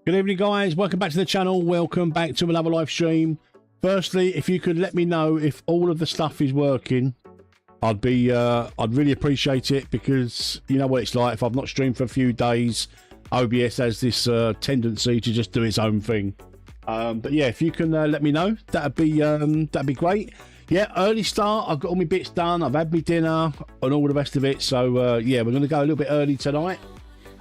Good evening, guys. Welcome back to the channel. Welcome back to another live stream. Firstly, if you could let me know if all of the stuff is working, I'd really appreciate it, because you know what it's like. If I've not streamed for a few days, OBS has this tendency to just do its own thing. But yeah, if you can let me know, that'd be great. Yeah, early start. I've got all my bits done. I've had my dinner and all the rest of it. So yeah, we're going to go a little bit early tonight.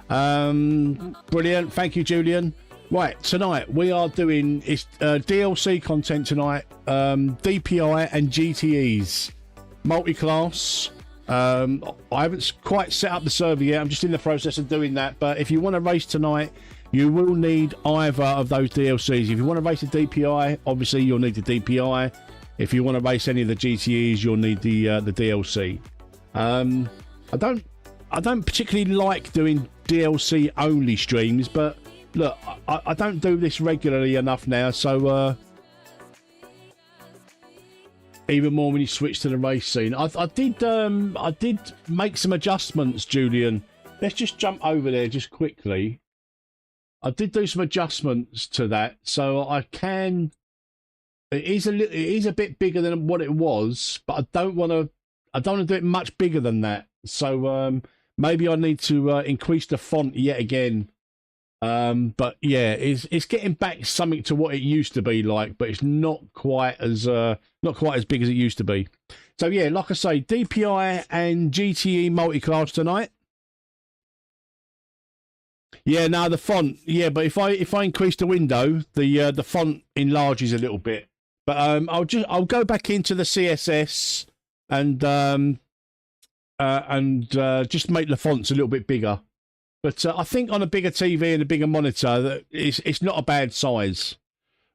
Brilliant. Thank you, Julian. Right, tonight we are doing DLC content tonight. DPi and GTEs, multi-class. I haven't quite set up the server yet. I'm just in the process of doing that. But if you want to race tonight, you will need either of those DLCs. If you want to race a DPi, obviously you'll need the DPi. If you want to race any of the GTEs, you'll need the DLC. I don't particularly like doing DLC only streams, but look, I don't do this regularly enough now, so even more when you switch to the race scene. I did make some adjustments, Julian. Let's just jump over there just quickly. I did do some adjustments to that, so I can. It is a bit bigger than what it was, but I don't want to do it much bigger than that. So maybe I need to increase the font yet again. But yeah, it's getting back something to what it used to be like, but it's not quite as big as it used to be. So yeah, like I say, DPi and GTE multi-class tonight. Yeah, no, the font. Yeah, but if I increase the window, the font enlarges a little bit. But I'll go back into the CSS and just make the fonts a little bit bigger. But I think on a bigger TV and a bigger monitor, that it's not a bad size.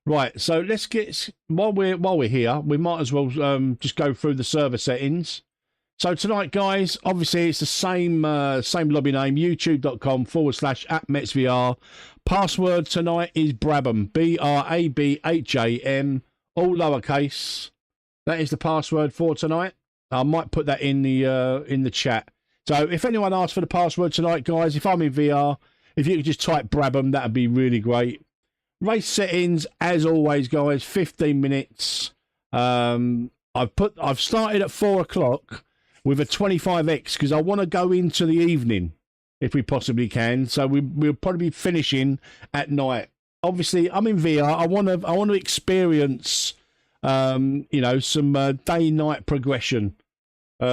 Right, so let's get, while we're here, we might as well just go through the server settings. So tonight, guys, obviously it's the same lobby name, youtube.com/@MetzVR. Password tonight is Brabham, BRABHAM, all lowercase. That is the password for tonight. I might put that in the chat. So if anyone asks for the password tonight, guys, if I'm in VR, if you could just type Brabham, that'd be really great. Race settings, as always, guys, 15 minutes. I've started at 4 o'clock with a 25x because I want to go into the evening if we possibly can. So we'll probably be finishing at night. Obviously, I'm in VR. I want to experience, you know, some day-night progression,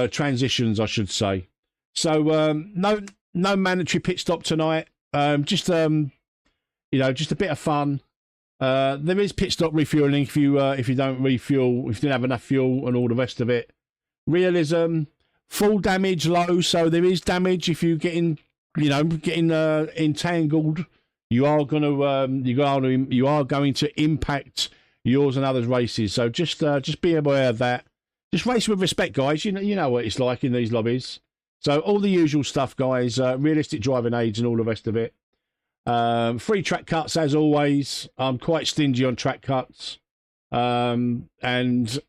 transitions, I should say. So no mandatory pit stop tonight. Just you know, just a bit of fun. There is pit stop refueling if you don't refuel, if you don't have enough fuel and all the rest of it. Realism, full damage low, so there is damage if you getting entangled. You are going to impact yours and others' races. So just be aware of that. Just race with respect, guys. You know what it's like in these lobbies. So all the usual stuff, guys. Realistic driving aids and all the rest of it. Free track cuts as always. I'm quite stingy on track cuts. And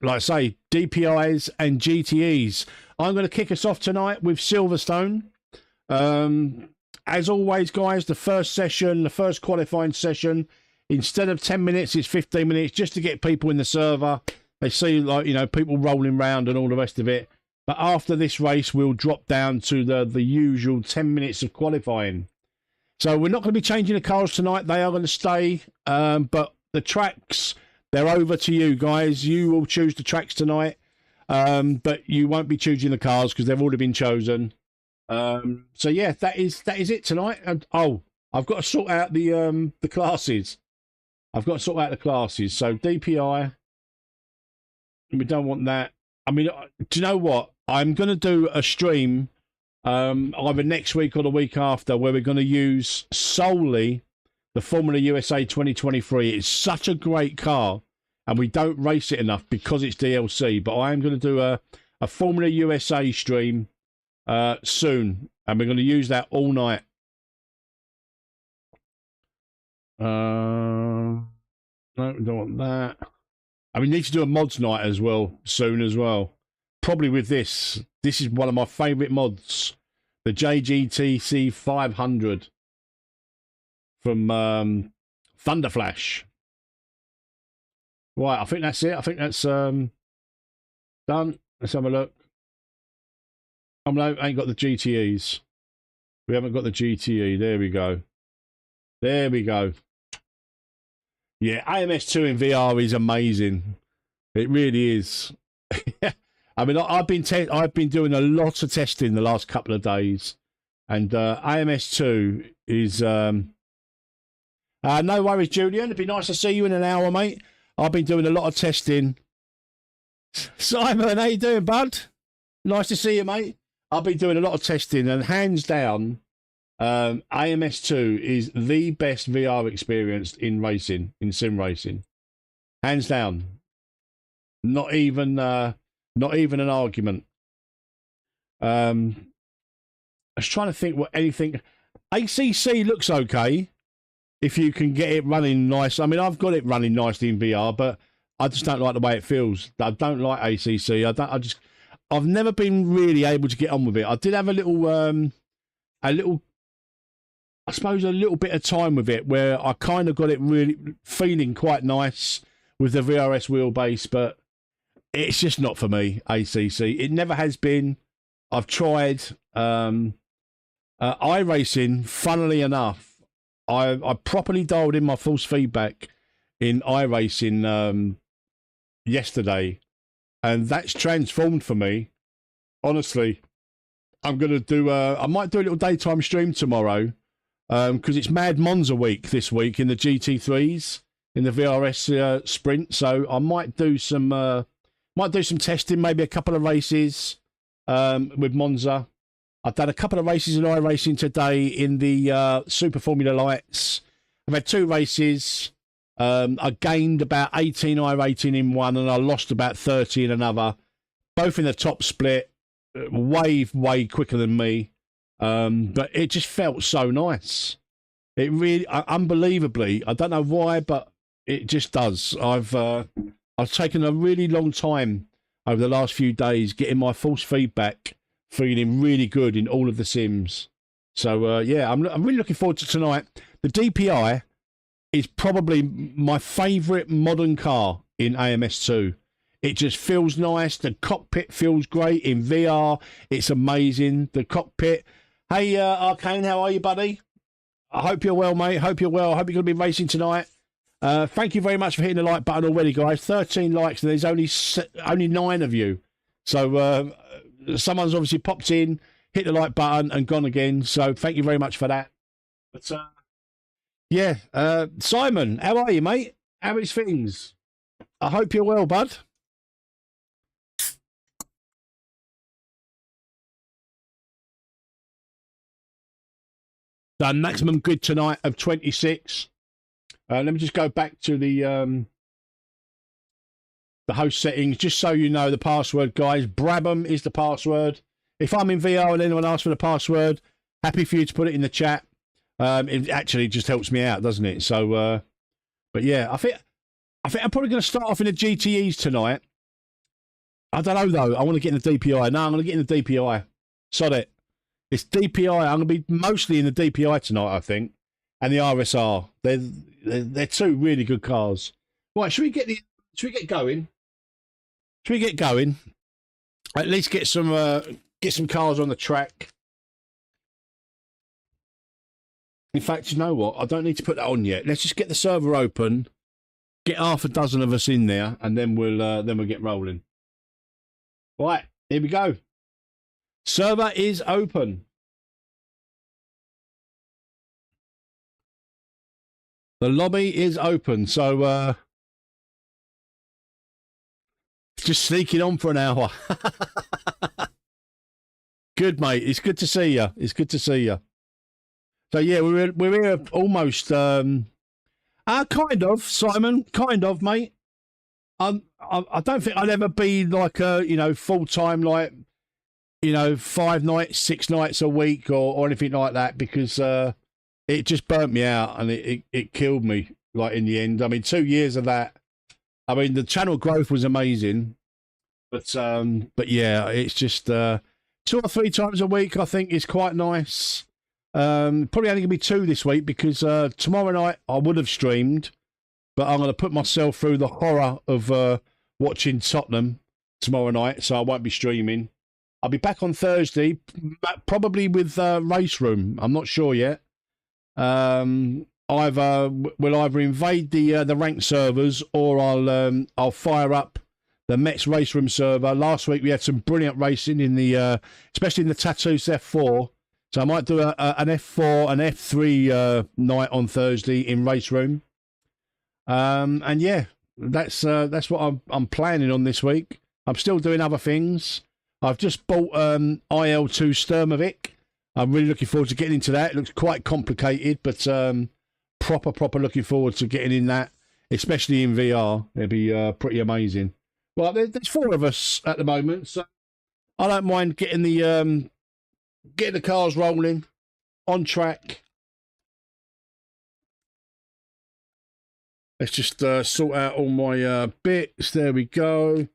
like I say, DPIs and GTEs. I'm going to kick us off tonight with Silverstone. As always, guys, the first qualifying session, instead of 10 minutes, it's 15 minutes just to get people in the server. They see, like, you know, people rolling around and all the rest of it. But after this race, we'll drop down to the usual 10 minutes of qualifying. So we're not going to be changing the cars tonight. They are going to stay. But the tracks, they're over to you, guys. You will choose the tracks tonight. But you won't be choosing the cars because they've already been chosen. So yeah, that is it tonight. And I've got to sort out the classes. I've got to sort out the classes. So DPi, we don't want that. I mean, do you know what? I'm going to do a stream either next week or the week after where we're going to use solely the Formula USA 2023. It's such a great car and we don't race it enough because it's DLC. But I am going to do a Formula USA stream soon, and we're going to use that all night. No, we don't want that. And we need to do a mods night as well soon as well. Probably with this. This is one of my favourite mods, the JGTC 500 from Thunderflash. Right, I think that's it. I think that's done. Let's have a look. Oh no, ain't got the GTEs. We haven't got the GTE. There we go. There we go. Yeah, AMS2 in VR is amazing. It really is. I mean, I've been doing a lot of testing the last couple of days, and AMS2 is no worries, Julian. It'd be nice to see you in an hour, mate. I've been doing a lot of testing. Simon, how you doing, bud? Nice to see you, mate. I've been doing a lot of testing, and hands down, AMS2 is the best VR experience in racing, in sim racing. Hands down. Not even an argument. I was trying to think what anything. ACC looks okay if you can get it running nice. I mean, I've got it running nicely in VR, but I just don't like the way it feels. I don't like ACC. I've never been really able to get on with it. I did have a little, I suppose, a little bit of time with it where I kind of got it really feeling quite nice with the VRS wheelbase, but it's just not for me, ACC. It never has been. I've tried. iRacing, funnily enough, I properly dialed in my force feedback in iRacing yesterday, and that's transformed for me. Honestly, I'm going to do I might do a little daytime stream tomorrow because it's Mad Monza week this week in the GT3s. in the VRS sprint. So I might do some testing, maybe a couple of races with Monza. I've done a couple of races in iRacing today in the Super Formula Lights. I've had 2 races. I gained about 18 iRating in one, and I lost about 30 in another. Both in the top split, way quicker than me. But it just felt so nice. It really, unbelievably, I don't know why, but it just does. I've taken a really long time over the last few days getting my false feedback, feeling really good in all of the sims. So yeah, I'm really looking forward to tonight. The DPi is probably my favourite modern car in AMS2. It just feels nice. The cockpit feels great in VR. It's amazing. The cockpit. Hey, Arcane, how are you, buddy? I hope you're well, mate. Hope you're well. I hope you're going to be racing tonight. Thank you very much for hitting the like button already, guys. 13 likes, and there's only 9 of you. So someone's obviously popped in, hit the like button, and gone again. So thank you very much for that. But yeah, Simon, how are you, mate? How is things? I hope you're well, bud. Done maximum good tonight of 26. Let me just go back to the host settings, just so you know the password, guys. Brabham is the password. If I'm in VR and anyone asks for the password, happy for you to put it in the chat. It actually just helps me out, doesn't it? So, but yeah, I think I'm probably going to start off in the GTEs tonight. I don't know though. I want to get in the DPi. No, I'm going to get in the DPi. Sod it. It's DPi. I'm going to be mostly in the DPi tonight, I think, and the RSR. They're 2 really good cars. Right, should we get going? Should we get going? At least get some cars on the track. In fact, you know what? I don't need to put that on yet. Let's just get the server open, get half a dozen of us in there, and then we'll get rolling. Right, here we go. Server is open. The lobby is open, so just sneaking on for an hour. Good, mate. It's good to see you. It's good to see you. So yeah, we're here almost. Kind of, Simon. Kind of, mate. I don't think I'd ever be like a full time, like 5 nights, 6 nights a week or anything like that, because it just burnt me out, and it killed me, like, in the end. I mean, 2 years of that. I mean, the channel growth was amazing, but yeah, it's just 2 or 3 times a week, I think, is quite nice. Probably only going to be 2 this week, because tomorrow night I would have streamed, but I'm going to put myself through the horror of watching Tottenham tomorrow night, so I won't be streaming. I'll be back on Thursday, probably with Race Room. I'm not sure yet. We'll either invade the ranked servers, or I'll fire up the Metz Race Room server. Last week we had some brilliant racing in the especially in the Tattoos F4. So I might do an F4 and F3 night on Thursday in Race Room. And yeah, that's what I'm planning on this week. I'm still doing other things. I've just bought IL2 Sturmovik. I'm really looking forward to getting into that. It looks quite complicated, but proper looking forward to getting in that, especially in VR. It'll be pretty amazing. Well, there's 4 of us at the moment, so I don't mind getting the cars rolling on track. Let's just sort out all my bits. There we go.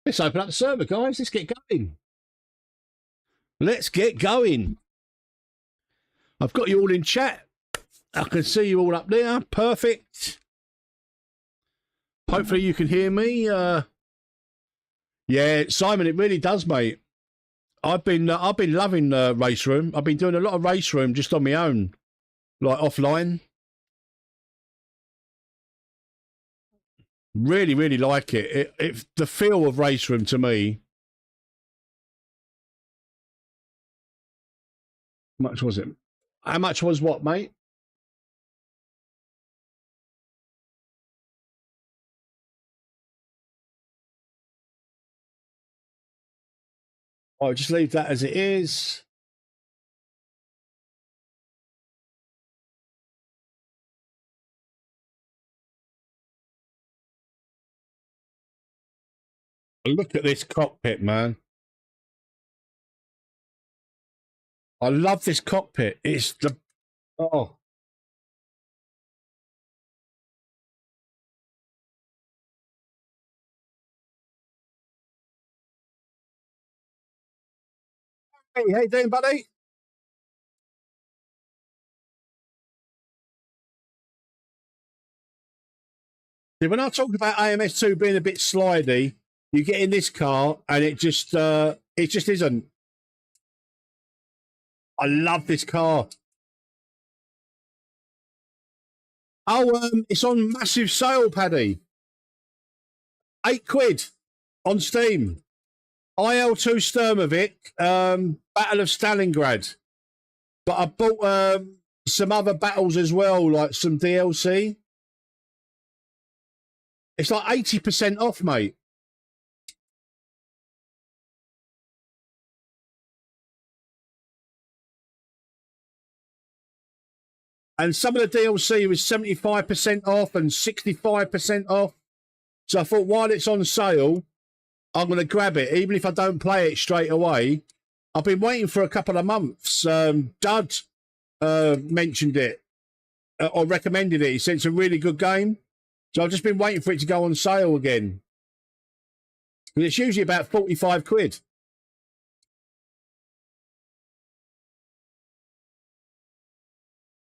Let's open up the server, guys. Let's get going. Let's get going. I've got you all in chat. I can see you all up there. Perfect. Hopefully you can hear me. Yeah, Simon, it really does, mate. I've been loving Race Room. I've been doing a lot of Race Room just on my own, like offline. Really like it. It the feel of Race Room to me. How much was it? How much was what, mate? I'll just leave that as it is. Look at this cockpit, man. I love this cockpit. It's the... Oh. Hey, how you doing, buddy? See, when I talk about AMS2 being a bit slidey, you get in this car and it just isn't. I love this car. Oh, it's on massive sale, Paddy. £8 on Steam. IL2 Sturmovik, Battle of Stalingrad. But I bought some other battles as well, like some DLC. It's like 80% off, mate. And some of the DLC was 75% off and 65% off. So I thought, while it's on sale, I'm going to grab it, even if I don't play it straight away. I've been waiting for a couple of months. Dud mentioned it or recommended it. He said it's a really good game. So I've just been waiting for it to go on sale again. And it's usually about £45.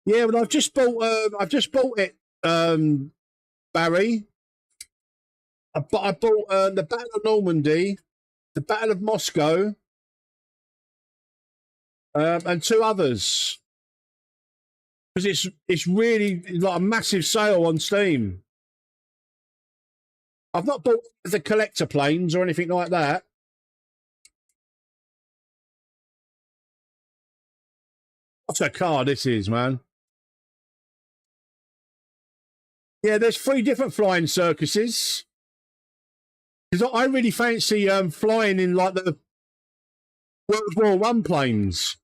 Yeah, but I've just bought it, Barry. But I bought the Battle of Normandy, the Battle of Moscow, and two others. Because it's really like a massive sale on Steam. I've not bought the collector planes or anything like that. What a car this is, man. Yeah, there's 3 different flying circuses. Because I really fancy flying in like the World War One planes.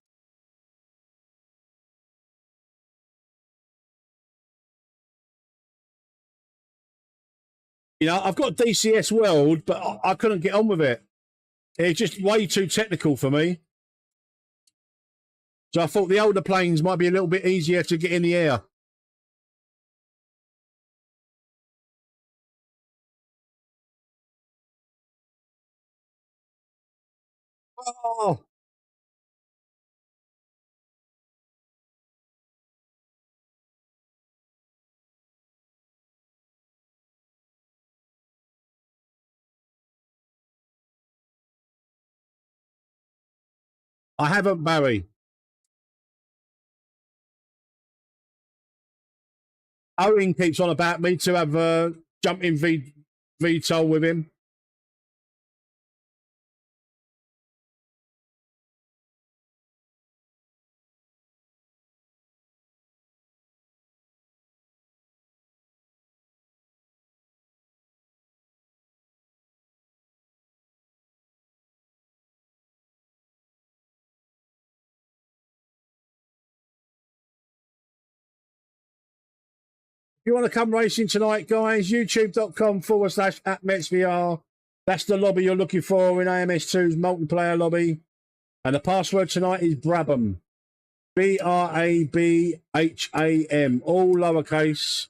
You know, I've got DCS World, but I couldn't get on with it. It's just way too technical for me. So I thought the older planes might be a little bit easier to get in the air. Oh, I haven't, Barry. Owen keeps on about me to have jumping VTOL with him. If you want to come racing tonight, guys, youtube.com/@MetzVR. That's the lobby you're looking for in AMS2's multiplayer lobby. And the password tonight is Brabham. BRABHAM. All lowercase.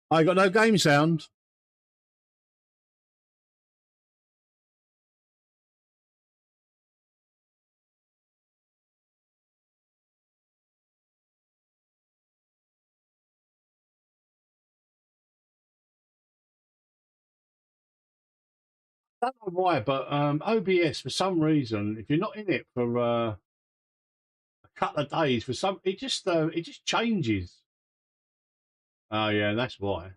I got no game sound. I don't know why, but OBS for some reason, if you're not in it for a couple of days, for some it just changes. Oh yeah, that's why.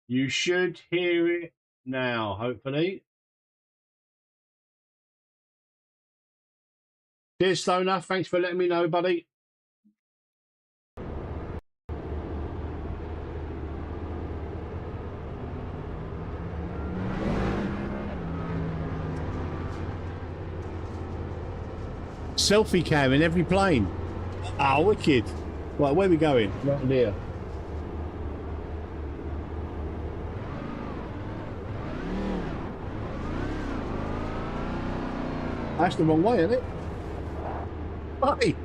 You should hear it now, hopefully. Cheers, Stoner. Thanks for letting me know, buddy. Selfie cam in every plane. Ah, wicked. Right, where are we going? Right there. That's the wrong way, isn't it? Hey.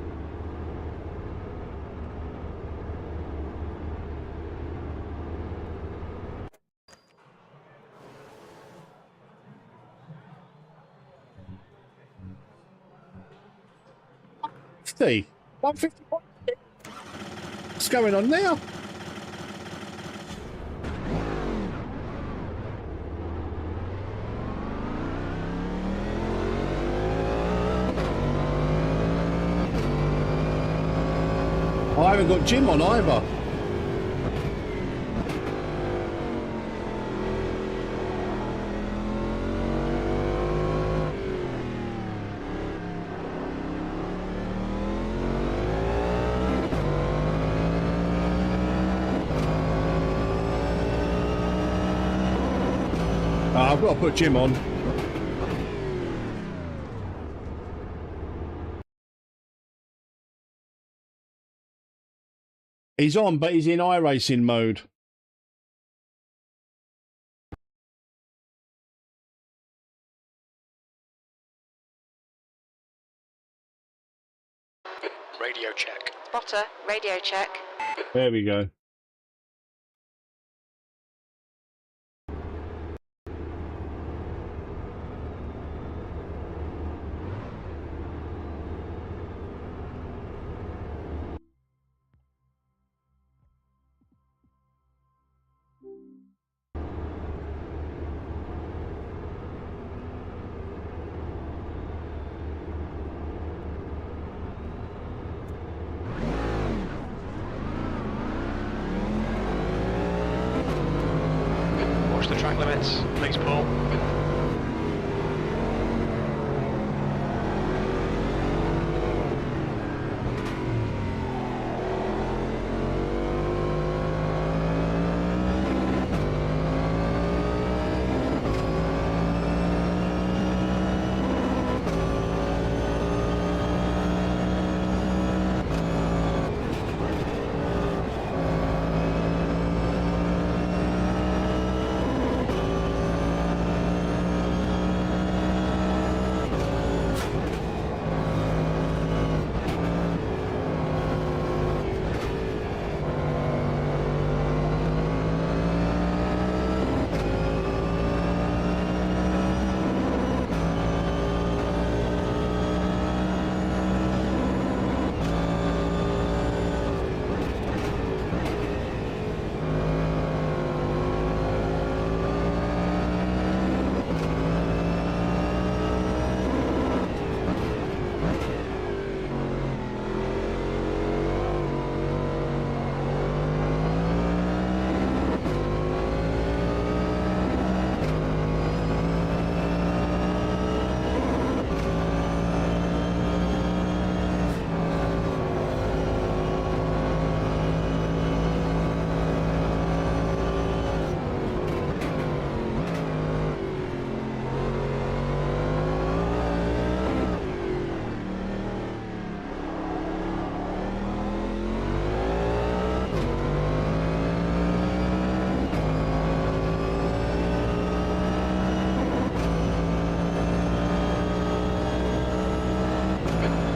$150. $150. What's going on now? I haven't got Jim on either. I've got to put Jim on. He's on, but he's in iRacing mode. Radio check. Spotter, radio check. There we go. Watch the track limits, please, Paul.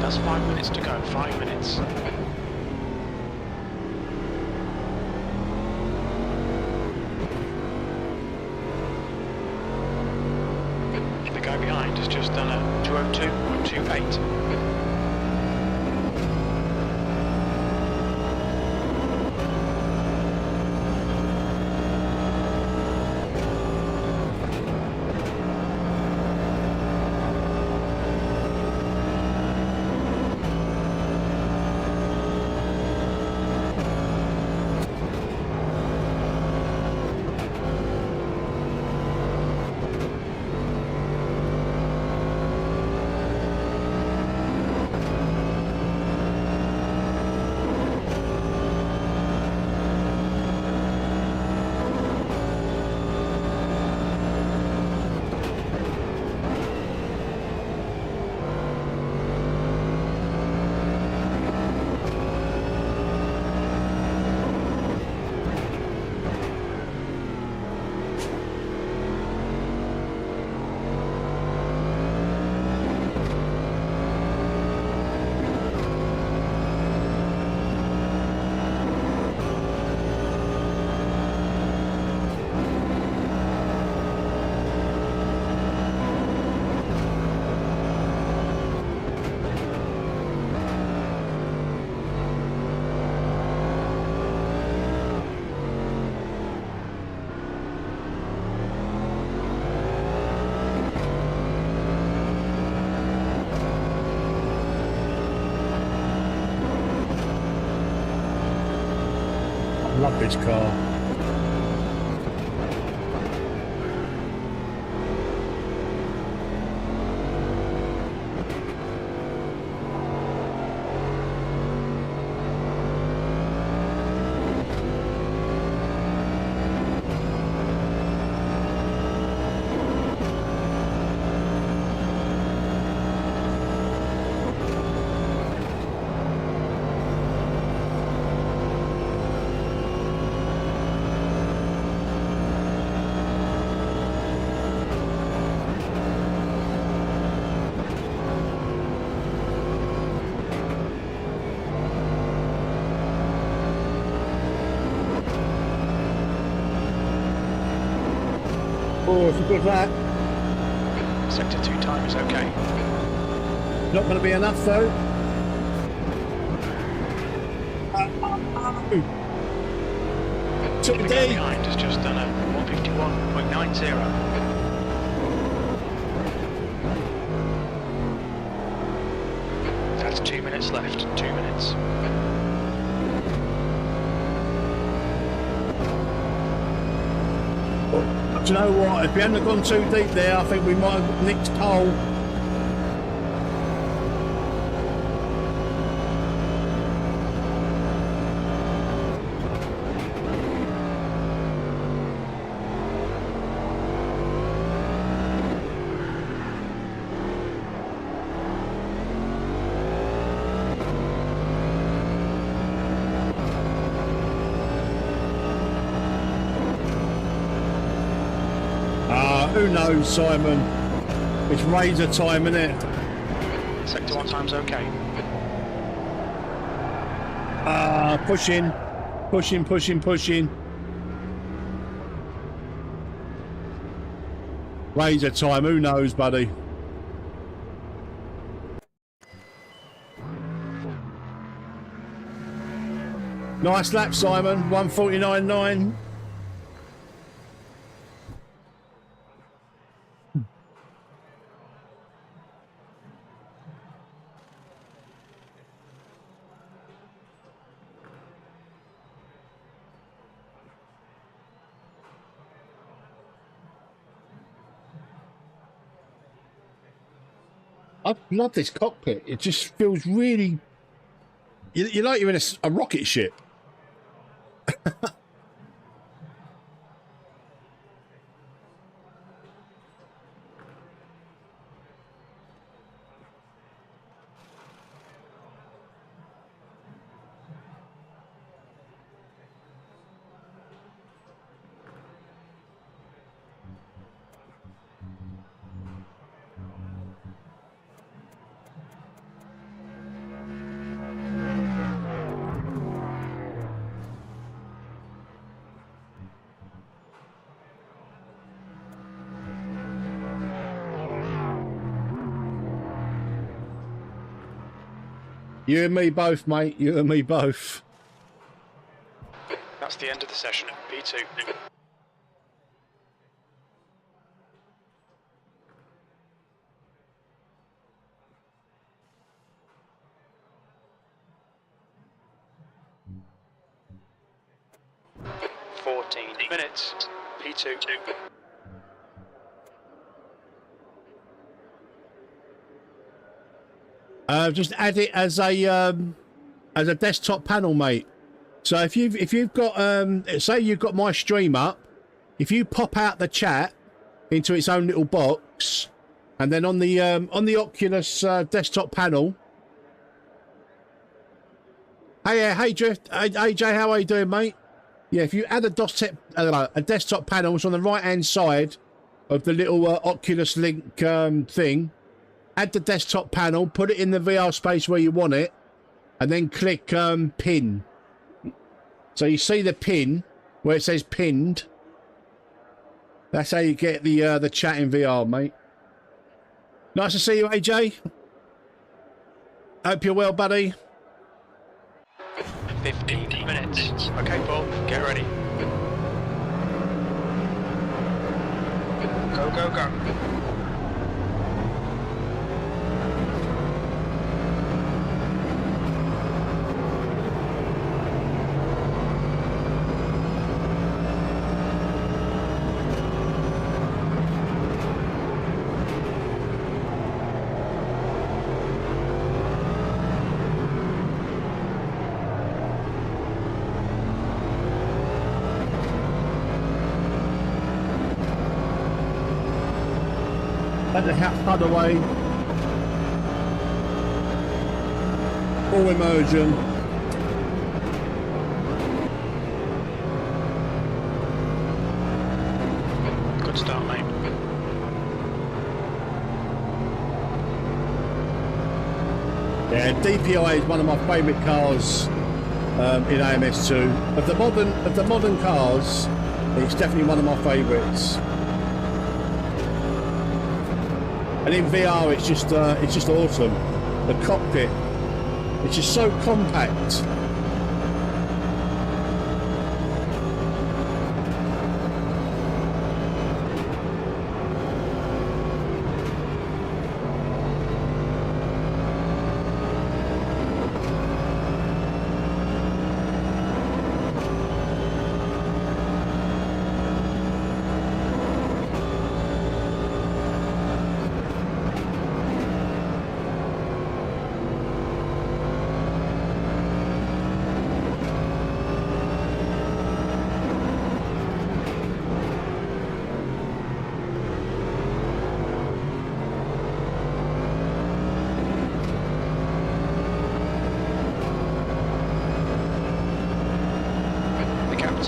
That's 5 minutes to go, 5 minutes. The guy behind has just done a 202.28. Love this car. Oh, it's a good lap. Sector 2 time is okay. Not going to be enough though. The guy behind has just done a 151.90. That's 2 minutes left. 2 minutes. Do you know what? If we hadn't gone too deep there, I think we might have nicked pole. Who knows, Simon? It's razor time, isn't it? Sector 1 time's okay. Pushing. Razor time, who knows, buddy? Nice lap, Simon. 149.9. I love this cockpit. It just feels really... You're like you're in a rocket ship. You and me both, mate. You and me both. That's the end of the session. P2. Minutes. P2. Just add it as a desktop panel, mate. So if you've got say you've got my stream up, if you pop out the chat into its own little box, and then on the Oculus desktop panel. Hey Drift, AJ, how are you doing, mate? Yeah, if you add a desktop panel, it's on the right hand side of the little Oculus Link thing. Add the desktop panel, put it in the VR space where you want it, and then click pin. So you see the pin where it says pinned. That's how you get the chat in VR, mate. Nice to see you, AJ. Hope you're well, buddy. 15 minutes. Okay, Paul, get ready. Go, go, go. at the cutaway. Full immersion. Good start, mate. Yeah, DPi is one of my favourite cars in AMS2. Of the modern cars, it's definitely one of my favourites. And in VR, it's just awesome. The cockpit, it's just so compact.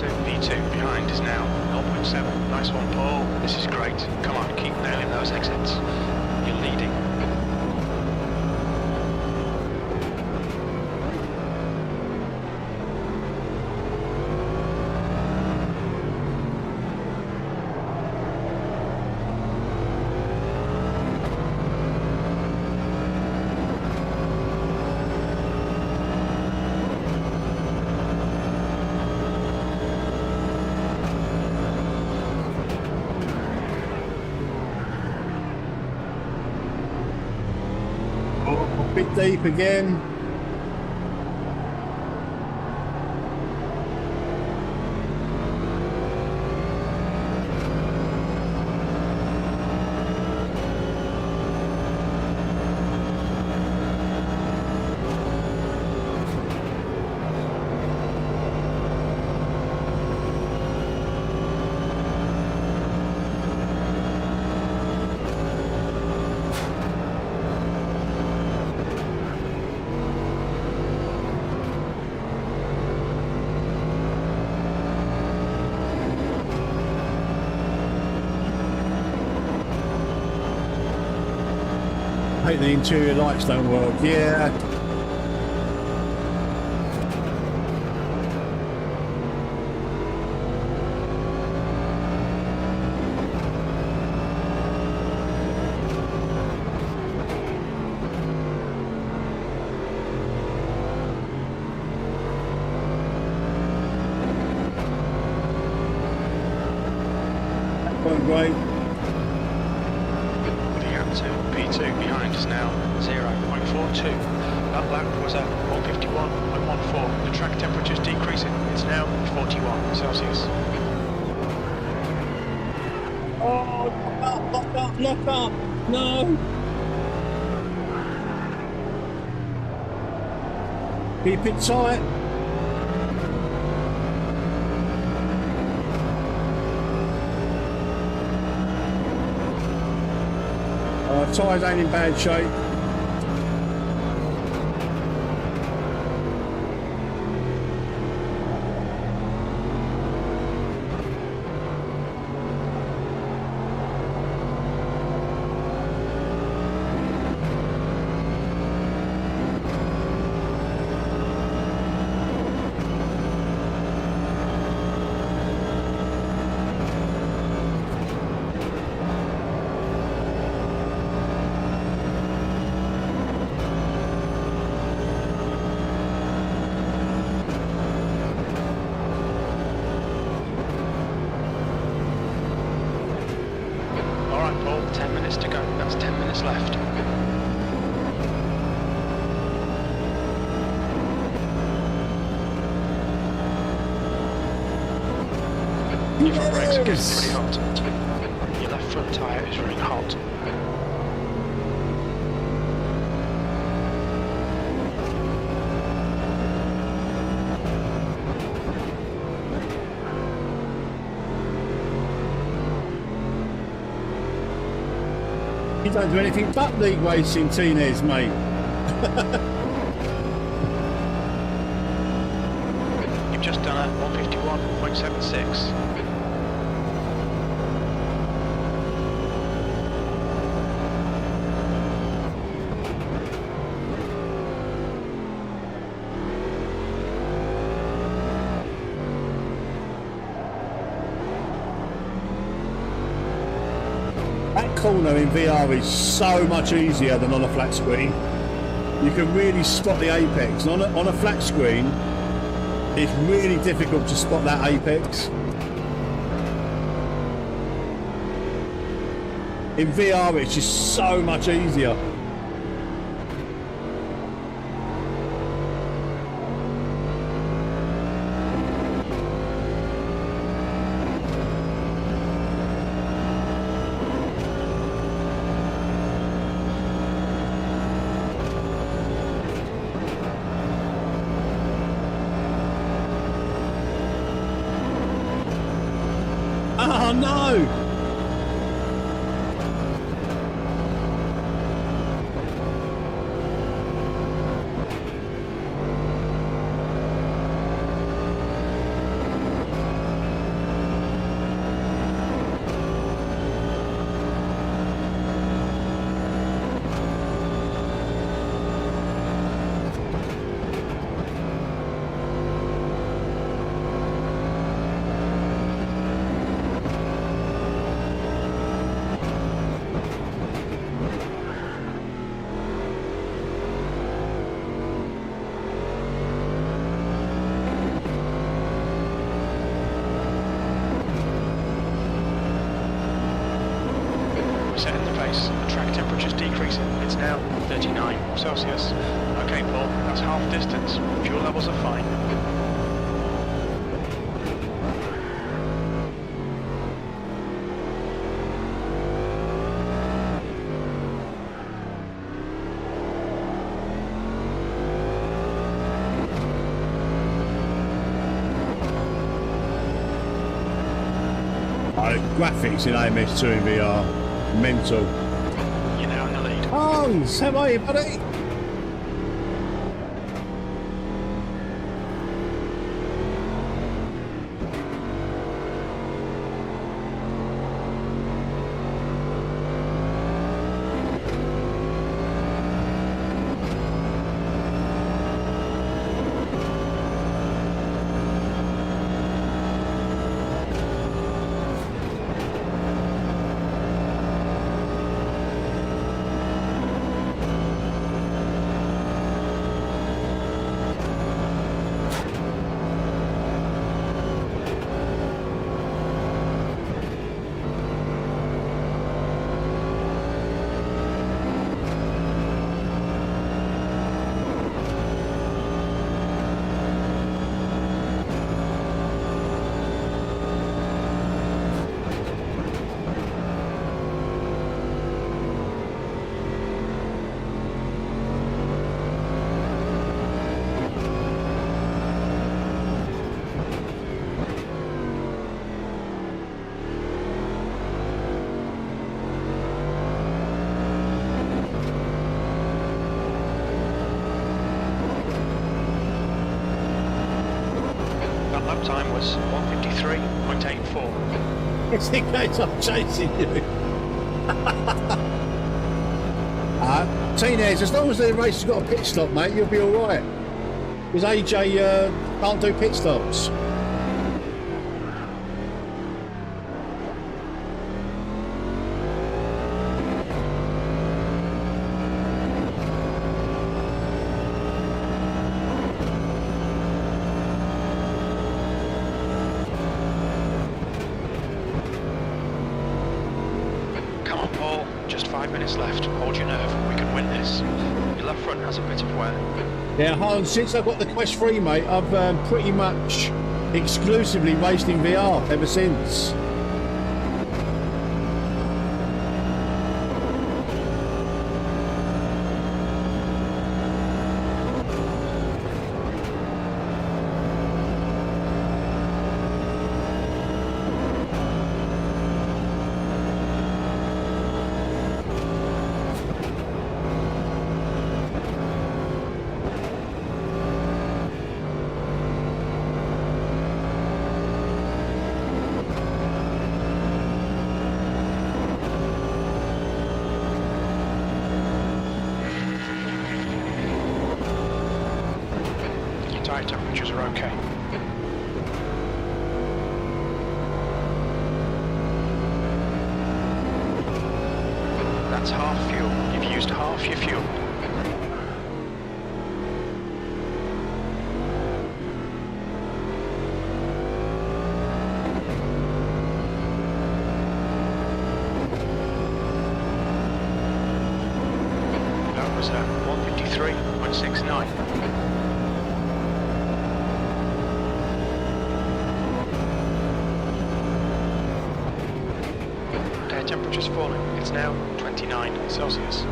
V2 behind is now 0.7. Nice one, Paul. This is great. Come on, keep nailing those exits. You're leading. Bit deep again. I hate the interior lights don't work. Yeah. That went great. P2 behind is now 0.42. That lap was at 151.14. The track temperature's decreasing. It's now 41 Celsius. Oh, lock up, no. Keep it tight. Tyres ain't in bad shape. Alright, Paul, 10 minutes to go. That's 10 minutes left. Your front brakes are getting pretty hot. Your left front tyre is running hot. You don't do anything but league racing, Teeners, mate. You've just done a 151.76. That corner in VR is so much easier than on a flat screen. You can really spot the apex. And on a flat screen, it's really difficult to spot that apex. In VR, it's just so much easier. Oh no! Setting the pace. The track temperature's decreasing. It's now 39 Celsius. Okay, Paul, that's half distance. Fuel levels are fine. Graphics in AMS2 in VR. Mental. You're now in the lead. Hans, how are you, buddy? Lap time was 153.84. It's in case I'm chasing you. Teenagers, as long as the race has got a pit stop, mate, you'll be alright. Because AJ can't do pit stops. Come on, Paul. Just 5 minutes left. Hold your nerve. We can win this. Your left front has a bit of wear. Yeah, Hans, since I've got the Quest 3, mate, I've pretty much exclusively raced in VR ever since. you're okay. That's half fuel. You've used half your fuel. That was 153.69. Air temperature's falling. It's now 29 Celsius.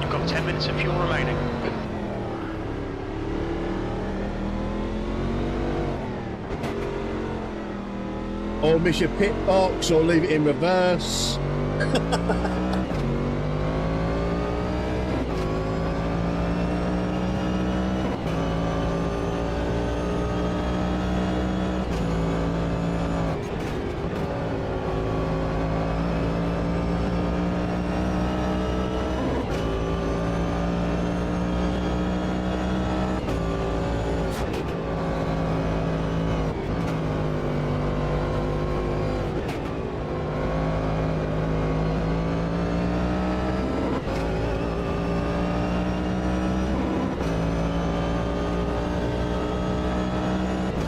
You've got 10 minutes of fuel remaining. Or miss your pit box, or leave it in reverse.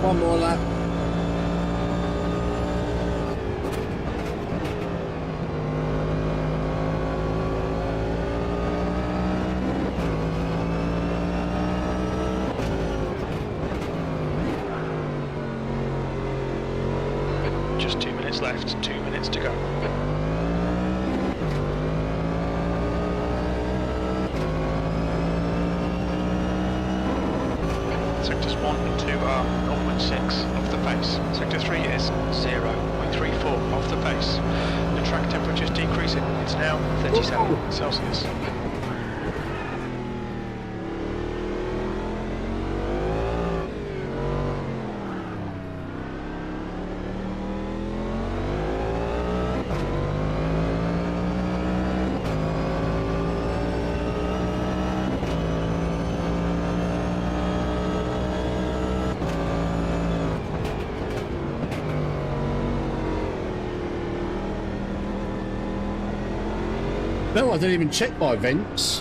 One more lap. Just 2 minutes left, 2 minutes to go. Sectors 1 and 2 are 0.6 off the pace. Sector 3 is 0.34 off the pace. The track temperature is decreasing. It's now 37 Celsius. No, I didn't even check my vents.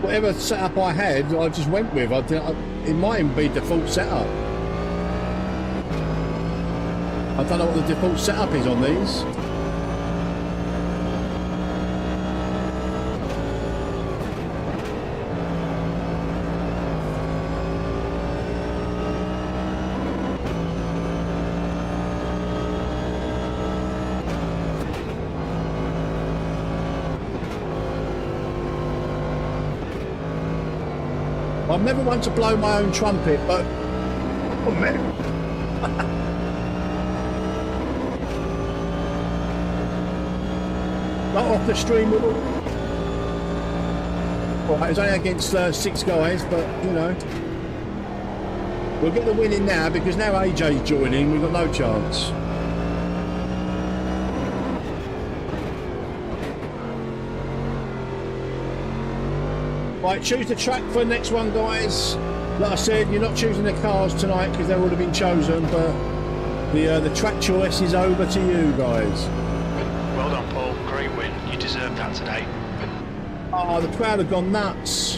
Whatever setup I had, I just went with. It might even be default setup. I don't know what the default setup is on these. I'm never one to blow my own trumpet, but oh man. Not off the stream at all. Right, it's only against 6 guys, but you know, we'll get the win in now because now AJ's joining. We've got no chance. Right, choose the track for the next one, guys. Like I said, you're not choosing the cars tonight because they've already been chosen, but the track choice is over to you guys. Well done, Paul. Great win. You deserved that today. Oh, the crowd have gone nuts.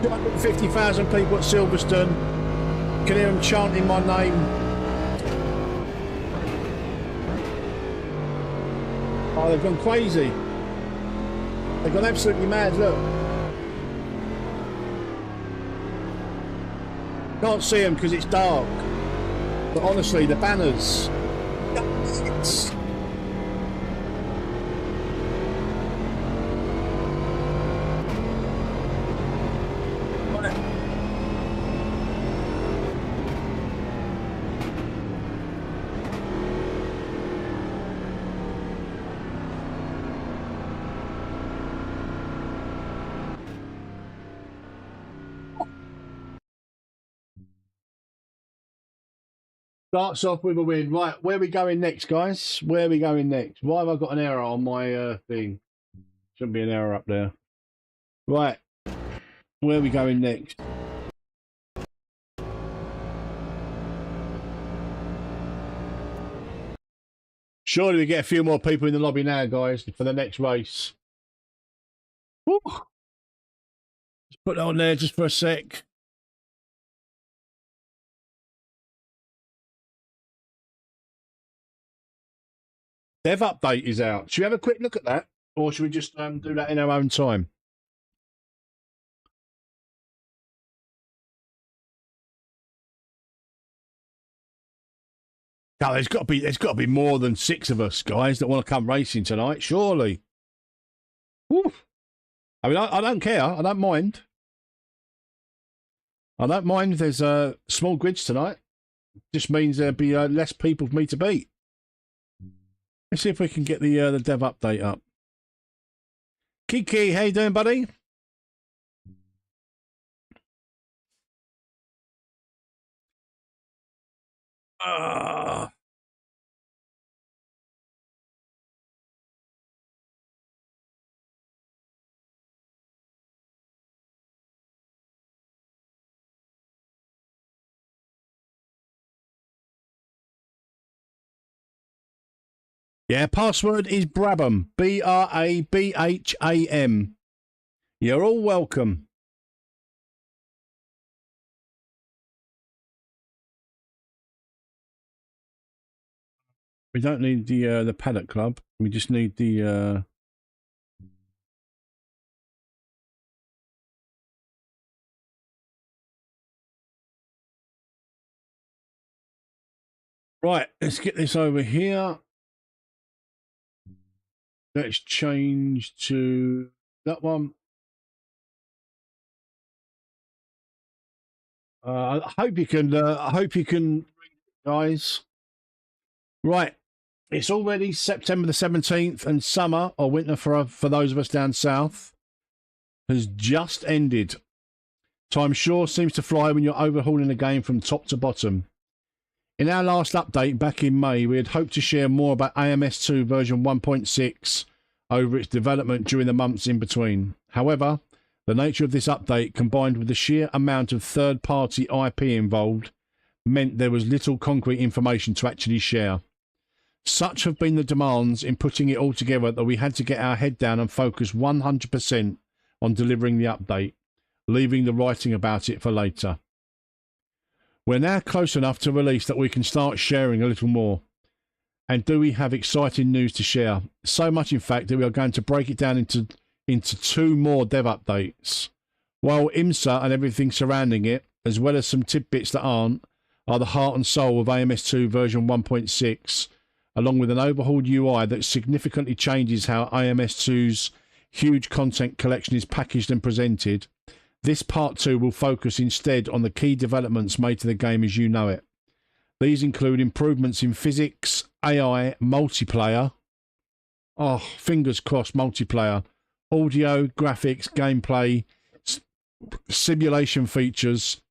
250,000 people at Silverstone. Can hear them chanting my name. Oh, they've gone crazy. They've gone absolutely mad, look. Can't see them because it's dark. But honestly, the banners. It's... Starts off with a win. Right, where are we going next, guys? Where are we going next? Why have I got an error on my thing? Shouldn't be an error up there. Right, where are we going next? Surely we get a few more people in the lobby now, guys, for the next race. Woo. Let's put that on there just for a sec. Dev update is out. Should we have a quick look at that? Or should we just do that in our own time? No, there's got to be more than 6 of us, guys, that want to come racing tonight, surely. Woo. I mean, I don't care. I don't mind. I don't mind if there's small grids tonight. Just means there'll be less people for me to beat. Let's see if we can get the dev update up. Kiki, how you doing, buddy? Yeah, password is Brabham. Brabham. You're all welcome. We don't need the paddock club. We just need the right, let's get this over here. Let's change to that one. I hope you can, guys. Right, it's already September the 17th, and summer or winter for those of us down south has just ended. Time sure seems to fly when you're overhauling the game from top to bottom. In our last update back in May, we had hoped to share more about AMS2 version 1.6 over its development during the months in between. However, the nature of this update, combined with the sheer amount of third-party IP involved, meant there was little concrete information to actually share. Such have been the demands in putting it all together that we had to get our head down and focus 100% on delivering the update, leaving the writing about it for later. We're now close enough to release that we can start sharing a little more. And do we have exciting news to share? So much, in fact, that we are going to break it down into 2 more dev updates. While IMSA and everything surrounding it, as well as some tidbits that aren't, are the heart and soul of AMS2 version 1.6, along with an overhauled UI that significantly changes how AMS2's huge content collection is packaged and presented. This part 2 will focus instead on the key developments made to the game as you know it. These include improvements in physics, AI, multiplayer. Oh, fingers crossed, multiplayer. Audio, graphics, gameplay, simulation features.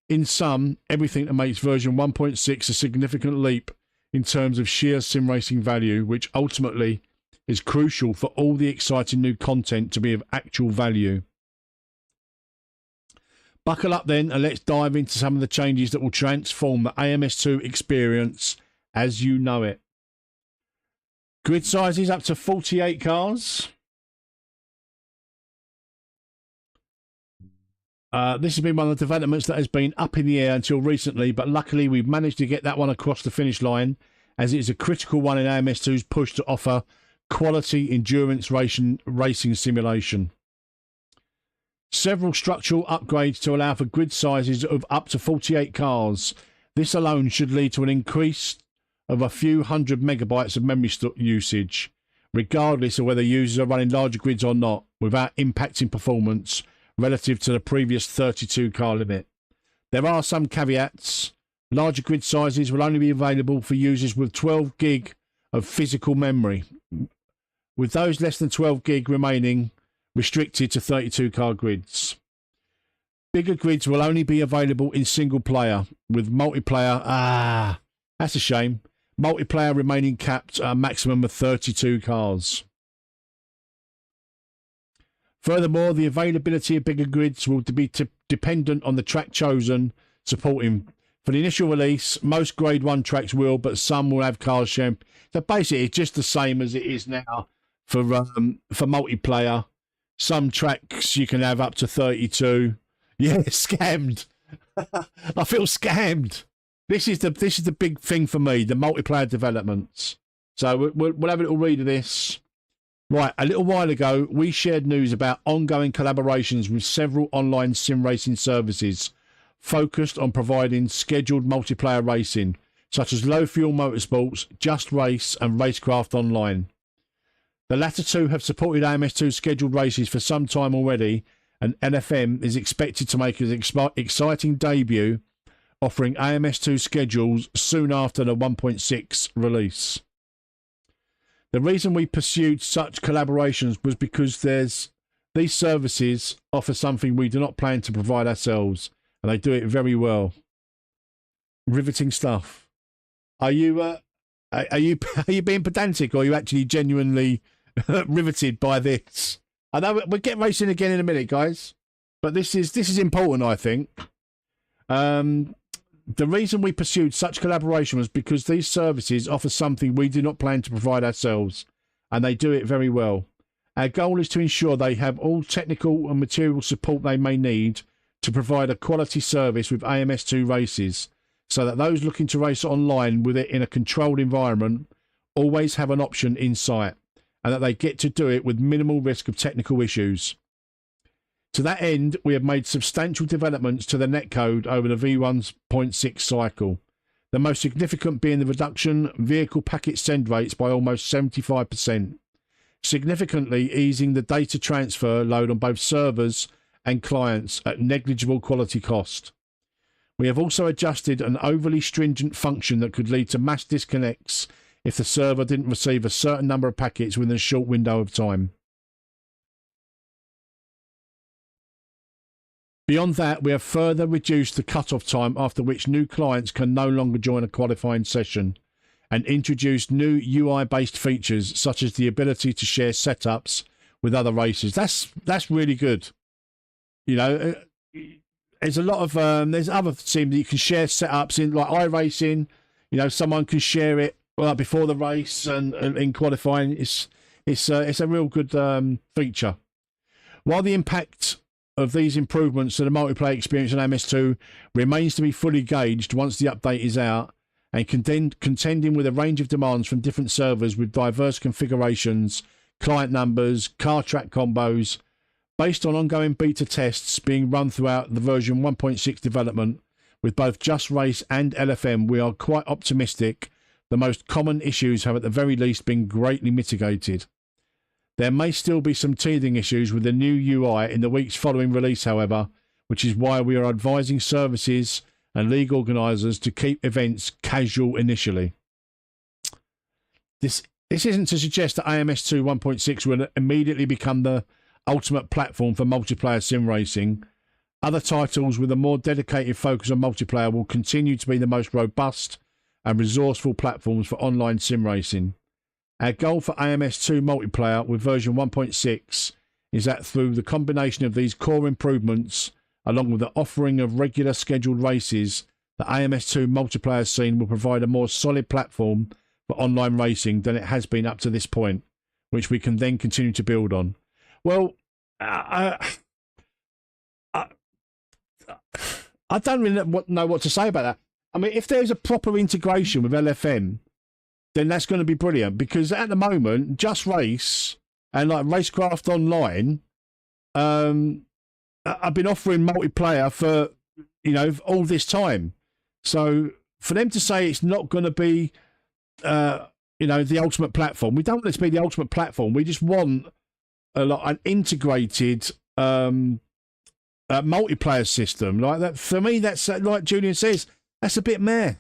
In sum, everything that makes version 1.6 a significant leap in terms of sheer sim racing value, which ultimately is crucial for all the exciting new content to be of actual value. Buckle up then and let's dive into some of the changes that will transform the AMS2 experience as you know it. Grid sizes up to 48 cars. This has been one of the developments that has been up in the air until recently, but luckily we've managed to get that one across the finish line, as it is a critical one in AMS2's push to offer quality endurance racing simulation. Several structural upgrades to allow for grid sizes of up to 48 cars. This alone should lead to an increase of a few hundred megabytes of memory usage, regardless of whether users are running larger grids or not, without impacting performance relative to the previous 32 car limit. There are some caveats. Larger grid sizes will only be available for users with 12 gig of physical memory, with those less than 12 gig remaining restricted to 32 car grids. Bigger grids will only be available in single player, with multiplayer That's a shame. Multiplayer remaining capped at a maximum of 32 cars. Furthermore, the availability of bigger grids will be dependent on the track chosen supporting. For the initial release, most Grade 1 tracks will, but some will have cars sharing. So basically, it's just the same as it is now for multiplayer. Some tracks you can have up to 32. Yeah, scammed. I feel scammed. This is the big thing for me, the multiplayer developments. So we'll have a little read of this. Right, a little while ago, we shared news about ongoing collaborations with several online sim racing services focused on providing scheduled multiplayer racing, such as Low Fuel Motorsports, Just Race, and Racecraft Online. The latter two have supported AMS2 scheduled races for some time already, and LFM is expected to make an exciting debut, offering AMS2 schedules soon after the 1.6 release. The reason we pursued such collaborations was because these services offer something we do not plan to provide ourselves, and they do it very well. Riveting stuff. Are you being pedantic, or are you actually genuinely riveted by this? I know we'll get racing again in a minute, guys, but this is important, I think. The reason we pursued such collaboration was because these services offer something we do not plan to provide ourselves, and they do it very well. Our goal is to ensure they have all technical and material support they may need to provide a quality service with AMS2 races, so that those looking to race online with it in a controlled environment always have an option in sight, and that they get to do it with minimal risk of technical issues. To that end, we have made substantial developments to the netcode over the V1.6 cycle, the most significant being the reduction vehicle packet send rates by almost 75%, significantly easing the data transfer load on both servers and clients at negligible quality cost. We have also adjusted an overly stringent function that could lead to mass disconnects if the server didn't receive a certain number of packets within a short window of time. Beyond that, we have further reduced the cut-off time after which new clients can no longer join a qualifying session, and introduced new UI-based features such as the ability to share setups with other races. That's really good. You know, there's a lot of there's other things that you can share setups in, like iRacing. You know, someone can share it before the race and in qualifying. It's a real good feature. While the impact of these improvements to the multiplayer experience in MS2 remains to be fully gauged once the update is out, and contending with a range of demands from different servers with diverse configurations, client numbers, car track combos. Based on ongoing beta tests being run throughout the version 1.6 development with both Just Race and LFM, we are quite optimistic the most common issues have at the very least been greatly mitigated. There may still be some teething issues with the new UI in the weeks following release, however, which is why we are advising services and league organisers to keep events casual initially. This isn't to suggest that AMS2 1.6 will immediately become the ultimate platform for multiplayer sim racing. Other titles with a more dedicated focus on multiplayer will continue to be the most robust and resourceful platforms for online sim racing. Our goal for AMS2 multiplayer with version 1.6 is that through the combination of these core improvements, along with the offering of regular scheduled races, the AMS2 multiplayer scene will provide a more solid platform for online racing than it has been up to this point, which we can then continue to build on. Well, I don't really know what to say about that. I mean, if there's a proper integration with LFM, then that's going to be brilliant, because at the moment, Just Race and like Racecraft Online, I've been offering multiplayer for, you know, all this time. So for them to say it's not going to be, you know, the ultimate platform, we don't want it to be the ultimate platform. We just want an integrated multiplayer system like that. For me, that's like Julian says, that's a bit meh.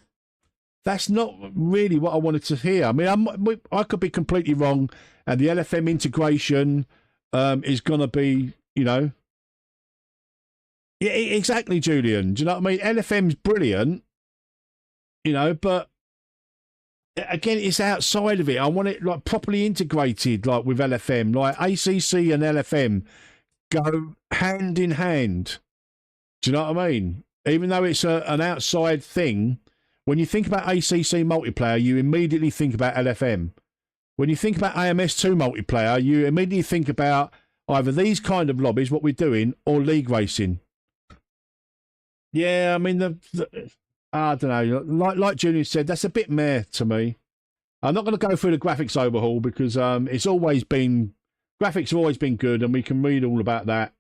That's not really what I wanted to hear. I mean, I could be completely wrong, and the LFM integration is going to be, you know... Yeah, exactly, Julian. Do you know what I mean? LFM's brilliant, you know, but again, it's outside of it. I want it like properly integrated, like with LFM, like ACC and LFM go hand in hand. Do you know what I mean? Even though it's an outside thing, when you think about ACC multiplayer, you immediately think about LFM. When you think about AMS2 multiplayer, you immediately think about either these kind of lobbies, what we're doing, or league racing. Yeah, I mean, I don't know. Like Julian said, that's a bit meh to me. I'm not going to go through the graphics overhaul because graphics have always been good, and we can read all about that.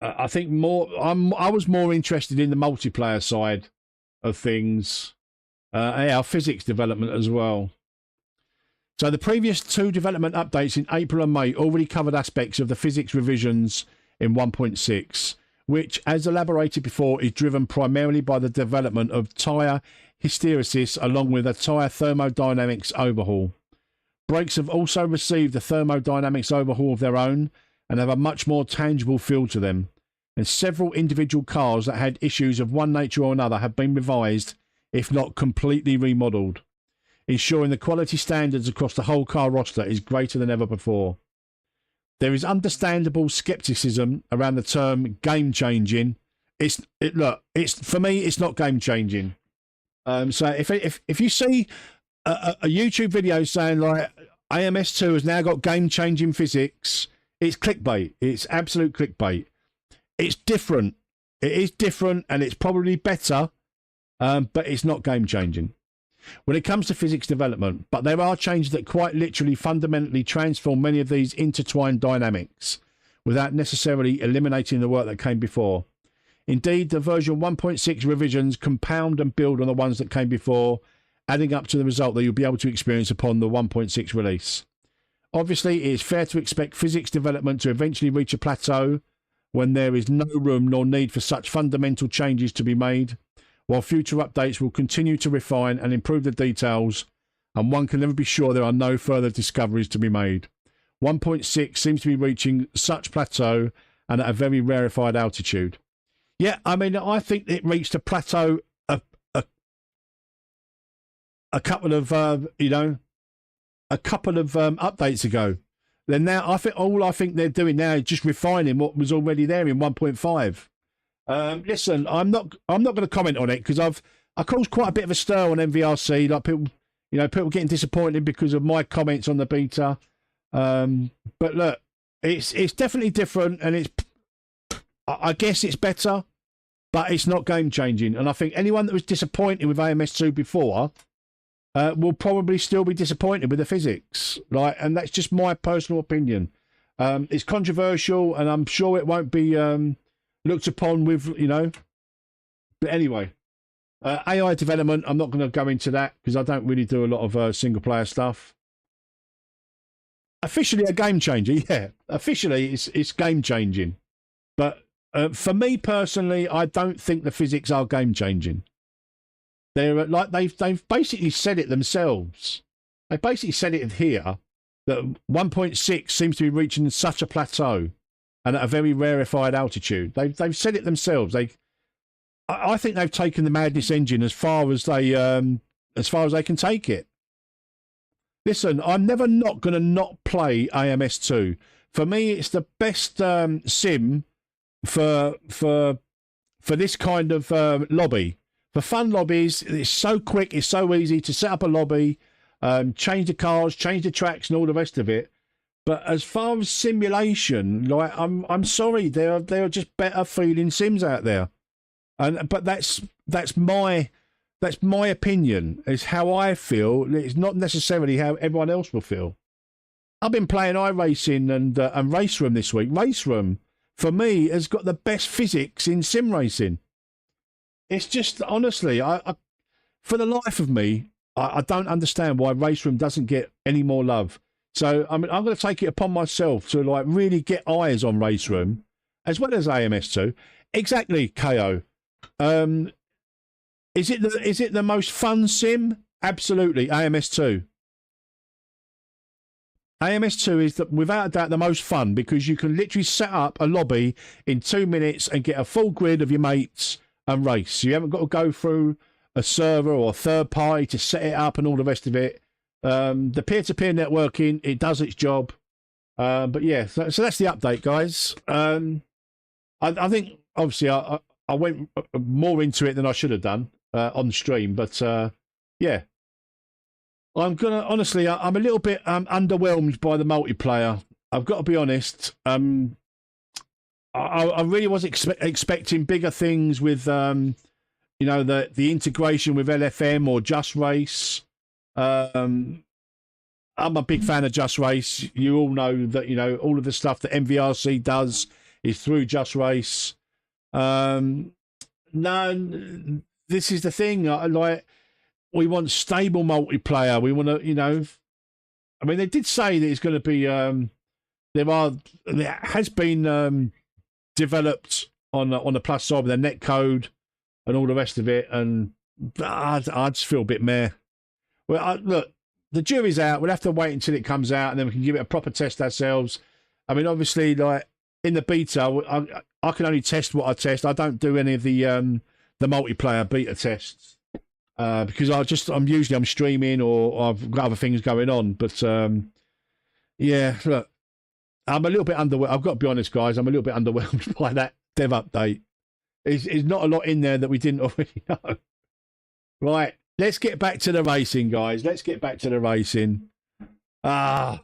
I think I was more interested in the multiplayer side of things, our physics development as well. So the previous 2 development updates in April and May already covered aspects of the physics revisions in 1.6, which, as elaborated before, is driven primarily by the development of tyre hysteresis along with a tyre thermodynamics overhaul. Brakes have also received a thermodynamics overhaul of their own and have a much more tangible feel to them, and several individual cars that had issues of one nature or another have been revised, if not completely remodelled, ensuring the quality standards across the whole car roster is greater than ever before. There is understandable scepticism around the term game-changing. For me, it's not game-changing. So if you see a YouTube video saying like AMS2 has now got game-changing physics, it's clickbait. It's absolute clickbait. It's different. It is different, and it's probably better, but it's not game-changing when it comes to physics development. But there are changes that quite literally fundamentally transform many of these intertwined dynamics without necessarily eliminating the work that came before. Indeed, the version 1.6 revisions compound and build on the ones that came before, adding up to the result that you'll be able to experience upon the 1.6 release. Obviously, it is fair to expect physics development to eventually reach a plateau when there is no room nor need for such fundamental changes to be made, while future updates will continue to refine and improve the details, and one can never be sure there are no further discoveries to be made. 1.6 seems to be reaching such plateau and at a very rarefied altitude. Yeah, I mean, I think it reached a plateau a couple of updates ago. Then now I think they're doing now is just refining what was already there in 1.5. Listen, I'm not going to comment on it because I caused quite a bit of a stir on MVRC. Like people getting disappointed because of my comments on the beta. But look, it's definitely different, and I guess it's better, but it's not game changing. And I think anyone that was disappointed with AMS2 before will probably still be disappointed with the physics. And that's just my personal opinion. It's controversial, and I'm sure it won't be looked upon with, But anyway, AI development, I'm not going to go into that because I don't really do a lot of single player stuff. Officially a game changer, yeah. Officially, it's game changing. But for me personally, I don't think the physics are game changing. They're they've basically said it themselves. They basically said it here that 1.6 seems to be reaching such a plateau and at a very rarefied altitude. They've said it themselves. I think they've taken the Madness engine as far as they can take it. Listen, I'm never not going to not play AMS2. For me, it's the best sim for this kind of lobby. For fun lobbies, it's so quick, it's so easy to set up a lobby, change the cars, change the tracks, and all the rest of it. But as far as simulation, I'm sorry, there are just better feeling sims out there, but that's my opinion. It's how I feel. It's not necessarily how everyone else will feel. I've been playing iRacing and Race Room this week. Race Room, for me, has got the best physics in sim racing. It's just, honestly, I for the life of me, I don't understand why Race Room doesn't get any more love. So, I mean, I'm going to take it upon myself to really get eyes on Race Room, as well as AMS2. Exactly, KO. Is it the most fun sim? Absolutely, AMS2. AMS2 is without a doubt the most fun because you can literally set up a lobby in 2 minutes and get a full grid of your mates and race. So you haven't got to go through a server or a third party to set it up and all the rest of it. The peer-to-peer networking, it does its job. But yeah, so that's the update, guys. I think obviously I went more into it than I should have done on stream, but yeah, I'm gonna honestly, I'm a little bit underwhelmed by the multiplayer. I've got to be honest. I really was expecting bigger things with you know, the integration with LFM or Just Race. I'm a big fan of Just Race. You all know that, you know, all of the stuff that MVRC does is through Just Race. No, this is the thing. Like, we want stable multiplayer. We want to, you know, I mean, they did say that it's going to be, there has been developed on the plus side with the netcode and all the rest of it. And I just feel a bit meh. Well, look, the jury's out. We'll have to wait until it comes out, and then we can give it a proper test ourselves. I mean, obviously, like in the beta, I can only test what I test. I don't do any of the multiplayer beta tests because I'm streaming or I've got other things going on. But yeah, look, I'm a little bit underwhelmed. I've got to be honest, guys. I'm a little bit underwhelmed by that dev update. There's not a lot in there that we didn't already know. Right. Let's get back to the racing, guys. Let's get back to the racing. Oh,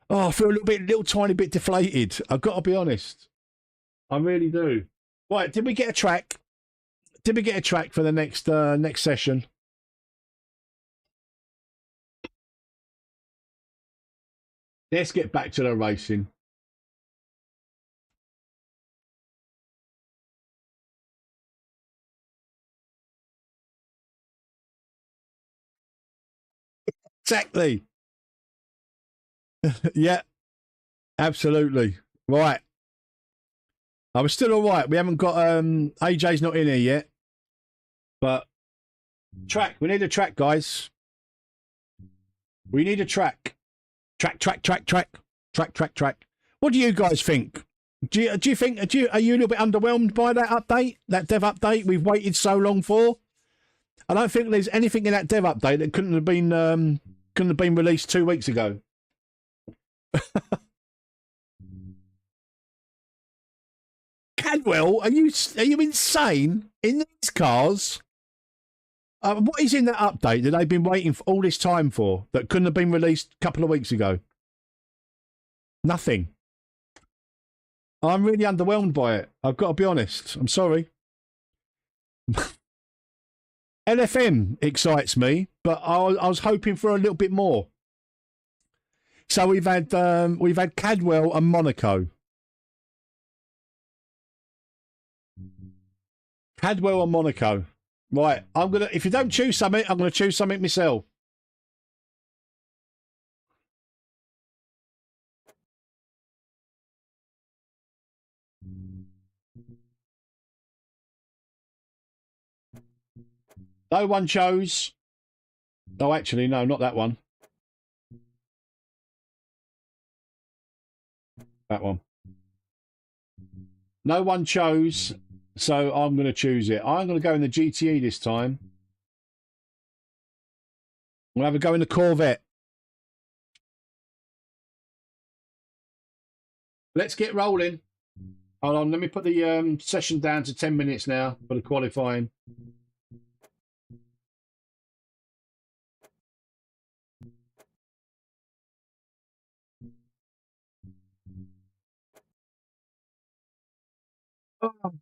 I feel a little tiny bit deflated. I've got to be honest. I really do. Right, did we get a track? Did we get a track for the next session? Let's get back to the racing. Exactly. Yeah, absolutely. Right. I was still all right. We haven't got AJ's not in here yet. But track. We need a track, guys. We need a track. Track. What do you guys think? Do you think are you a little bit underwhelmed by that update? That dev update we've waited so long for? I don't think there's anything in that dev update that couldn't have been released 2 weeks ago. Cadwell, are you insane? In these cars, what is in that update that they've been waiting for all this time for that couldn't have been released a couple of weeks ago? Nothing. I'm really underwhelmed by it. I've got to be honest. I'm sorry. LFM excites me, but I was hoping for a little bit more. So we've had Cadwell and Monaco. Cadwell and Monaco. Right, if you don't choose something, I'm gonna choose something myself. No one chose. Oh, actually, no, not that one. That one. No one chose, so I'm going to choose it. I'm going to go in the GTE this time. We'll have a go in the Corvette. Let's get rolling. Hold on, let me put the session down to 10 minutes now for the qualifying. Oh.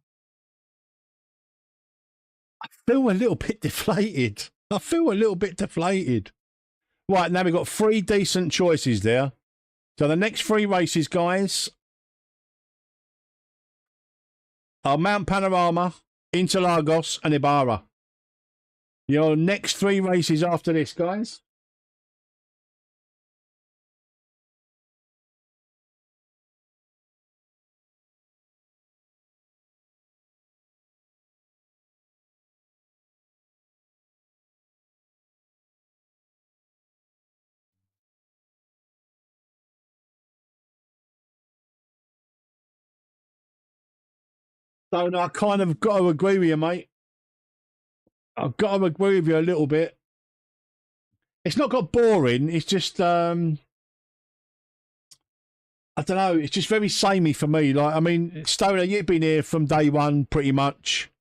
I feel a little bit deflated. Right, now we've got 3 decent choices there. So the next 3 races, guys, are Mount Panorama, Interlagos, and Ibarra. Your next 3 races after this, guys. So I kind of got to agree with you, mate. I've got to agree with you a little bit. It's not got boring. It's just, I don't know. It's just very samey for me. Like, I mean, Stoner, you've been here from day one, pretty much.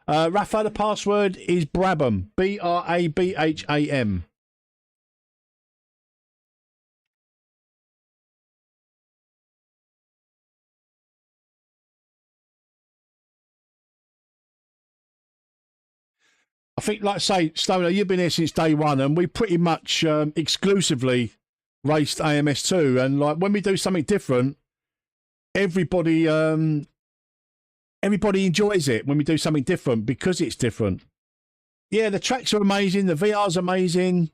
Rafa, the password is Brabham. Brabham. I think, like I say, Stoner, you've been here since day one, and we pretty much exclusively raced AMS2. And like when we do something different, everybody enjoys it when we do something different because it's different. Yeah, the tracks are amazing. The VR's amazing.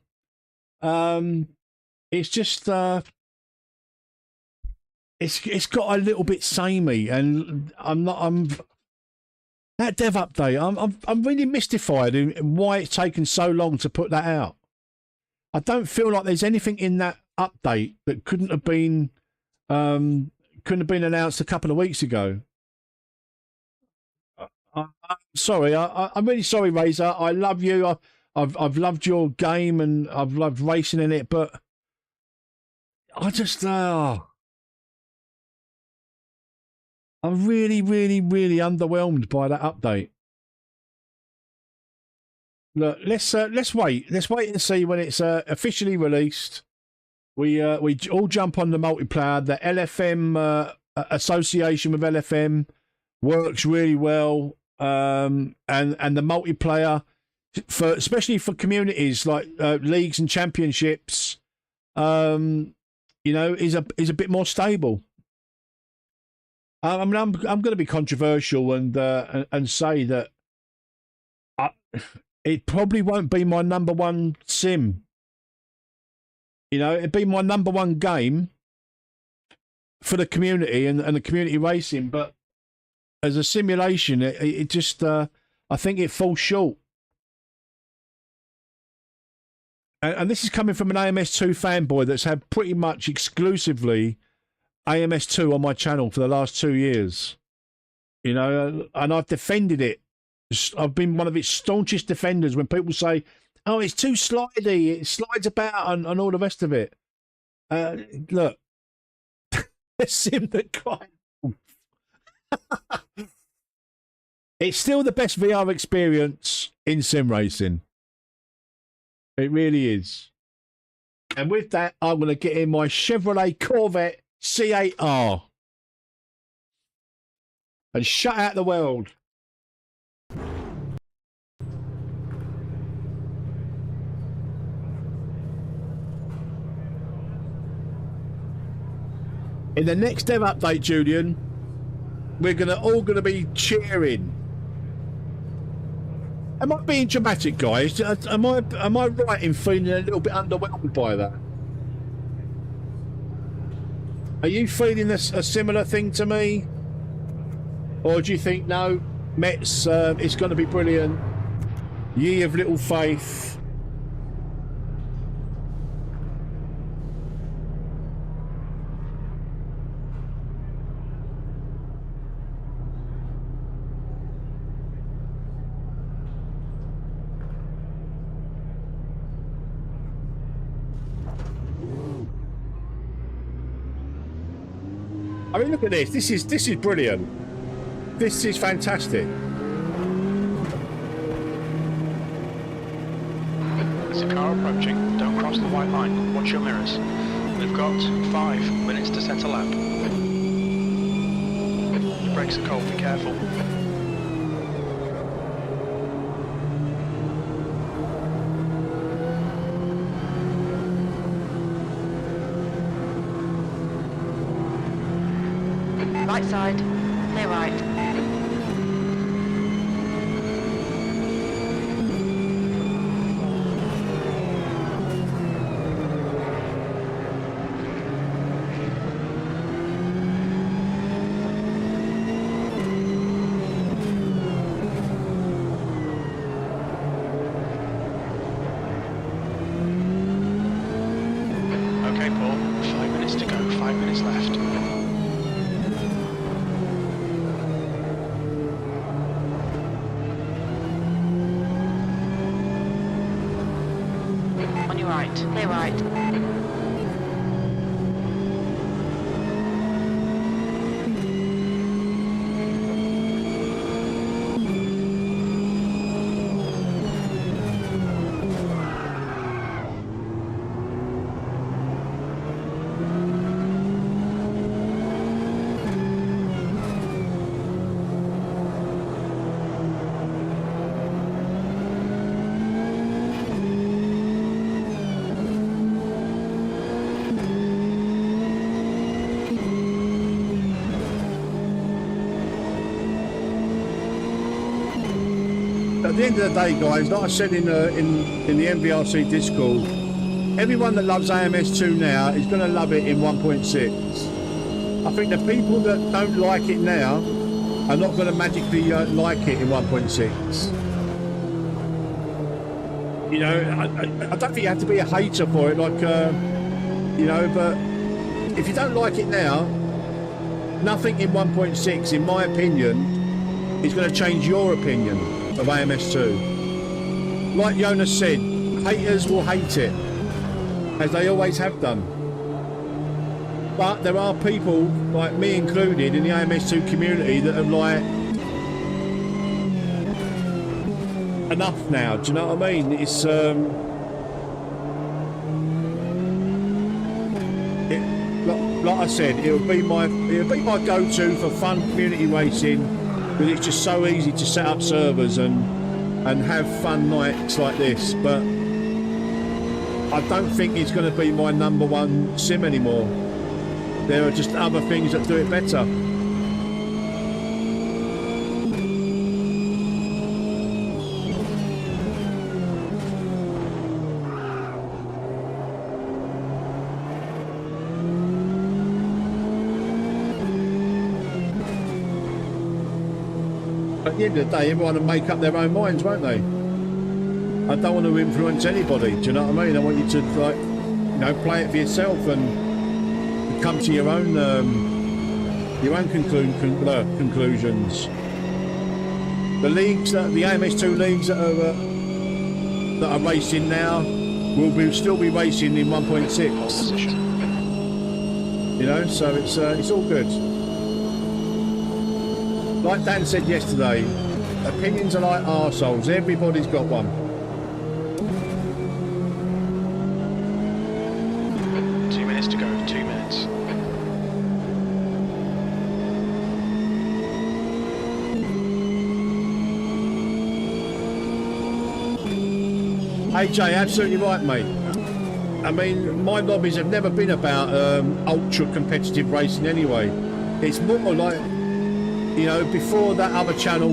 It's just it's got a little bit samey, and I'm that dev update. I'm really mystified in why it's taken so long to put that out. I don't feel like there's anything in that update that couldn't have been announced a couple of weeks ago. I'm sorry. I'm really sorry, Razor. I love you. I've loved your game and I've loved racing in it, but I just I'm really, really, really underwhelmed by that update. Look, let's wait. Let's wait and see when it's officially released. We all jump on the multiplayer. The LFM association with LFM works really well, and the multiplayer for especially for communities like leagues and championships, you know, is a bit more stable. I mean, I'm going to be controversial and say that it probably won't be my number one sim. You know, it'd be my number one game for the community and the community racing, but as a simulation, it just I think it falls short. And this is coming from an AMS2 fanboy that's had pretty much exclusively AMS2 on my channel for the last 2 years, you know, and I've defended it. I've been one of its staunchest defenders when people say, oh, it's too slidey, it slides about and all the rest of it. Look, sim that kind it's still the best VR experience in sim racing. It really is. And with that, I'm going to get in my Chevrolet Corvette C8R and shut out the world. In the next dev update, Julian, we're all gonna be cheering. Am I being dramatic, guys? Am I right in feeling a little bit underwhelmed by that? Are you feeling a similar thing to me? Or do you think, no, Metz, it's going to be brilliant? Ye of little faith. I mean, look at this. This is brilliant. This is fantastic. There's a car approaching. Don't cross the white line. Watch your mirrors. We've got 5 minutes to set a lap. Your brakes are cold. Be careful. Right side, clear right. Okay, Paul, 5 minutes to go, 5 minutes left. right, clear right. At the end of the day, guys, like I said in the MVRC Discord, everyone that loves AMS2 now is going to love it in 1.6. I think the people that don't like it now are not going to magically like it in 1.6. You know, I don't think you have to be a hater for it, like, you know, but if you don't like it now, nothing in 1.6, in my opinion, is going to change your opinion of AMS2. Like Jonas said, haters will hate it, as they always have done. But there are people, like me included, in the AMS2 community that are like, enough now, do you know what I mean? It's, like I said, it'll be my go-to for fun community racing. Because it's just so easy to set up servers and have fun nights like this, but I don't think it's going to be my #1 sim anymore. There are just other things that do it better. At the end of the day, everyone will make up their own minds, won't they? I don't want to influence anybody, do you know what I mean? I want you to, like, you know, play it for yourself and come to your own conclusions. The leagues, the AMS2 leagues that are racing now will still be racing in 1.6. You know, so it's all good. Like Dan said yesterday, opinions are like arseholes. Everybody's got one. Two minutes to go. 2 minutes. AJ, absolutely right, mate. I mean, my lobbies have never been about ultra competitive racing anyway. It's more like, you know, before that other channel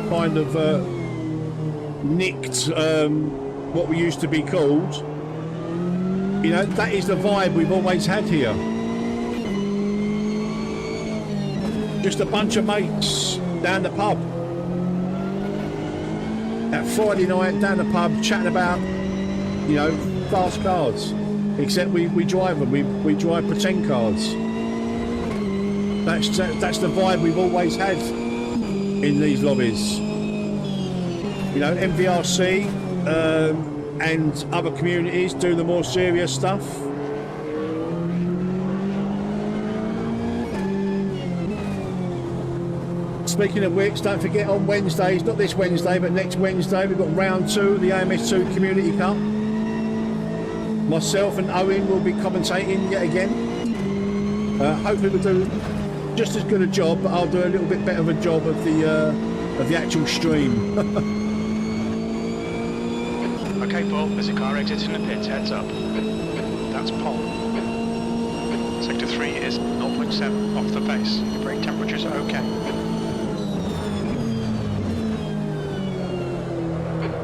kind of nicked what we used to be called, you know, that is the vibe we've always had here. Just a bunch of mates down the pub. That Friday night down the pub chatting about, you know, fast cars. Except we drive them, we drive pretend cars. That's the vibe we've always had in these lobbies. You know, MVRC and other communities do the more serious stuff. Speaking of which, don't forget on Wednesdays, not this Wednesday, but next Wednesday, we've got round 2 of the AMS2 Community Cup. Myself and Owen will be commentating yet again. Hopefully we'll do just as good a job, but I'll do a little bit better of a job of the actual stream. Okay, Paul, there's a car exiting the pits, heads up. That's Paul. Sector 3 is 0.7 off the pace. Your brake temperatures are okay.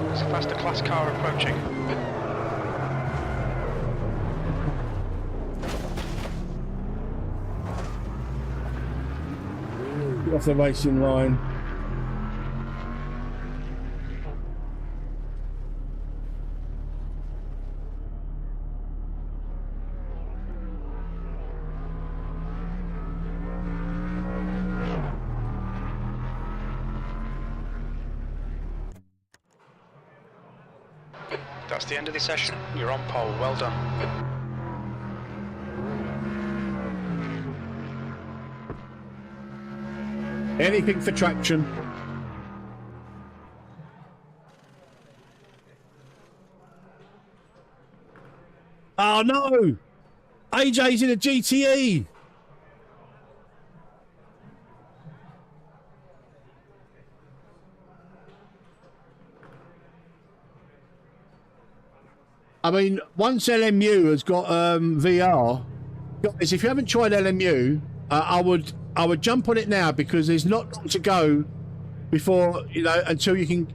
There's a faster class car approaching. Off the racing line. That's the end of the session. You're on pole. Well done. Anything for traction. Oh no! AJ's in a GTE! I mean, once LMU has got VR, guys, if you haven't tried LMU, I would jump on it now, because there's not long to go before, you know, until you can,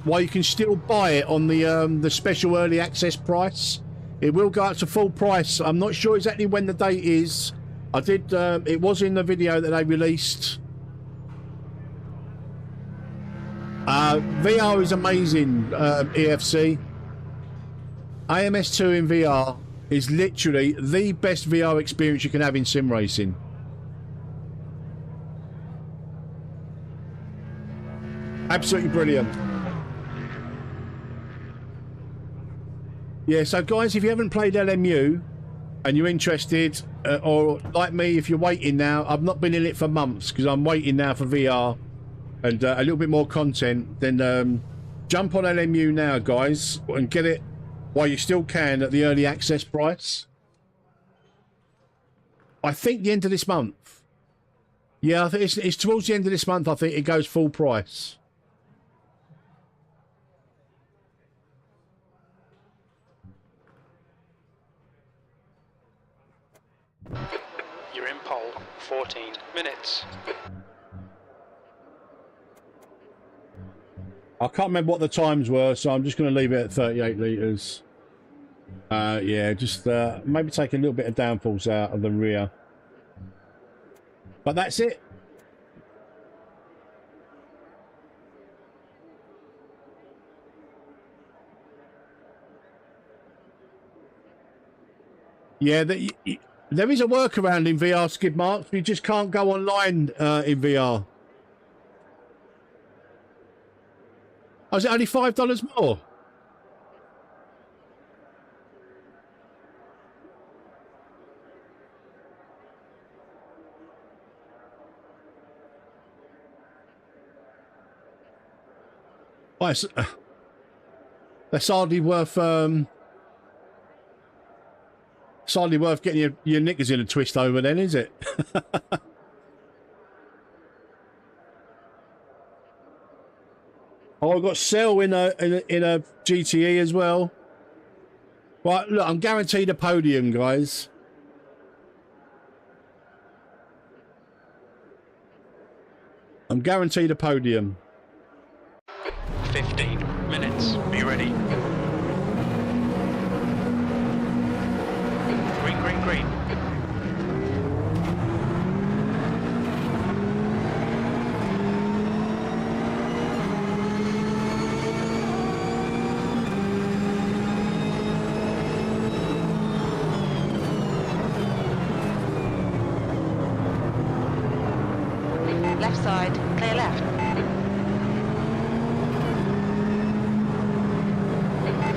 while you can still buy it on the special early access price. It will go up to full price. I'm not sure exactly when the date is. I did, it was in the video that they released. VR is amazing, EFC. AMS2 in VR is literally the best VR experience you can have in sim racing. Absolutely brilliant. Yeah, so guys, if you haven't played LMU and you're interested, or like me, if you're waiting now, I've not been in it for months because I'm waiting now for VR and a little bit more content, then jump on LMU now, guys, and get it while you still can at the early access price. I think the end of this month. Yeah, I think it's towards the end of this month, I think it goes full price. You're in pole. 14 minutes. I can't remember what the times were, so I'm just going to leave it at 38 litres. Yeah, just maybe take a little bit of downforce out of the rear. But that's it. Yeah, there is a workaround in VR, skid marks. You just can't go online in VR. Oh, is it only $5 more? Well, that's hardly worth it's hardly worth getting your knickers in a twist over then, is it? Oh, I've got Cell in a GTE as well. Right, look, I'm guaranteed a podium, guys. I'm guaranteed a podium. 15 minutes. Are you ready? Green, green, green. Left side, clear left.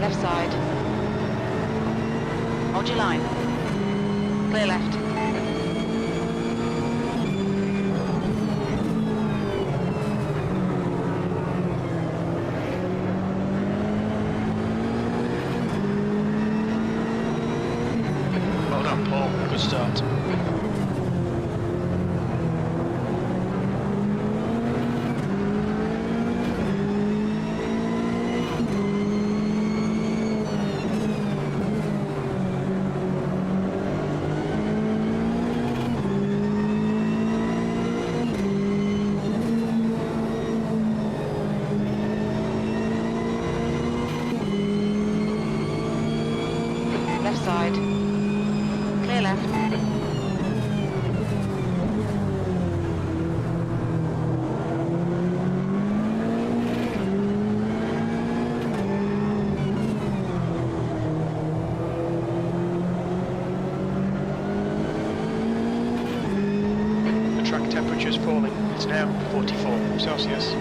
Left side. Hold your line. Clear left. Well done, Paul. Good start. Left side. Clear left. The track temperature is falling. It's now 44 Celsius.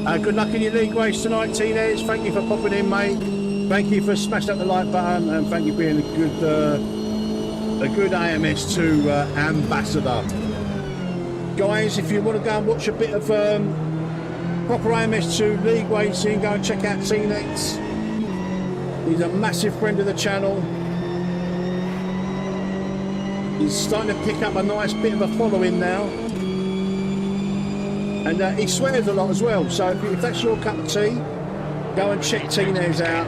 Good luck in your league race tonight, Teenez. Thank you for popping in, mate. Thank you for smashing up the like button, and thank you for being a good AMS2 ambassador. Guys, if you want to go and watch a bit of proper AMS2 league racing, go and check out Teenez. He's a massive friend of the channel. He's starting to pick up a nice bit of a following now. And he swears a lot as well, so if that's your cup of tea, go and check Teenez out.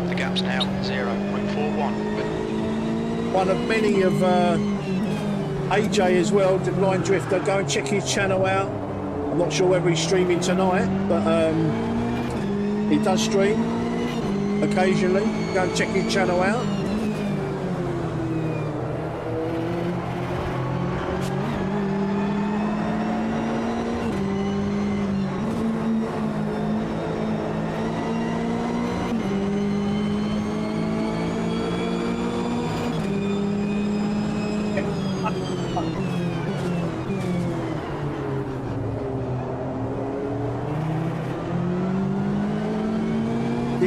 The gap's now 0.41. One of many of AJ as well, the Blind Drifter. Go and check his channel out. I'm not sure whether he's streaming tonight, but he does stream occasionally. Go and check his channel out.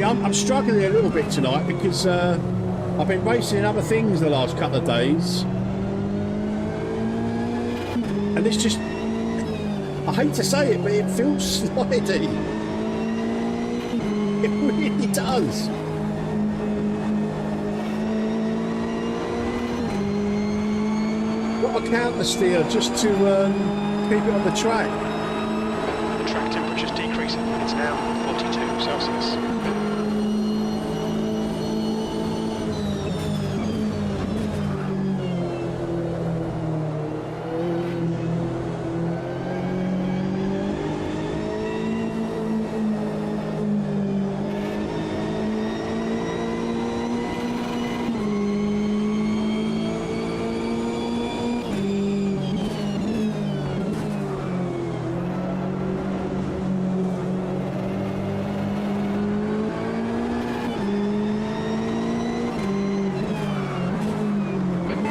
I'm struggling a little bit tonight because I've been racing in other things the last couple of days, and it's just, I hate to say it, but it feels slidey. It really does. What a counter steer just to keep it on the track. The track temperature's decreasing. It's now 42 Celsius.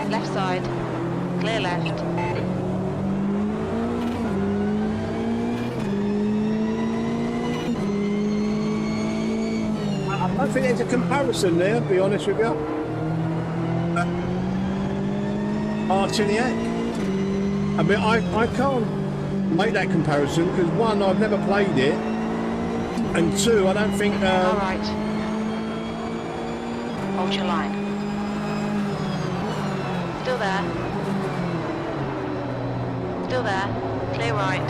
Left side. Clear left. I don't think there's a comparison there, to be honest with you. Martiniac. I mean, I can't make that comparison because one, I've never played it, and two, I don't think. All right. Hold your line. Still there. Still there. Clear right.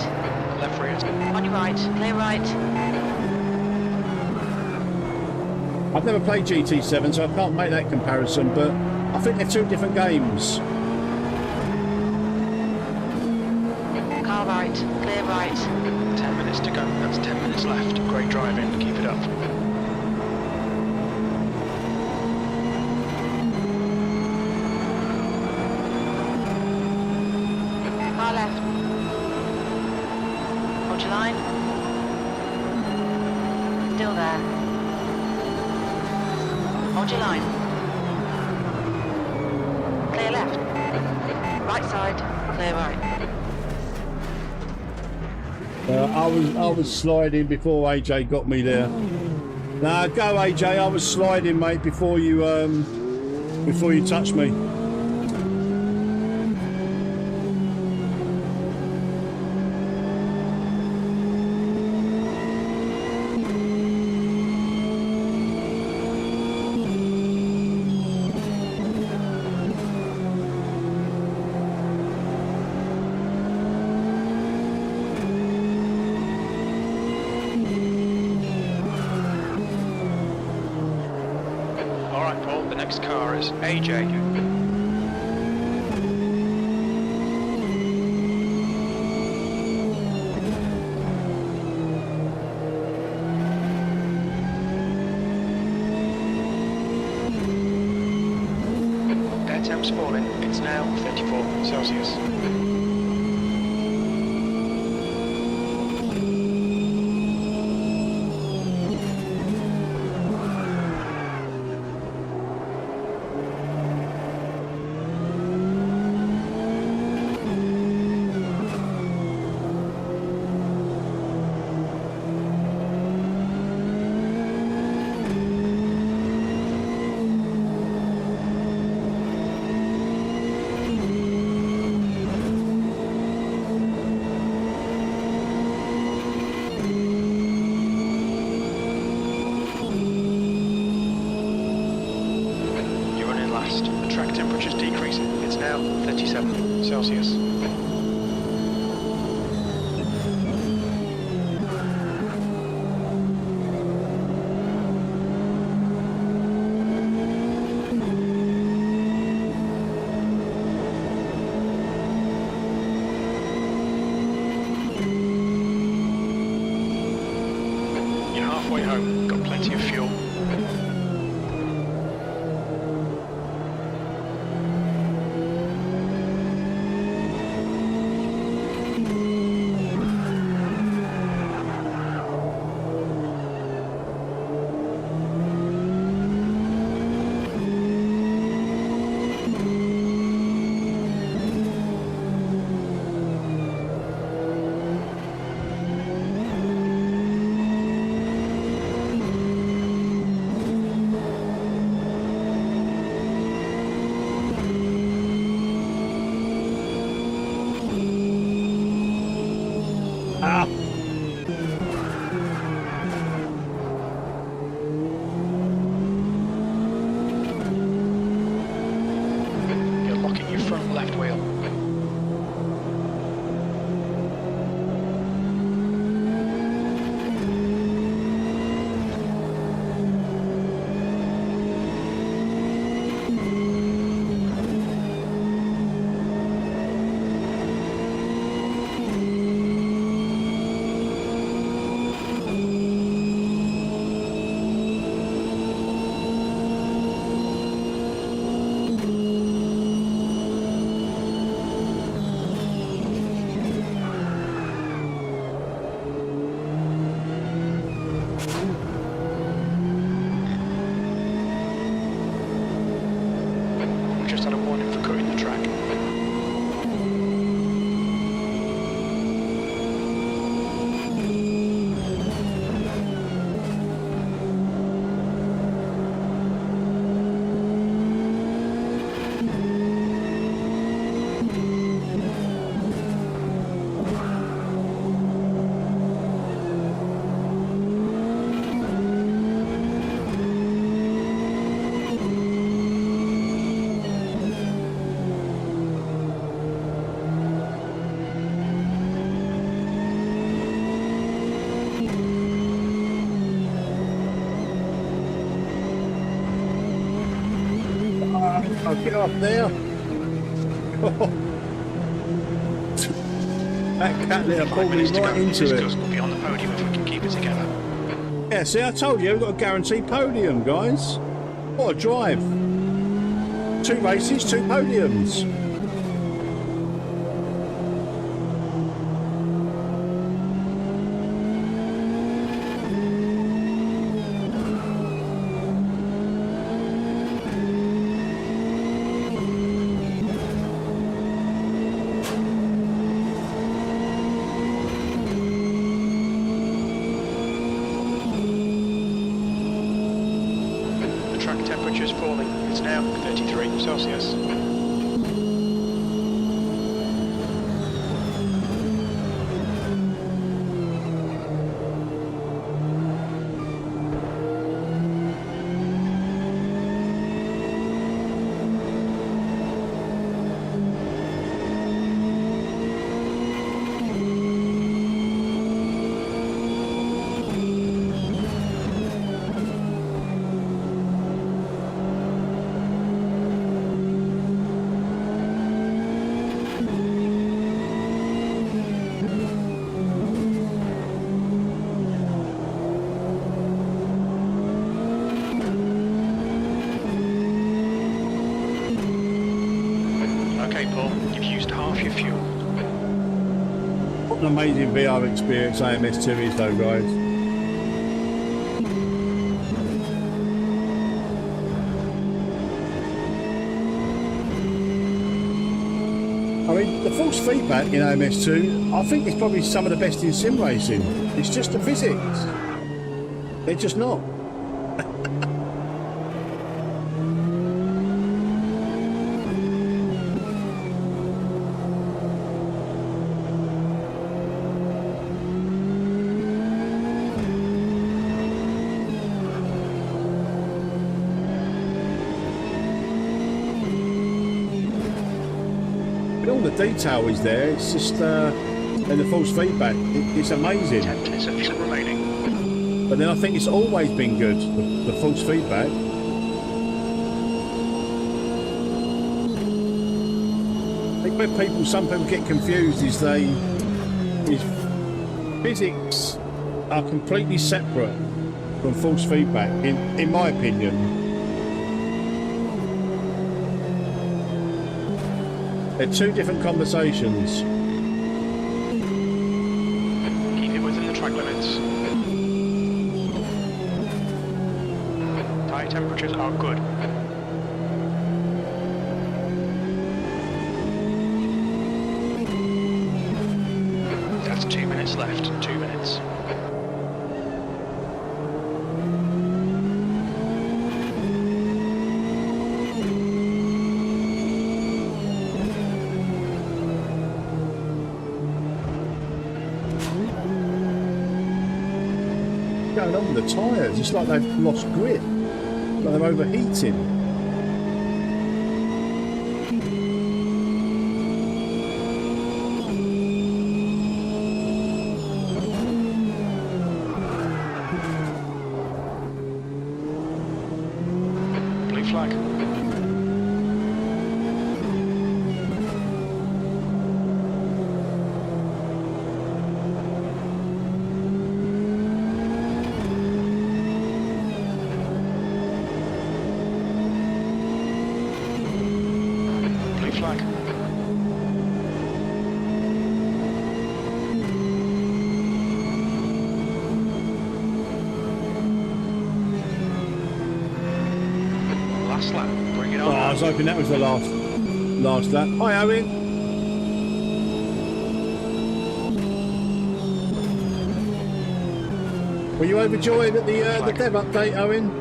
Left rear. On your right. Clear right. I've never played GT7, so I can't make that comparison, but I think they're two different games. Car right. Clear right. 10 minutes to go. That's 10 minutes left. Great driving. Keep it up. Car left. Hold your line. Still there. Hold your line. Clear left. Right side. Clear right. I was sliding before AJ got me there. Nah, go AJ. I was sliding, mate, before you touched me. Alright, Paul, the next car is AJ. Air temp's falling. It's now 34 Celsius. decreasing. It's now 37 Celsius. You're halfway home. Got plenty of fuel. You're locking your front left wheel. We just had a warning for cutting the track. I'll get off there. That cat there pulled me right into it. We'll be on the podium if we can keep it together. Yeah, see, I told you, we've got a guaranteed podium, guys. What a drive. 2 races, 2 podiums. The track temperature is falling. It's now 33 Celsius. Okay, Paul, you've used half your fuel. What an amazing VR experience AMS2 is though, guys. I mean, the force feedback in AMS2, I think it's probably some of the best in sim racing. It's just the physics. They're just not. detail is there. It's just and the false feedback. It's amazing. 10 minutes of fuel remaining. But then I think it's always been good. The false feedback. I think where some people get confused is physics are completely separate from false feedback. In my opinion. They're two different conversations. Keep it within the track limits. Tyre temperatures are good. That's 2 minutes left. 2 minutes. Going on with the tyres, it's like they've lost grip, like they're overheating. Blue flag. Flag. Last lap, bring it on. Oh, I was hoping that was the last lap. Hi, Owen. Were you overjoyed at the dev update, Owen?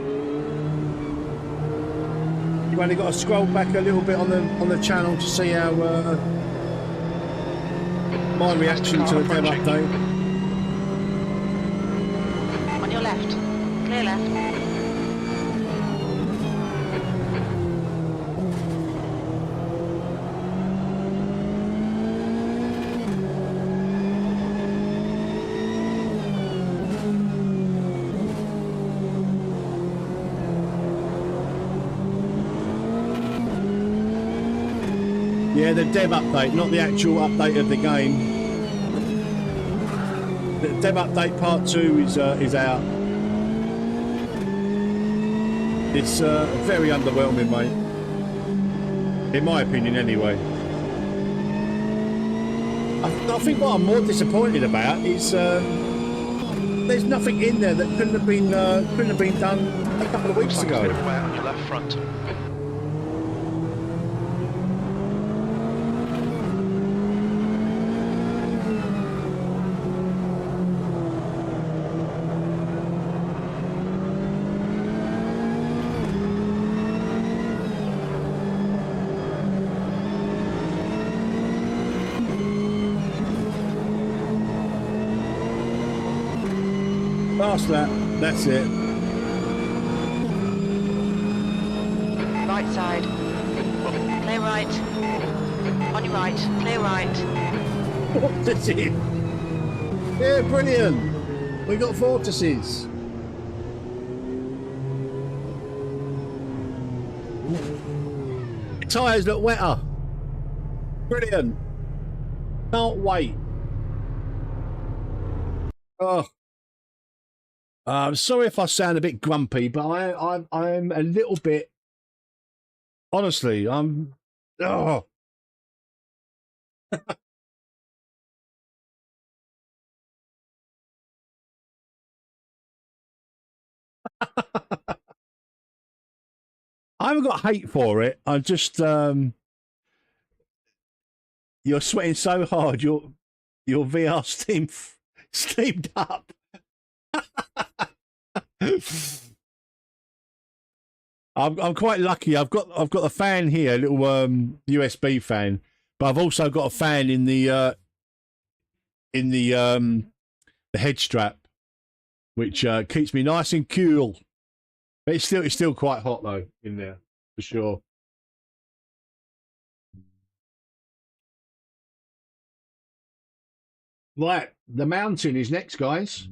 You've only got to scroll back a little bit on the channel to see how my reaction to the dev update. On your left. Clear left. Yeah, the dev update, not the actual update of the game. The dev update part 2 is out. It's very underwhelming, mate. In my opinion, anyway. I think what I'm more disappointed about is there's nothing in there that couldn't have been done a couple of weeks ago. A bit of wear on your left front. Last lap, that's it. Right side. Clear right. On your right. Clear right. What is it? Yeah, brilliant. We got vortices. Tyres look wetter. Brilliant. Can't wait. Oh. I'm sorry if I sound a bit grumpy, but I'm a little bit. Honestly, I'm. Oh. I haven't got hate for it. I just you're sweating so hard. Your VR steamed up. I'm quite lucky. I've got a fan here, a little USB fan, but I've also got a fan in the head strap, which keeps me nice and cool. But it's still quite hot though in there for sure. Right, the mountain is next, guys.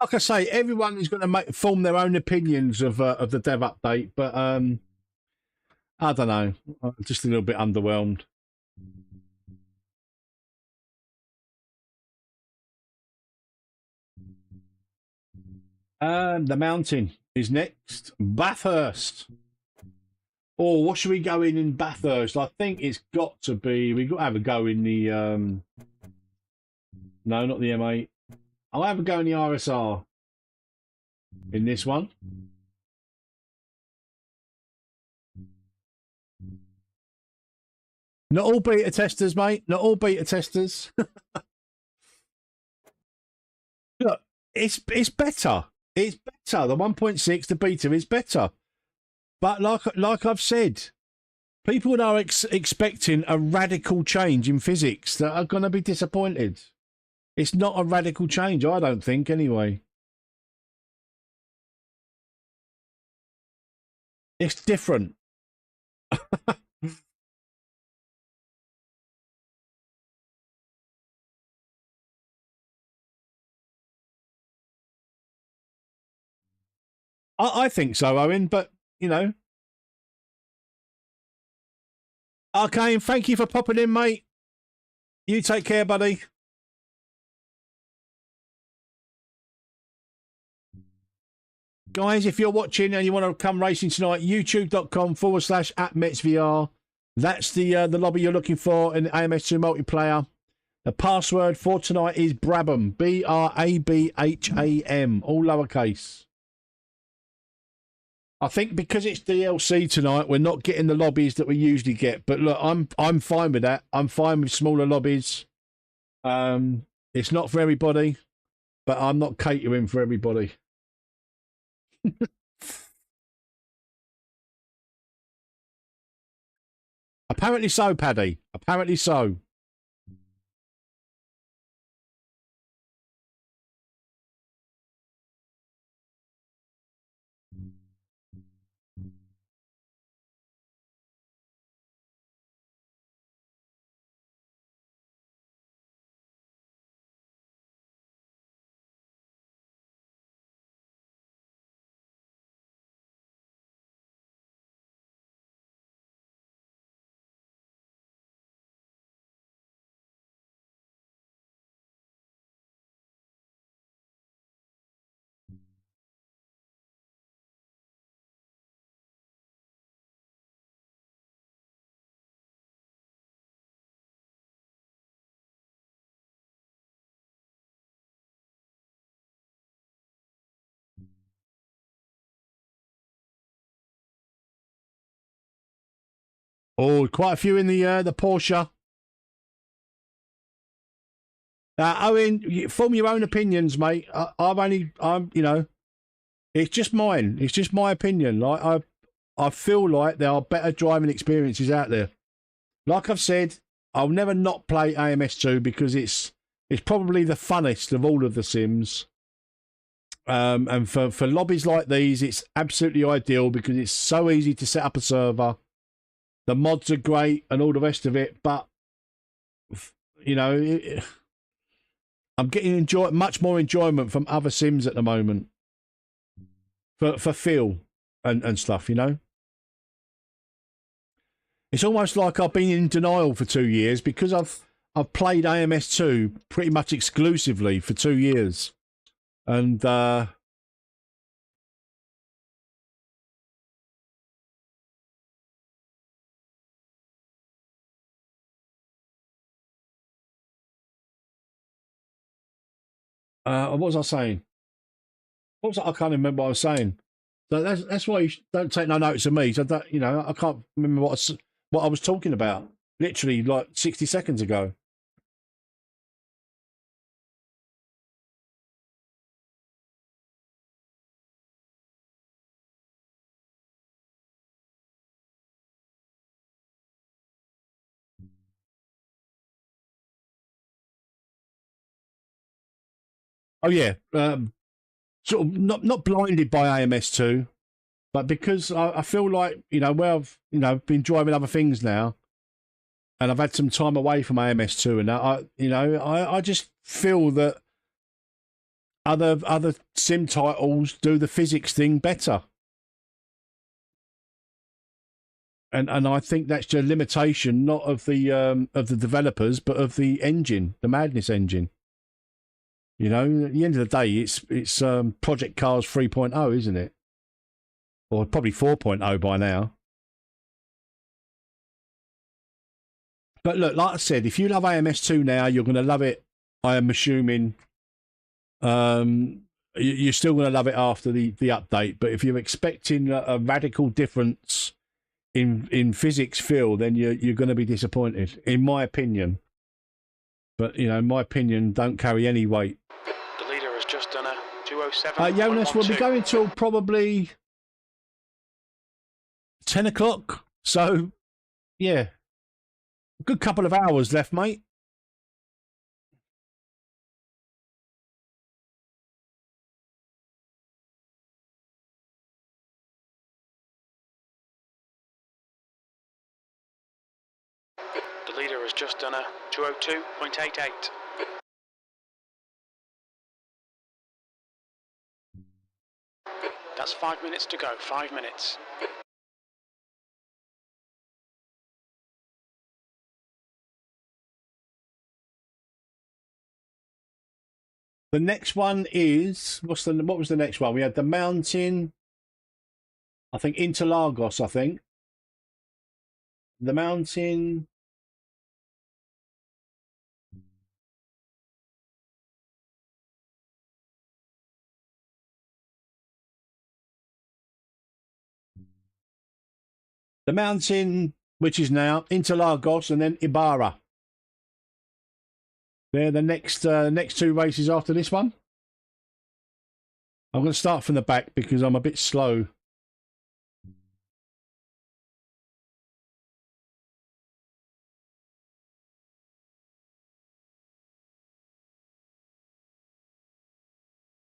Like I say, everyone is going to form their own opinions of the dev update, but I don't know. I'm just a little bit underwhelmed. The mountain is next. Bathurst. Oh, what should we go in Bathurst? I think it's got to be. We've got to have a go in the. No, not the M8. I'll have a go in the RSR. In this one. Not all beta testers, mate. Not all beta testers. Look, it's better. It's better. The 1.6, the beta is better. But like I've said, people are expecting a radical change in physics that are going to be disappointed. It's not a radical change, I don't think, anyway. It's different. I think so, Owen, but, you know. Okay, and thank you for popping in, mate. You take care, buddy. Guys, if you're watching and you want to come racing tonight, youtube.com/@MetzVR. That's the lobby you're looking for in AMS2 multiplayer. The password for tonight is Brabham, BRABHAM, all lowercase. I think because it's DLC tonight, we're not getting the lobbies that we usually get. But look, I'm fine with that. I'm fine with smaller lobbies. It's not for everybody, but I'm not catering for everybody. Apparently so, Paddy. Apparently so. Oh, quite a few in the Porsche. Owen, form your own opinions, mate. I'm, you know, it's just mine. It's just my opinion. Like I feel like there are better driving experiences out there. Like I've said, I'll never not play AMS2 because it's probably the funnest of all of the sims. And for lobbies like these, it's absolutely ideal because it's so easy to set up a server. The mods are great and all the rest of it, but you know, I'm getting much more enjoyment from other sims at the moment for feel and stuff. You know, it's almost like I've been in denial for 2 years because I've played AMS2 pretty much exclusively for 2 years, and what was I saying? I can't remember what I was saying. So that's why you don't take no notice of me. So that, you know, I can't remember what I was talking about. Literally like 60 seconds ago. Oh yeah. sort of not blinded by AMS2, but because I feel like, you know, where I've, you know, been driving other things now, and I've had some time away from AMS2, and I just feel that other sim titles do the physics thing better. And I think that's just a limitation, not of the developers, but of the engine, the Madness engine. You know, at the end of the day, it's Project Cars 3.0, isn't it? Or probably 4.0 by now. But look, like I said, if you love AMS2 now, you're going to love it. I am assuming you're still going to love it after the update. But if you're expecting a radical difference in physics feel, then you're going to be disappointed, in my opinion. But, you know, in my opinion, don't carry any weight. The leader has just done a 207. Jonas, we'll be going till probably 10 o'clock. So, yeah. A good couple of hours left, mate. The leader has just done a 202.88. That's 5 minutes to go, 5 minutes. The next one is what was the next one? We had the Mountain, I think Interlagos, I think. The Mountain. The Mountain, which is now Interlagos, and then Ibarra. They're the next two races after this one. I'm going to start from the back because I'm a bit slow.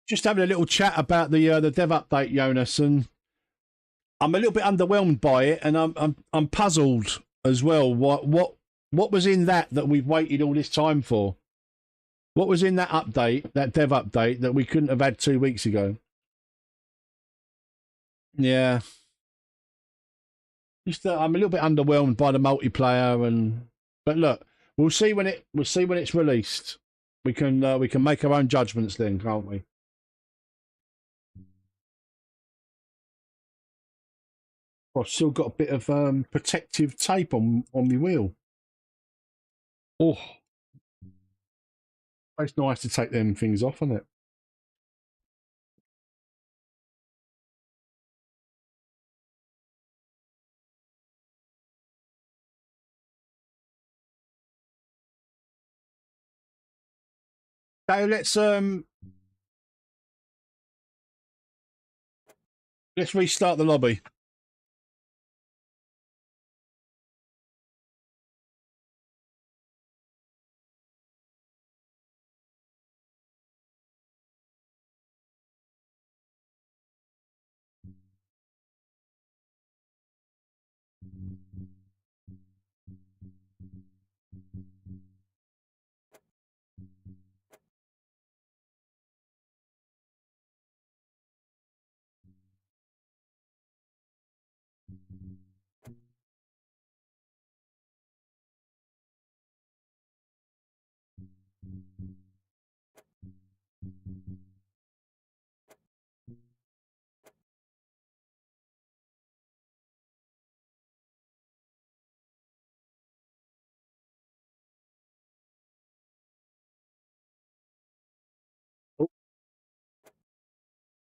Just having a little chat about the dev update, Jonas, and I'm a little bit underwhelmed by it, and I'm puzzled as well. What was in that we've waited all this time for? What was in that update, that dev update, that we couldn't have had 2 weeks ago? Yeah. Just I'm a little bit underwhelmed by the multiplayer, but look, we'll see when it's released. We can make our own judgments then, can't we? I've still got a bit of protective tape on my wheel. Oh. It's nice to take them things off, isn't it? Okay, let's restart the lobby.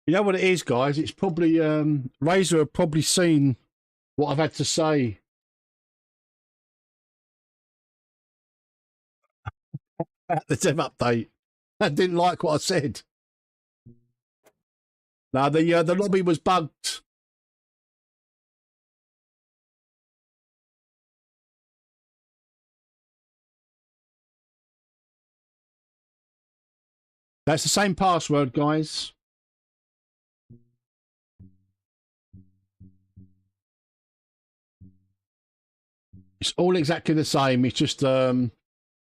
You know what it is, guys? It's probably Razor have probably seen what I've had to say at the dev update. I didn't like what I said. Now the lobby was bugged. That's the same password, guys. It's all exactly the same. It's just the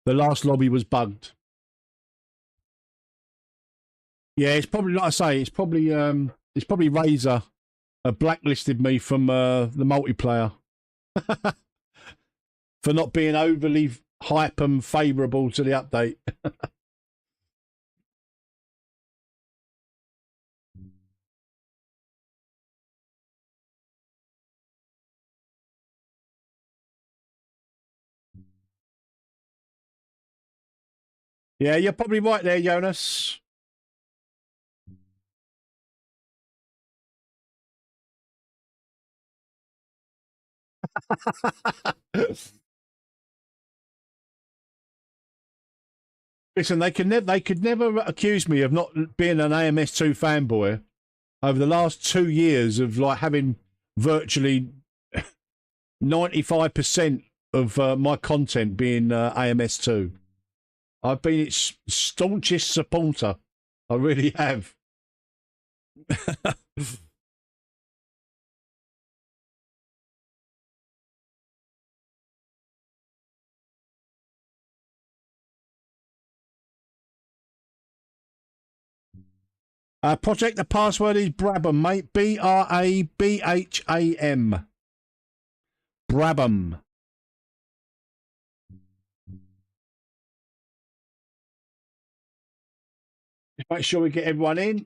last lobby was bugged. Yeah, it's probably, like I say, it's probably Razer blacklisted me from the multiplayer for not being overly hype and favourable to the update. Yeah, you're probably right there, Jonas. Listen, they could never accuse me of not being an AMS2 fanboy over the last 2 years of like having virtually 95% of my content being AMS2. I've been its staunchest supporter. I really have. Project, the password is Brabham, mate. Brabham. Brabham. Just make sure we get everyone in.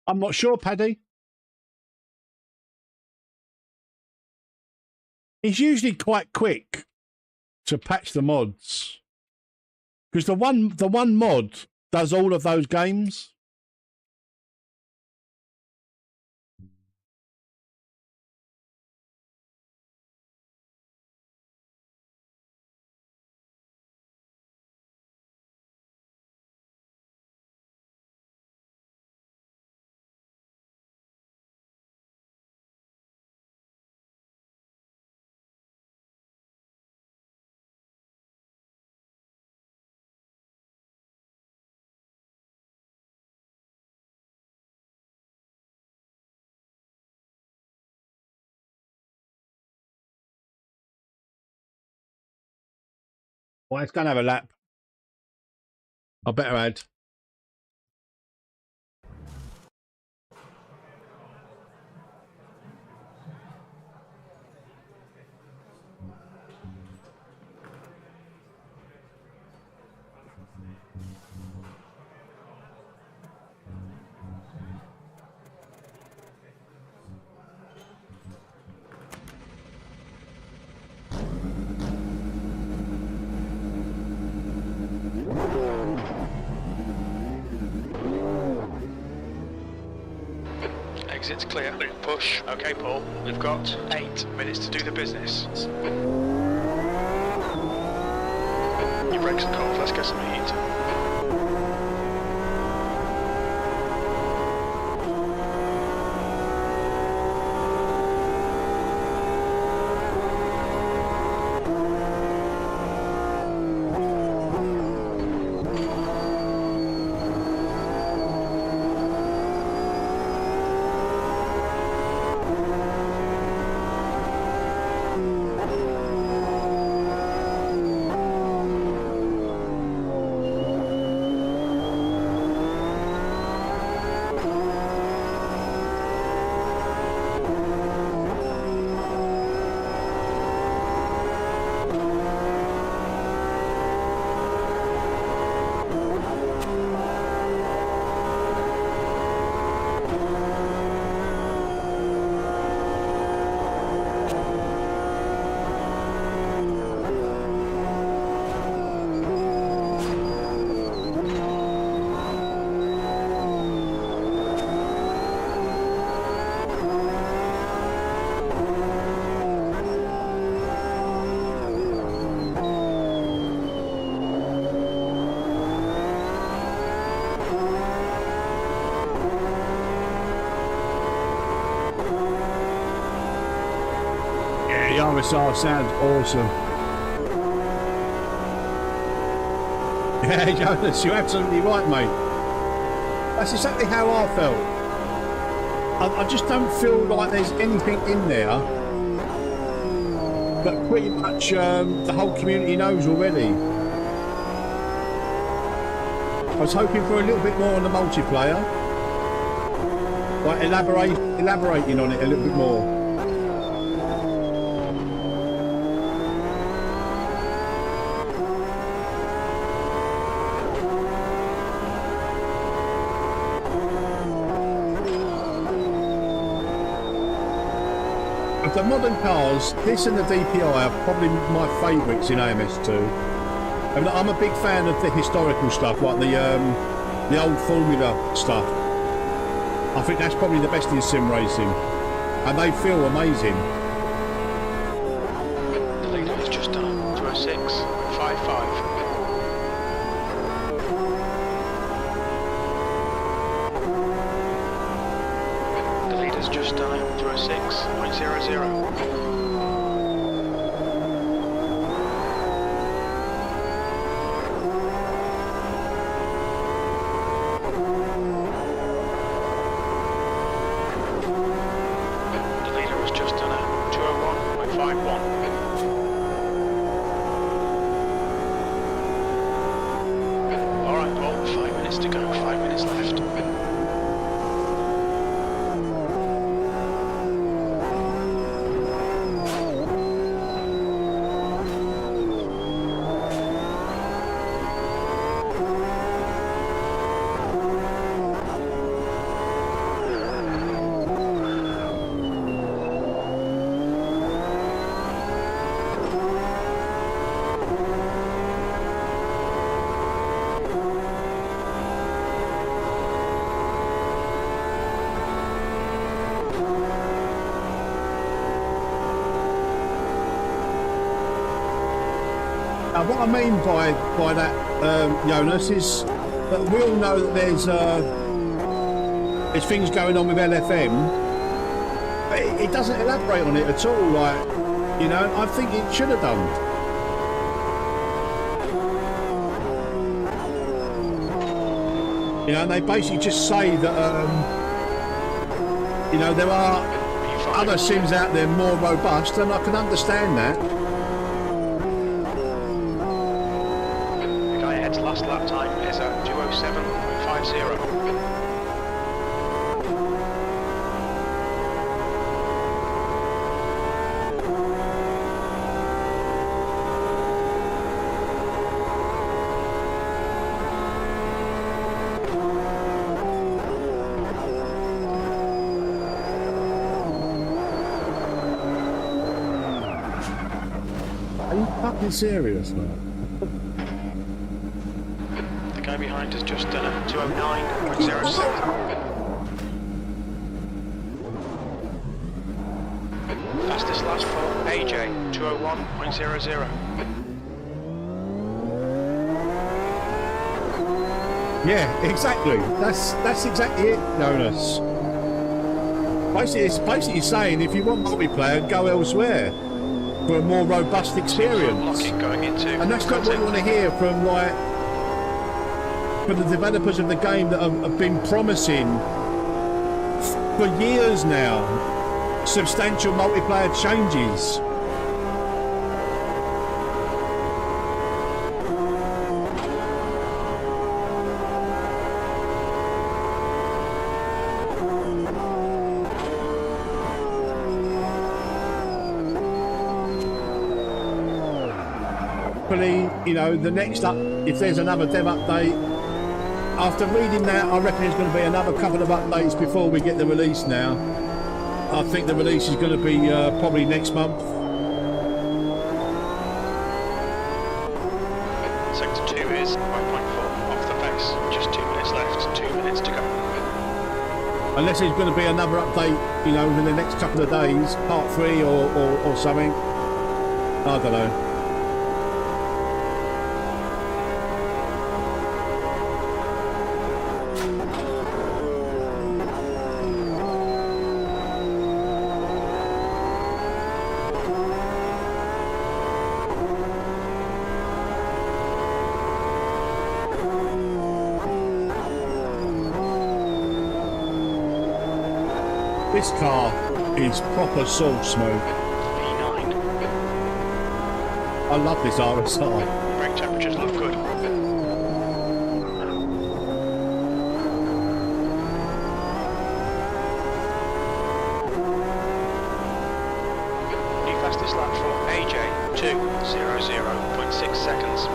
I'm not sure, Paddy. He's usually quite quick to patch the mods because the one mod does all of those games. Well, it's going to have a lap. I better add. Exit's clear. Push. Okay, Paul. We've got 8 minutes to do the business. Your brakes are cold. Let's get some heat. OSR sounds awesome. Yeah, Jonas, you're absolutely right, mate. That's exactly how I felt. I just don't feel like there's anything in there that pretty much the whole community knows already. I was hoping for a little bit more on the multiplayer, like elaborating on it a little bit more. Of the modern cars, this and the DPi are probably my favourites in AMS2. And I'm a big fan of the historical stuff, like the old Formula stuff. I think that's probably the best in sim racing, and they feel amazing. The leader has just done 206.55. Just done it, 206.00. The leader has just done it, 201.51. Alright, well, 5 minutes to go, 5 minutes left. What I mean by that, Jonas, is that we all know that there's things going on with LFM. It doesn't elaborate on it at all. Like, you know, I think it should have done. You know, and they basically just say that, you know, there are other sims out there more robust, and I can understand that. Last lap time is at 207.50. Are you fucking serious, man? The guy behind has just done a 209.07. Fastest last for AJ, 201.00. Yeah, exactly. That's exactly it, Jonas. Basically, it's basically saying if you want multiplayer, go elsewhere for a more robust experience. Going into and that's not what you want to hear from the developers of the game that have been promising for years now substantial multiplayer changes. Hopefully, you know, the next up, if there's another dev update, after reading that, I reckon there's going to be another couple of updates before we get the release now. I think the release is going to be probably next month. Sector 2 is 5.4 off the pace. Just 2 minutes left, 2 minutes to go. Unless there's going to be another update, you know, in the next couple of days, part 3 or something. I don't know. This car is proper sauce, smooth. V9. I love this RSI. Brake temperatures look good. New fastest lap for AJ 2:00.6 seconds.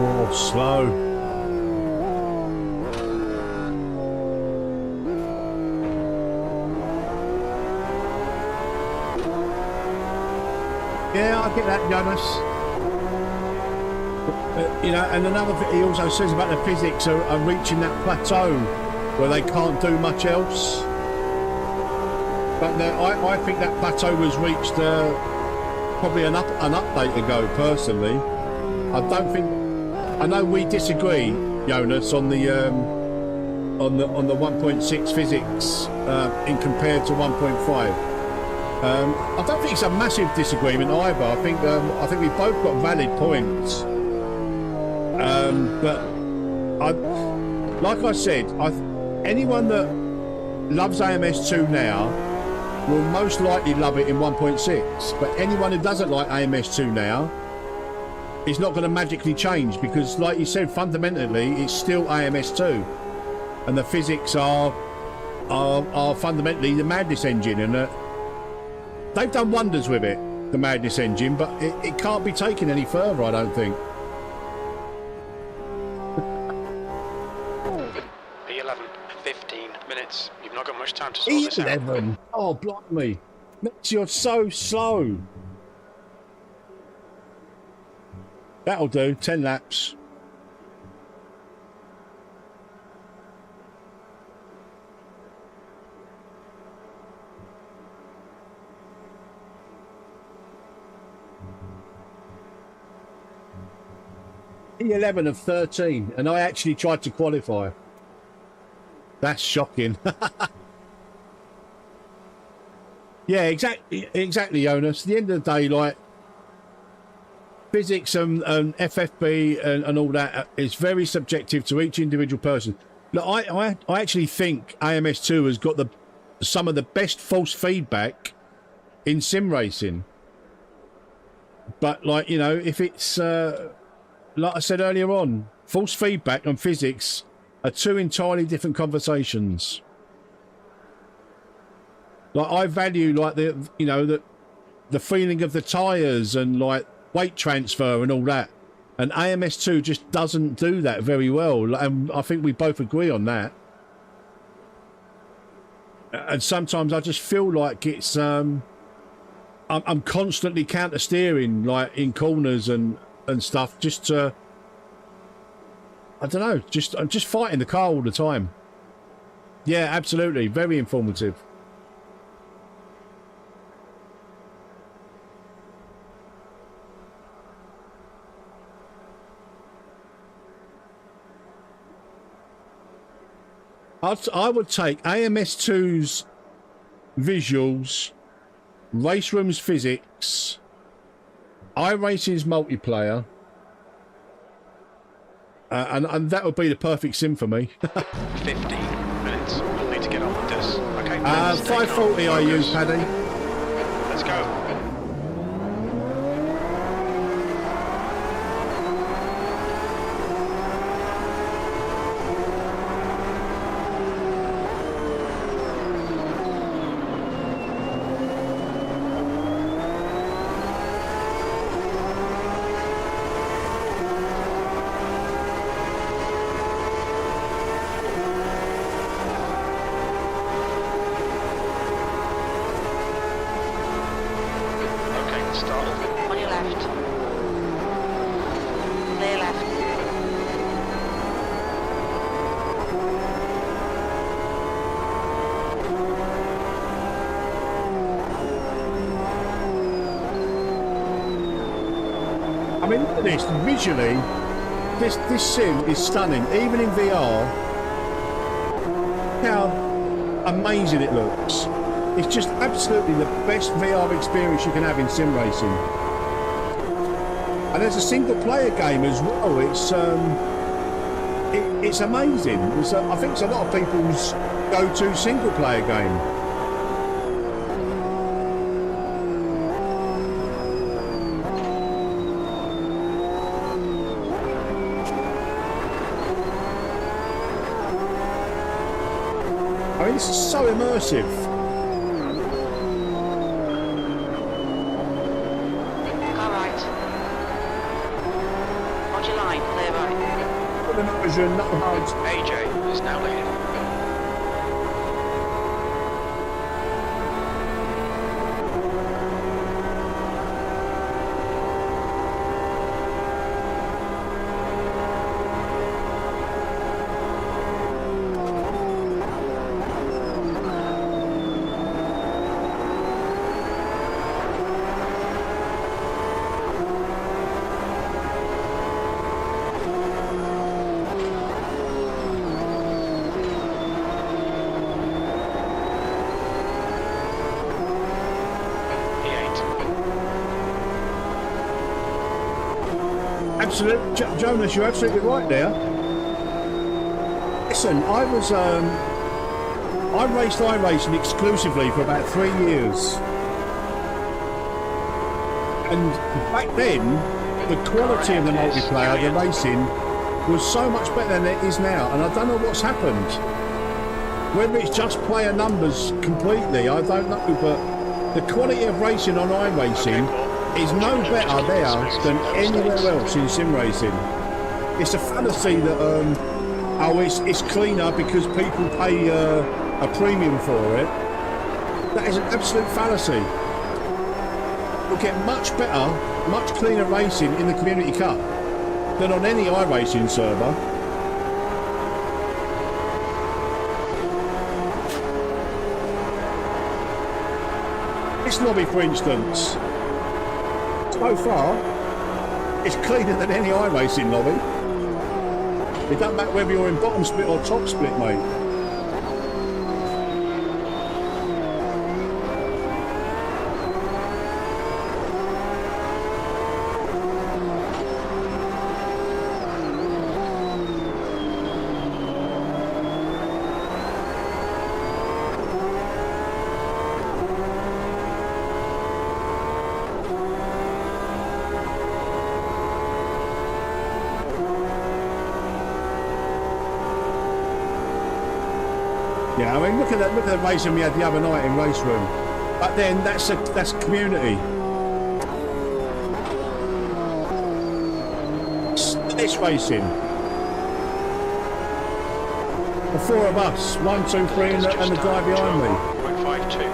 Oh, slow. Yeah, I get that, Jonas. You know, and another thing he also says about the physics are reaching that plateau where they can't do much else. But now, I think that plateau was reached probably an update ago. Personally, I don't think. I know we disagree, Jonas, on the 1.6 physics in compared to 1.5. I don't think it's a massive disagreement either. I think we both got valid points. But like I said, anyone that loves AMS2 now will most likely love it in 1.6. But anyone who doesn't like AMS2 now, it's not going to magically change because, like you said, fundamentally it's still AMS2, and the physics are fundamentally the Madness engine, and they've done wonders with it, the Madness engine, but it can't be taken any further, I don't think. E11, 15 minutes. You've not got much time to sort this out. E11. Oh, blimey, Metz, you're so slow. That'll do, 10 laps. E11 of 13, and I actually tried to qualify. That's shocking. Yeah, exactly, Jonas. At the end of the day, like, physics and FFB and all that is very subjective to each individual person. Look, I actually think AMS2 has got some of the best false feedback in sim racing. But, like, you know, if it's like I said earlier on, false feedback and physics are two entirely different conversations. Like, I value, like, the feeling of the tyres and, like, weight transfer and all that, and AMS2 just doesn't do that very well, and I think we both agree on that. And sometimes I just feel like it's I'm constantly counter steering, like in corners and stuff, just to I don't know. I'm just fighting the car all the time. Yeah, absolutely. Very informative. I would take AMS2's visuals, Race Room's physics, iRacing's multiplayer, and that would be the perfect sim for me. 15 minutes. We'll need to get on with this. Okay. 540 I use, Paddy. Let's go. Visually, this sim is stunning. Even in VR, how amazing it looks. It's just absolutely the best VR experience you can have in sim racing. And there's a single player game as well. It's amazing. I think it's a lot of people's go-to single player game. This is so immersive. Car right. On your line, clear right. AJ is now leading. Jonas, you're absolutely right there. Listen, I raced iRacing exclusively for about 3 years. And back then, the quality of the multiplayer, the racing, was so much better than it is now. And I don't know what's happened. Whether it's just player numbers completely, I don't know. But the quality of racing on iRacing is no better there than anywhere else in sim racing. It's a fallacy that it's cleaner because people pay a premium for it. That is an absolute fallacy. You'll get much better, much cleaner racing in the Community Cup than on any iRacing server. This lobby, for instance, so far, it's cleaner than any iRacing lobby. It doesn't matter whether you're in bottom split or top split, mate. Yeah, I mean, look at the racing we had the other night in Race Room. But then that's community. This racing. The four of us, 1, 2, 3, and the guy behind me. 0.52.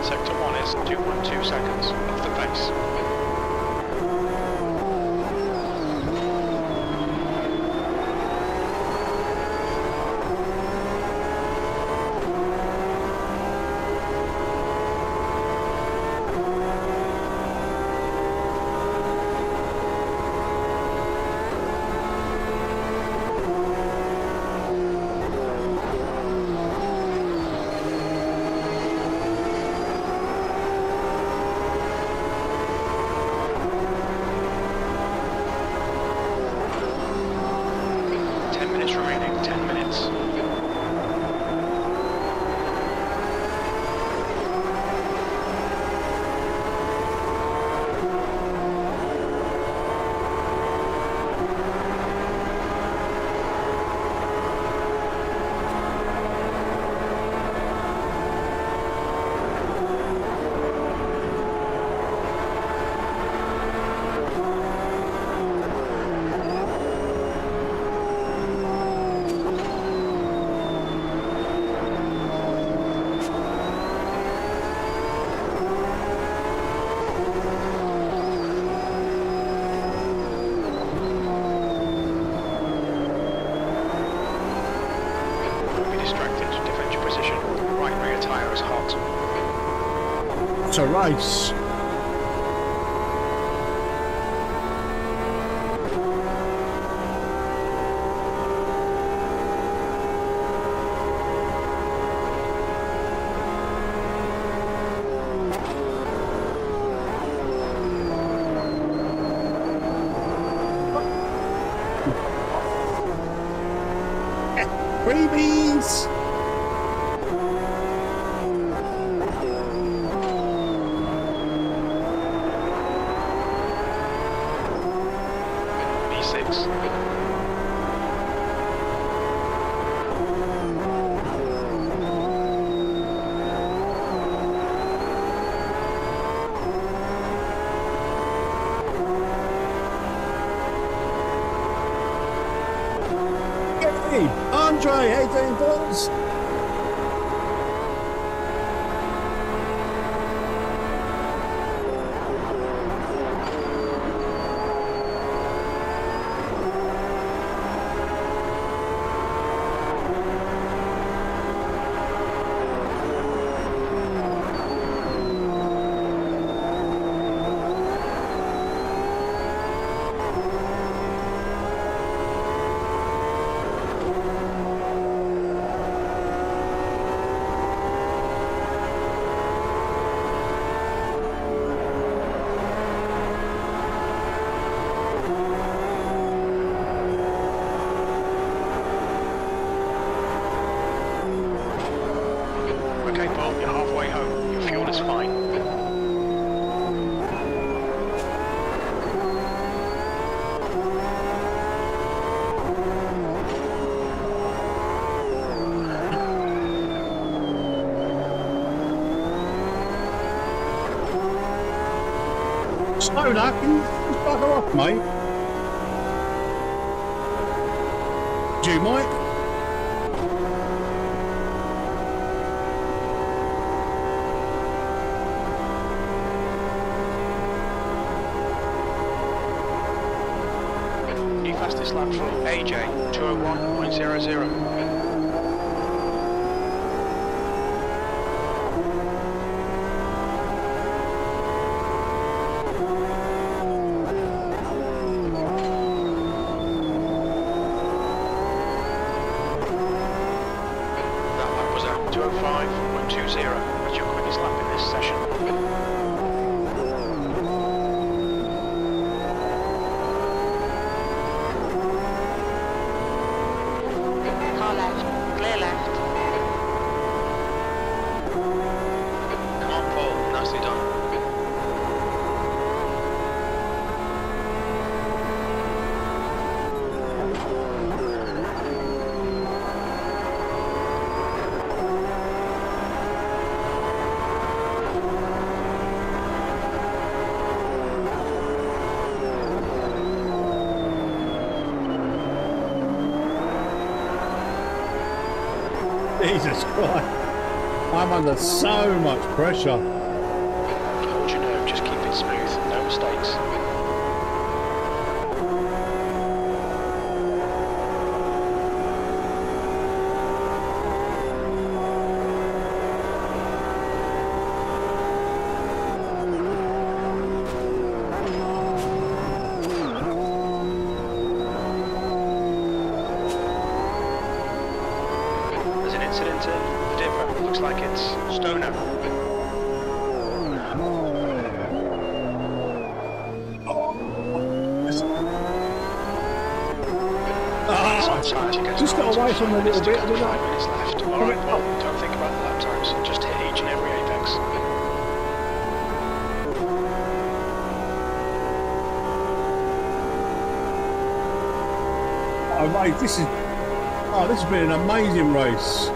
Sector 1. 2 seconds off the pace. Remaining 10 minutes. To race. Freebies. Andre, 18 volts. Stoner, can you bugger off, mate? Do you, Mike? New fastest lap from AJ, 201.00. That's your quickest lap in this session. Car left, clear left. Come on, Paul, nicely done. Jesus Christ. I'm under so much pressure. exit into the depot. Looks like it's Stoner. Just got away from a little bit, didn't 5 minutes left. Alright, well, don't think about the lap times. Just hit each and every apex. Oh, mate, this has been an amazing race.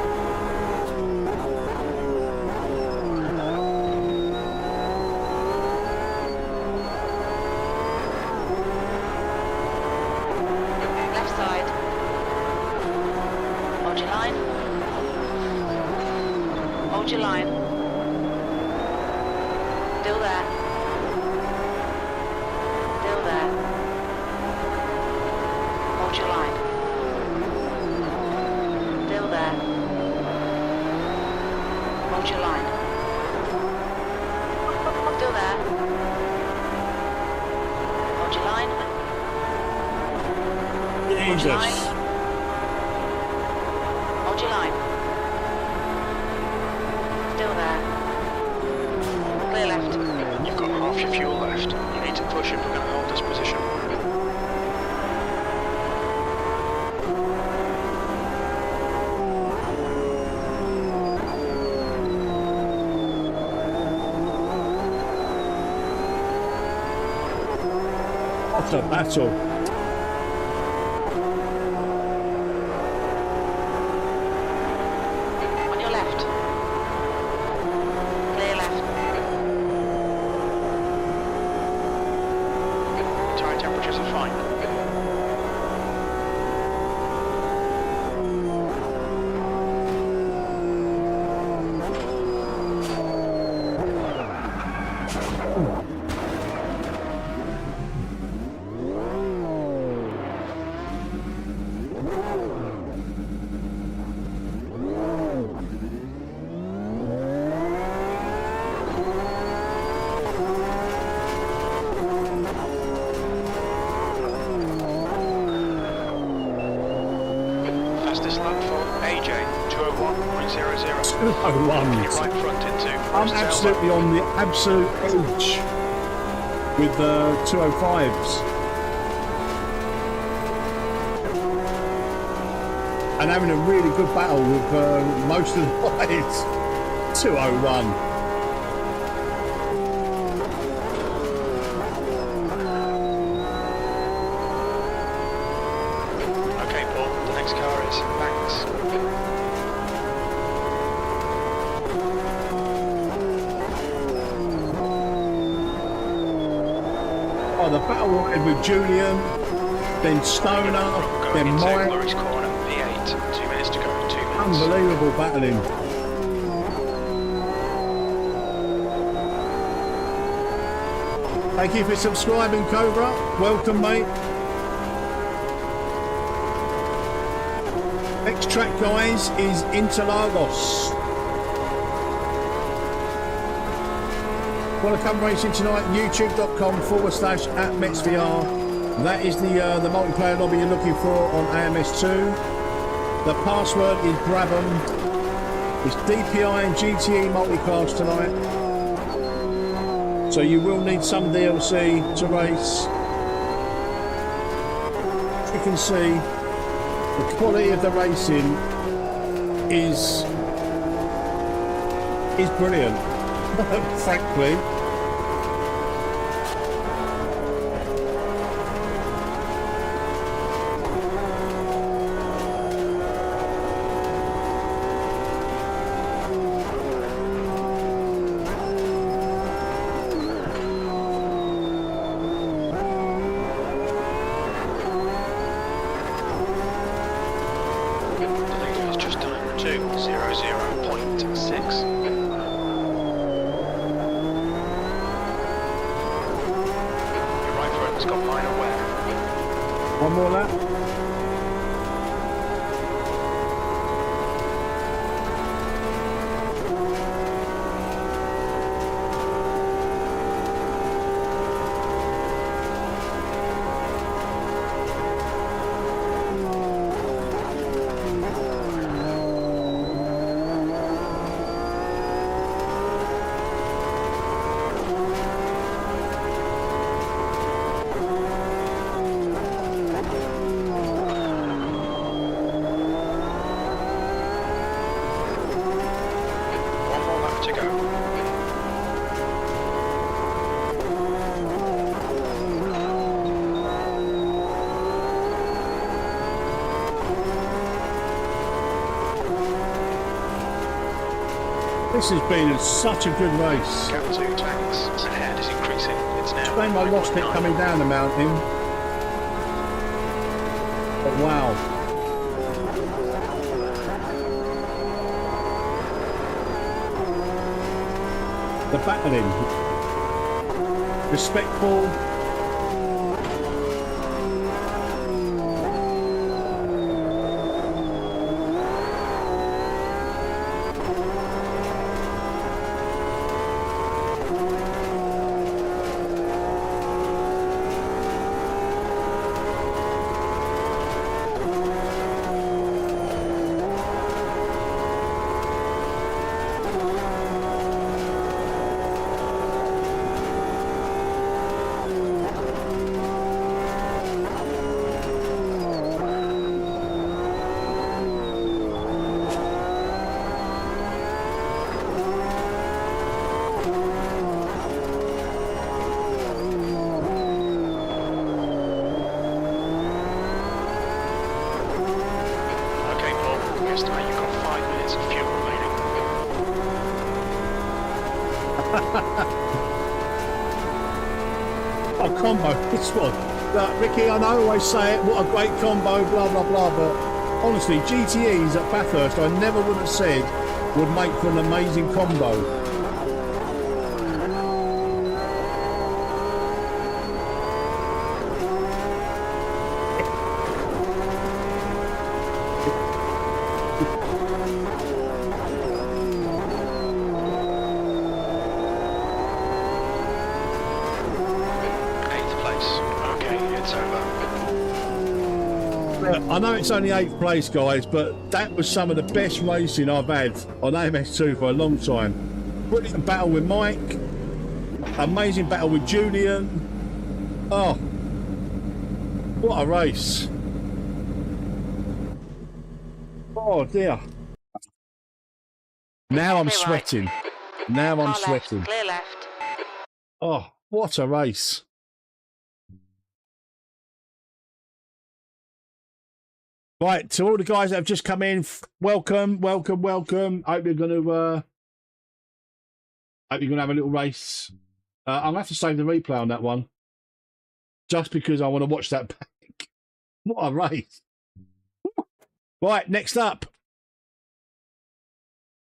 Left side. Hold your line. Hold your line. Still there. Still there. Hold your line. Still there. Hold your line. Still there. Hold your line. Hold your line. Jesus. Hold your line. Still there. Clear left. You've got half your fuel left. You need to push if we're going to hold this position. What a battle. On your left. Clear left. Tyre temperatures are fine. Fastest lap for AJ, 201.00. 201. Right front into I'm first tail absolutely lap. on the absolute edge with the 205s. And having a really good battle with most of the guys. 201. Okay, Paul, the next car is Thanks. Oh, the battle line with Julian, then Stoner, Going then into Mike. Lurk's corner, V8, 2 minutes to go, 2 minutes. Unbelievable battling. Thank you for subscribing, Cobra. Welcome, mate. Next track, guys, is Interlagos. Want to come racing tonight? YouTube.com/@MetzVR. That is the multiplayer lobby you're looking for on AMS2. The password is Brabham. It's DPi and GTE multiclass tonight. So you will need some DLC to race. As you can see, the quality of the racing is brilliant, frankly. It's just done 2:00.6. Your right front's got minor wear. One more lap. This has been such a good race. Gap to tanks ahead is increasing. It's now. Shame I lost it 3.9. coming down the mountain. But wow. The battling. Respectful. Estimate you've got 5 minutes of fuel remaining. A combo, this one. Look, Ricky, I know I always say it, what a great combo, blah, blah, blah, but honestly, GTEs at Bathurst, I never would have said would make for an amazing combo. I know it's only 8th place, guys, but that was some of the best racing I've had on AMS2 for a long time. Brilliant battle with Mike. Amazing battle with Julian. Oh, what a race. Oh, dear. Now I'm sweating. Now I'm sweating. Clear left. Oh, what a race. Right, to all the guys that have just come in, welcome, welcome, welcome. Hope you're gonna have a little race. I'm gonna have to save the replay on that one, just because I want to watch that back. What a race! Right, next up,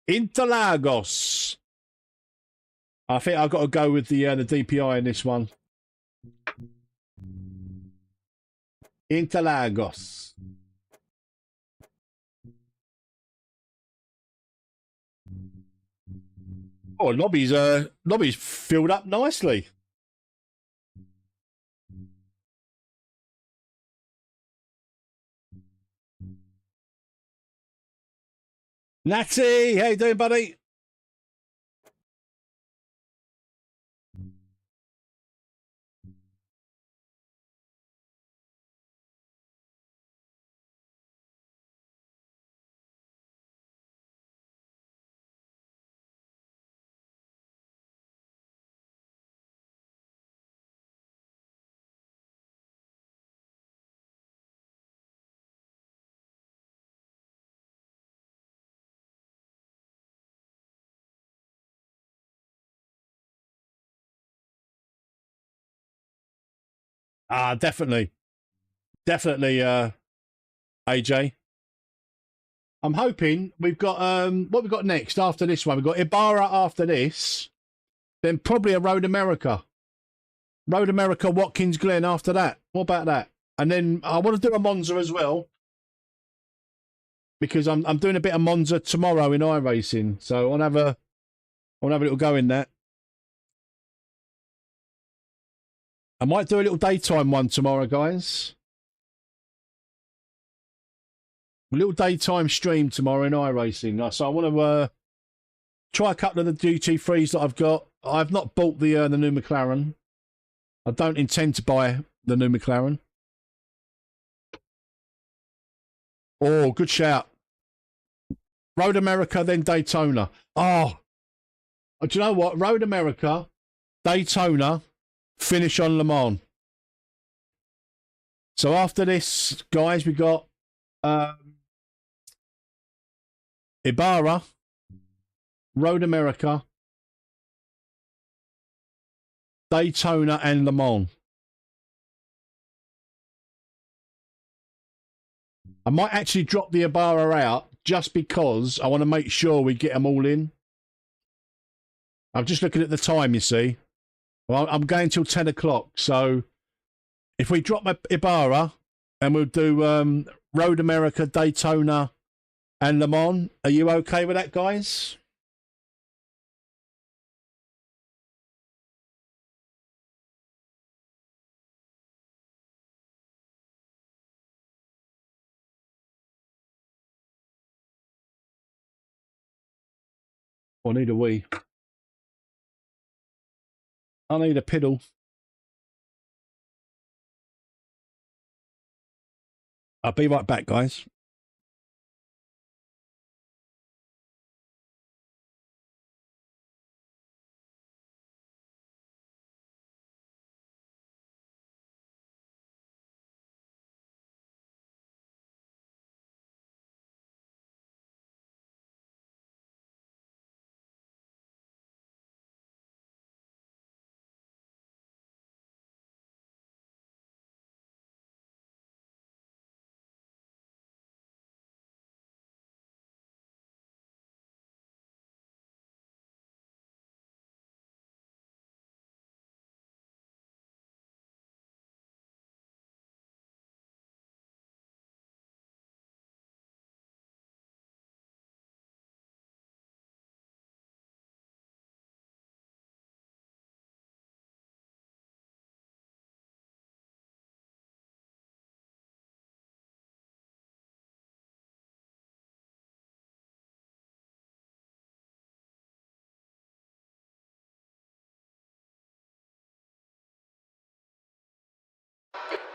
Interlagos. I think I've got to go with the DPi in this one. Interlagos. Oh, lobby's filled up nicely. Natty, how you doing, buddy? Definitely. Definitely, AJ. I'm hoping we've got what we got next after this one. We've got Ibarra after this, then probably a Road America. Road America, Watkins Glen after that. What about that? And then I want to do a Monza as well, because I'm doing a bit of Monza tomorrow in iRacing. So I want to have a little go in that. I might do a little daytime one tomorrow, guys. A little daytime stream tomorrow in iRacing. So I want to try a couple of the GT3s that I've got. I've not bought the new McLaren. I don't intend to buy the new McLaren. Oh, good shout. Road America, then Daytona. Oh, do you know what? Road America, Daytona, finish on Le Mans. So after this, guys, we got Ibarra, Road America, Daytona, and Le Mans. I might actually drop the Ibarra out just because I want to make sure we get them all in. I'm just looking at the time, you see. Well, I'm going till 10 o'clock, so if we drop my Ibarra and we'll do Road America, Daytona, and Le Mans, are you okay with that, guys? I need a wee. I need a piddle. I'll be right back, guys.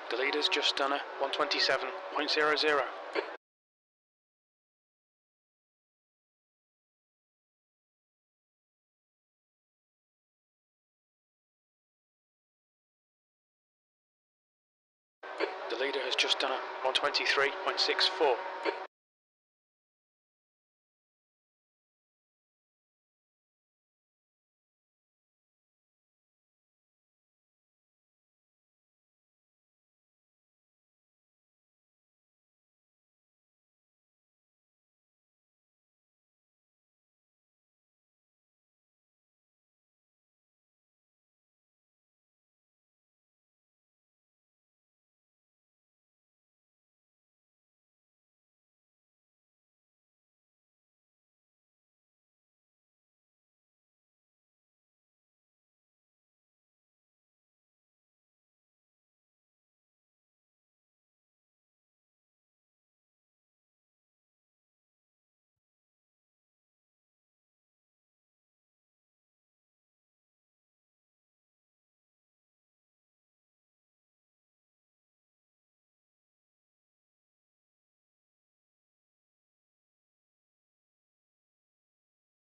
The leader's just done a 127.00. The leader has just done a 123.64.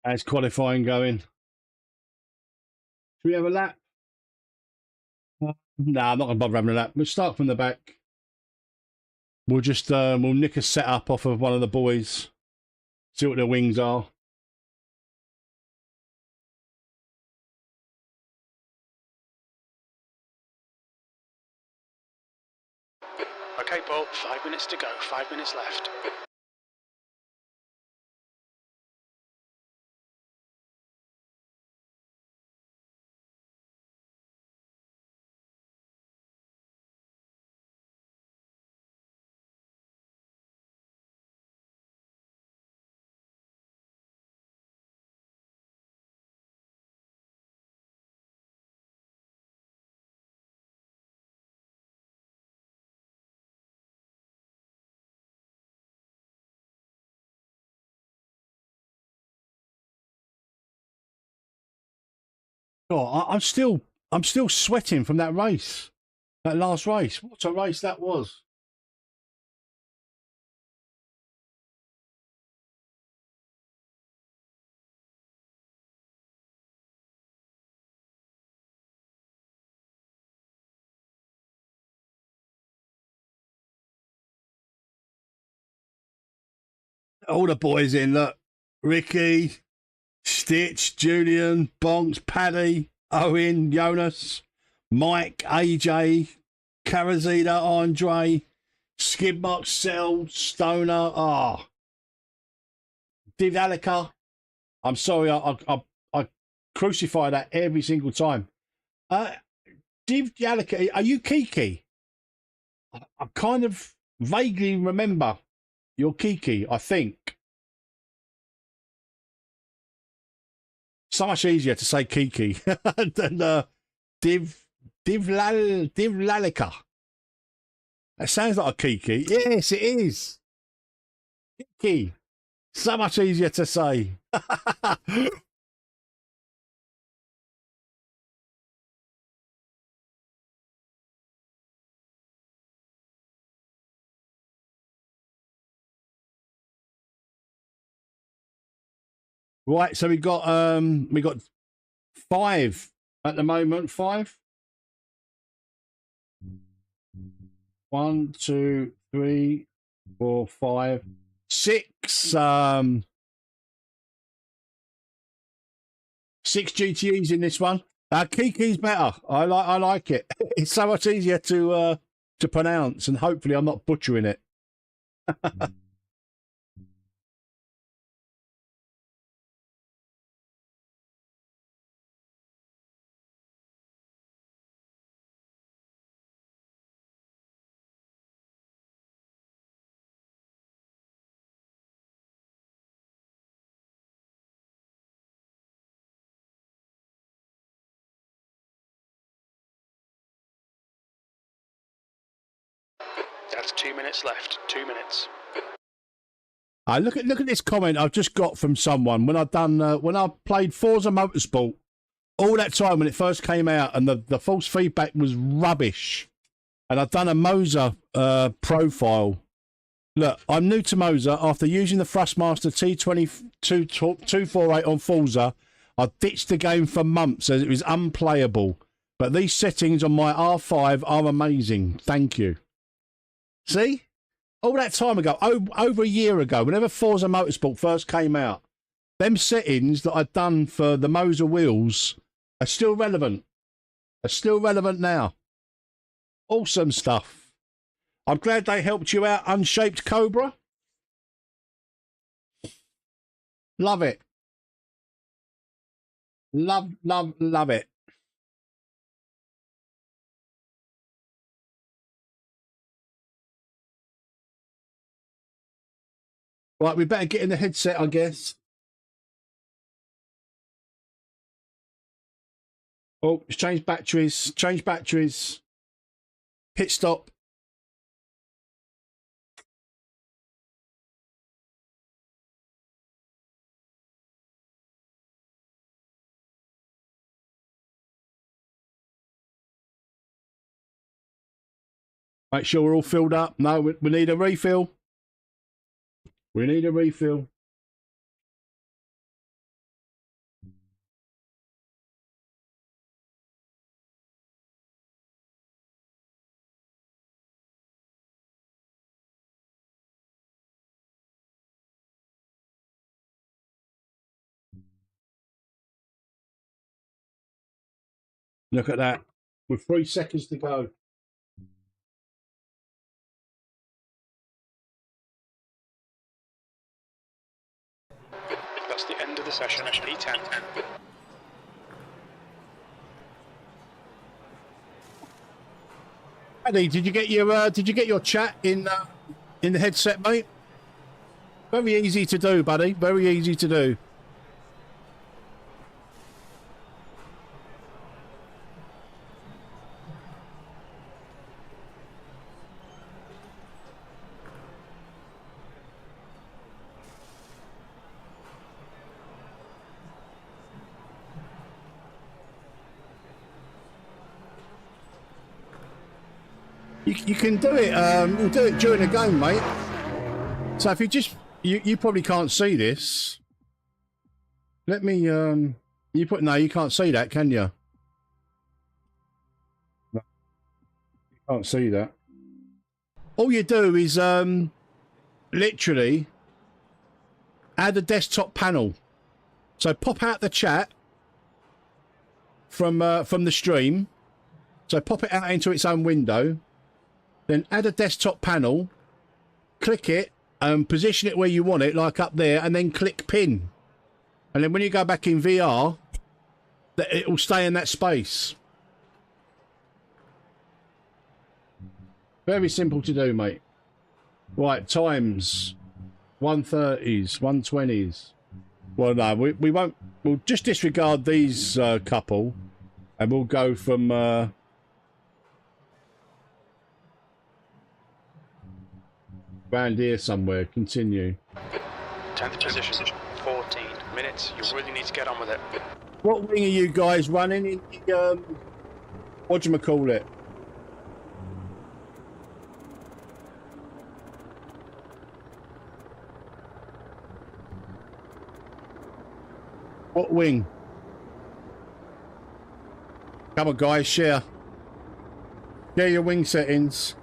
How's qualifying going? Should we have a lap? No, I'm not going to bother having a lap. We'll start from the back. We'll just we'll nick a setup off of one of the boys. See what their wings are. Okay, Paul, 5 minutes to go, 5 minutes left. Oh, I'm still sweating from that race. That last race. What a race that was. All the boys in, look. Ricky, Stitch, Julian, Bonks, Paddy, Owen, Jonas, Mike, AJ, Karazida, Andre, Skidmark, Cell, Stoner, Div Alika. I'm sorry, I crucify that every single time. Div Alika, are you Kiki? I kind of vaguely remember you're Kiki, I think. So much easier to say Kiki than Div Lalika. That sounds like a Kiki. Yes, it is. Kiki. So much easier to say. Right, so we got 5 at the moment. 5. 1, 2, 3, 4, 5, 6. 6 GTEs in this one. Kiki's better. I like it. It's so much easier to pronounce, and hopefully I'm not butchering it. That's 2 minutes left. 2 minutes. Look at this comment I've just got from someone when I played Forza Motorsport all that time when it first came out, and the false feedback was rubbish, and I've done a Moser profile. Look, I'm new to Moser. After using the Thrustmaster T248 on Forza, I ditched the game for months as it was unplayable. But these settings on my R5 are amazing. Thank you. See? All that time ago, over a year ago, whenever Forza Motorsport first came out, them settings that I'd done for the Moser wheels are still relevant. Are still relevant now. Awesome stuff. I'm glad they helped you out, Unshaped Cobra. Love it. Love it. Right, we better get in the headset, I guess. Oh, it's changed batteries. Change batteries. Pit stop. Make sure we're all filled up. No, we need a refill. We need a refill. Look at that. With 3 seconds to go. That's the end of the session. P10. Eddie, did you get your chat in the headset, mate? Very easy to do, buddy. Very easy to do. You can do it. We'll do it during the game, mate. So if you just you probably can't see this. Let me no, you can't see that, can you? No, you can't see that. All you do is literally add a desktop panel So pop out the chat from the stream. So pop it out into its own window. Then add a desktop panel. Click it and position it where you want it, like up there, and then click pin. And then when you go back in VR, it will stay in that space. Very simple to do, mate. Right, times 130s, 120s. Well, no, we won't. We'll just disregard these couple, and we'll go from around here somewhere. Continue. 10th position, 14 minutes. You really need to get on with it. What wing are you guys running in the, what do you call it? What wing? Come on, guys, share. Share your wing settings.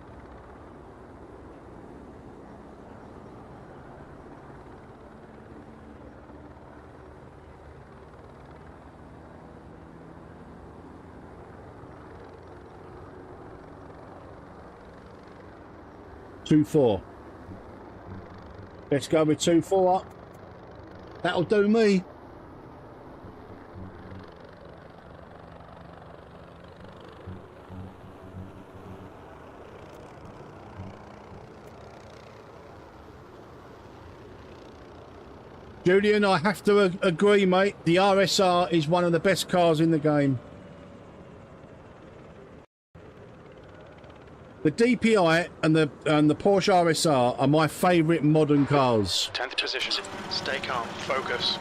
Two four. Let's go with 2-4 up. That'll do me. Julian, I have to agree, mate. The RSR is one of the best cars in the game. The DPi and the Porsche RSR are my favourite modern cars. 10th position. Stay calm. Focus.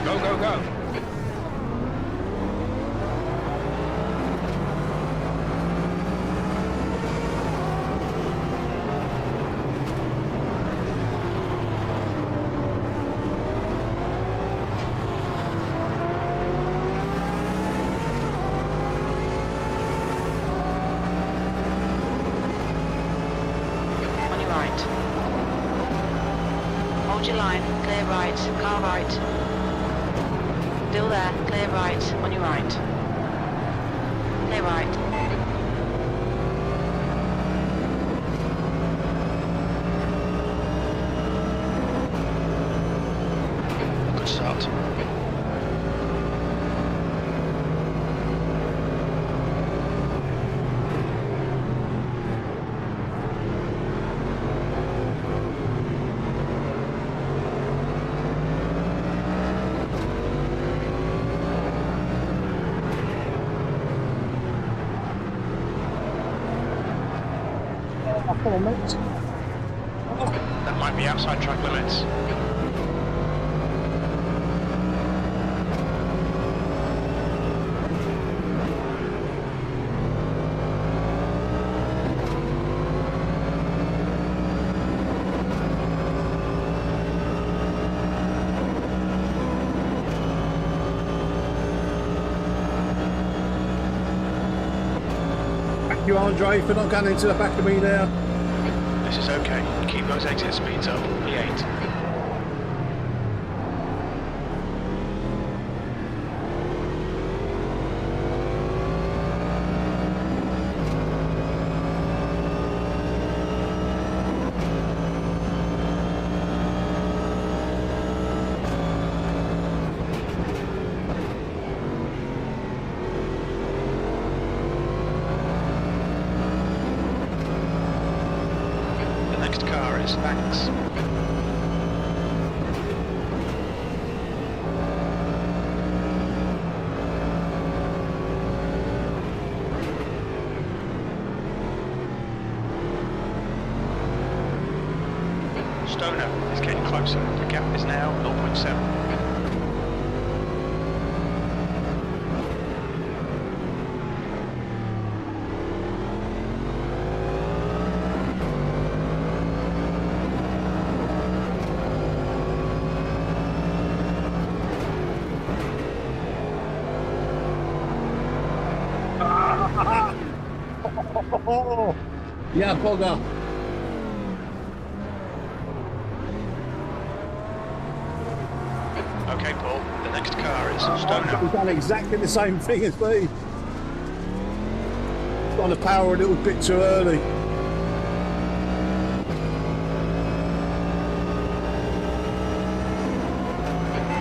Go, go, go. On your right. Hold your line, clear right, car right. Still there, clear right, on your right. Clear right. Good start. That might be outside track limits. Thank you, Andre, for not going into the back of me there. This is okay. Keep those exit speeds up. P8. Thanks. Stoner is getting closer. The gap is now 0.7. Oh, yeah, bugger. Okay, Paul, the next car is Stoner. We've done exactly the same thing as me. Trying to power a little bit too early.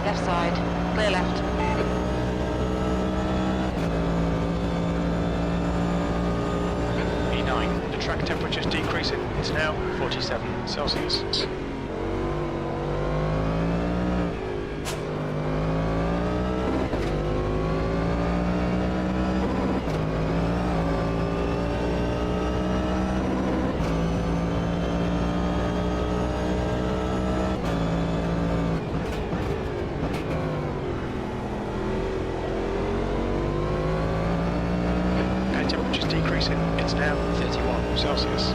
Left side, clear left. E9, the track temperature's decreasing. It's now 47 Celsius. It's now 31 Celsius.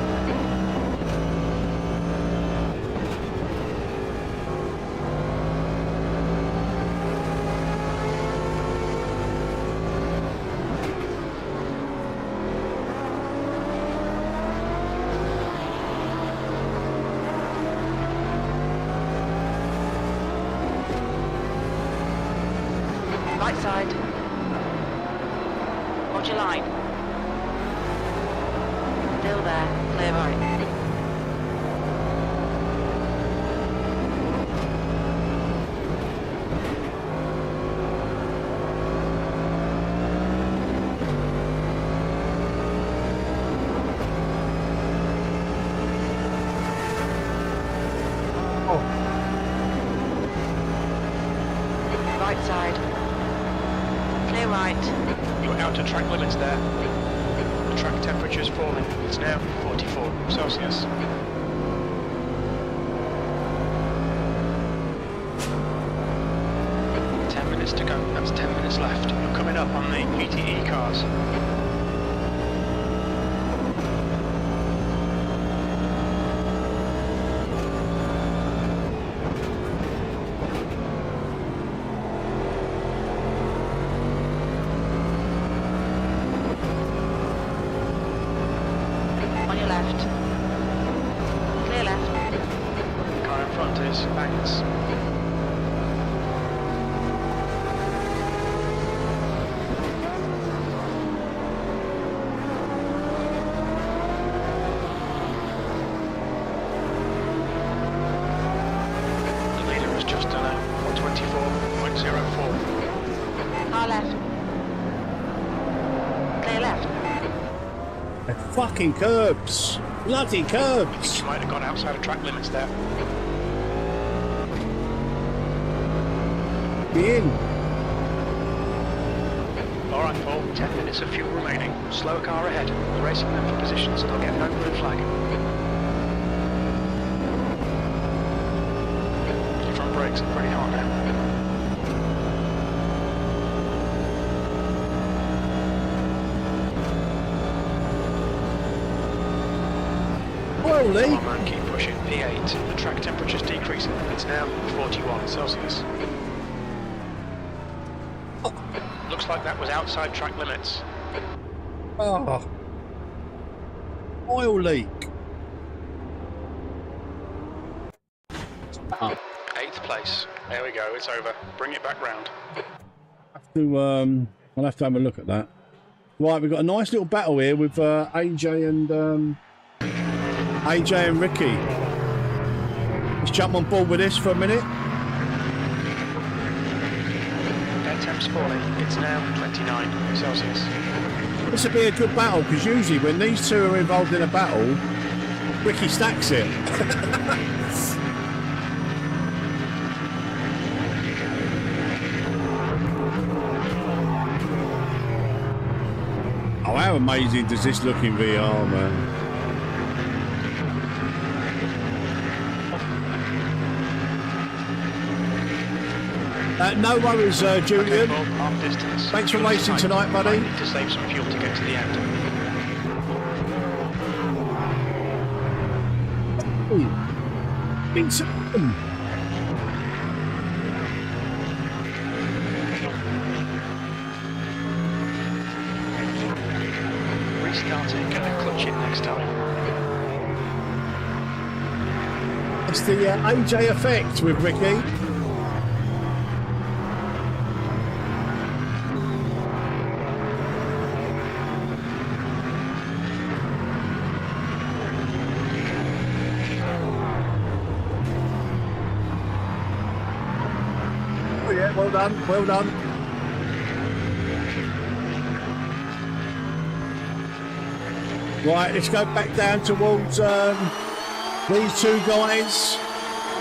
Right side. Hold your line. Still there, clear right. Right side. Clear right. You're out to track limits there. The track temperature is falling. It's now 44 Celsius. Minutes to go. That's 10 minutes left. You're coming up on the GTE cars. On your left. Clear left. The car in front is thanks. Just done a 124.04. Car left. Clear left. They're fucking curbs. Bloody curbs. You might have gone outside of track limits there. Be in. Alright Paul, 10 minutes of fuel remaining. Slower car ahead. We're racing them for positions. They'll get no blue flag. Your front brakes are pretty hard now. Holy. Come on man, keep pushing. P8. The track temperature's decreasing. It's now 41 Celsius. Looks like that was outside track limits. Oh. Oil leak. Ah. 8th place. There we go, it's over. Bring it back round. I'll have to have a look at that. Right, we've got a nice little battle here with AJ and Ricky. Let's jump on board with this for a minute. Air temp's falling. It's now 29 Celsius. This would be a good battle because usually when these two are involved in a battle, Ricky stacks it. Oh, how amazing does this look in VR, man? No worries, Julian. Okay, half distance. Thanks for racing tonight, buddy. Need to save some fuel to get to the end. It's Restarting catch it next time. It's the AJ effect with Ricky. Oh yeah, well done, well done. Right, let's go back down towards these two guys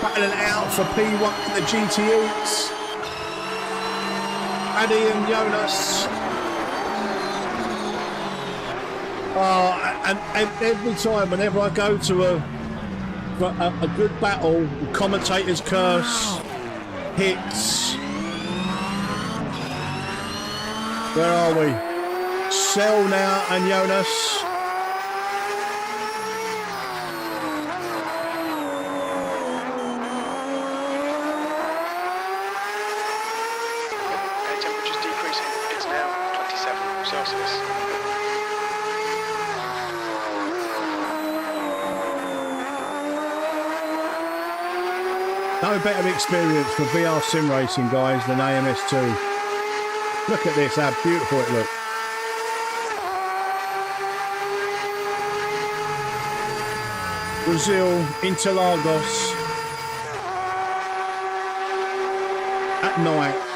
battling it out for P1 and the GTEs. Addy and Jonas. And every time, whenever I go to a good battle, commentators curse, hits. Where are we? Sell now and Jonas. No better experience for VR sim racing, guys, than AMS2. Look at this, how beautiful it looks. Brazil, Interlagos, at night.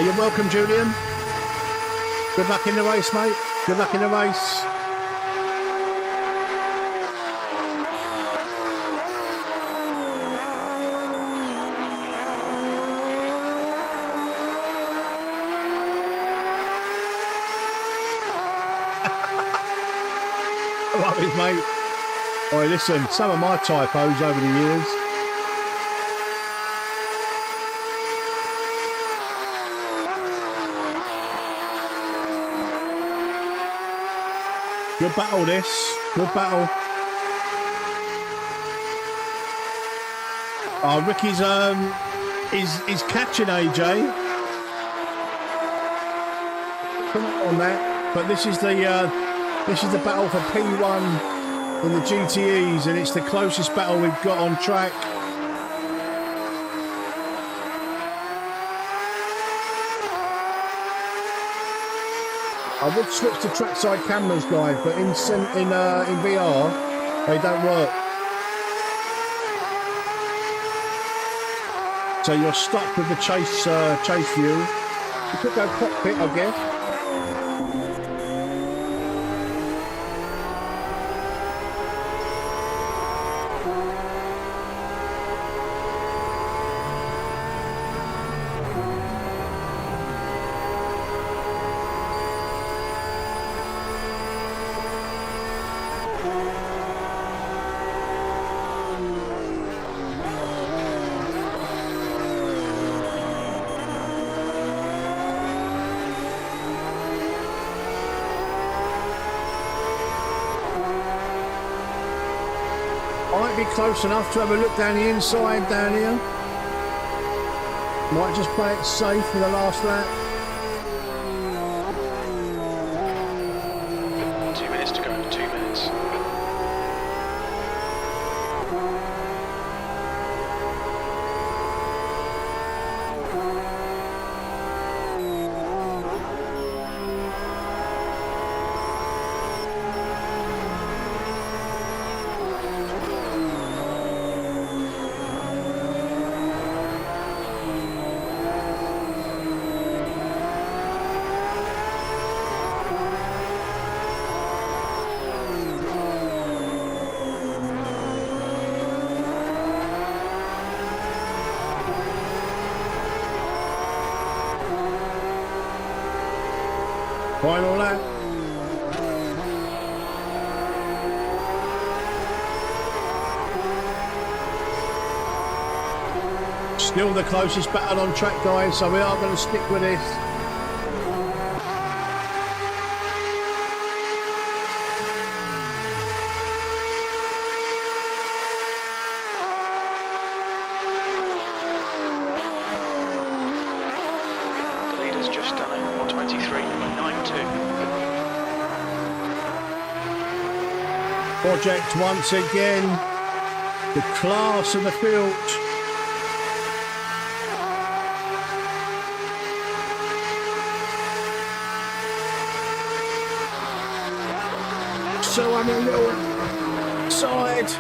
You're welcome, Julian. Good luck in the race, mate. Good luck in the race. Love it, mate. All right, listen, some of my typos over the years. Good battle, this. Good battle. Ricky's is catching AJ. Come on that. But this is the battle for P1 in the GTEs, and it's the closest battle we've got on track. I would switch to trackside cameras, guys, but in VR, they don't work. So you're stuck with the chase view. You could go cockpit, I guess. close enough to have a look down the inside down here. Might just play it safe for the last lap. 2 minutes to go, 2 minutes. Final lap. Still the closest battle on track, guys, so we are going to stick with this. The leader's just done it, 1:23.92. Project once again, the class of the field. So I'm a little side.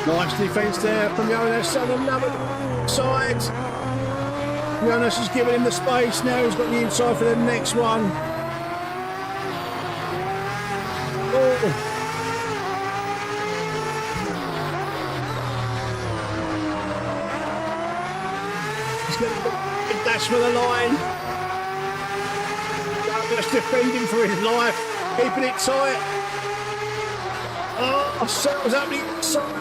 Nice defence there from Jonas on another side. Jonas has given him the space, now he's got the inside for the next one. Oh. He's going to get dash for the line. Jonas defending for his life, keeping it tight. Oh, Sarah's up the inside.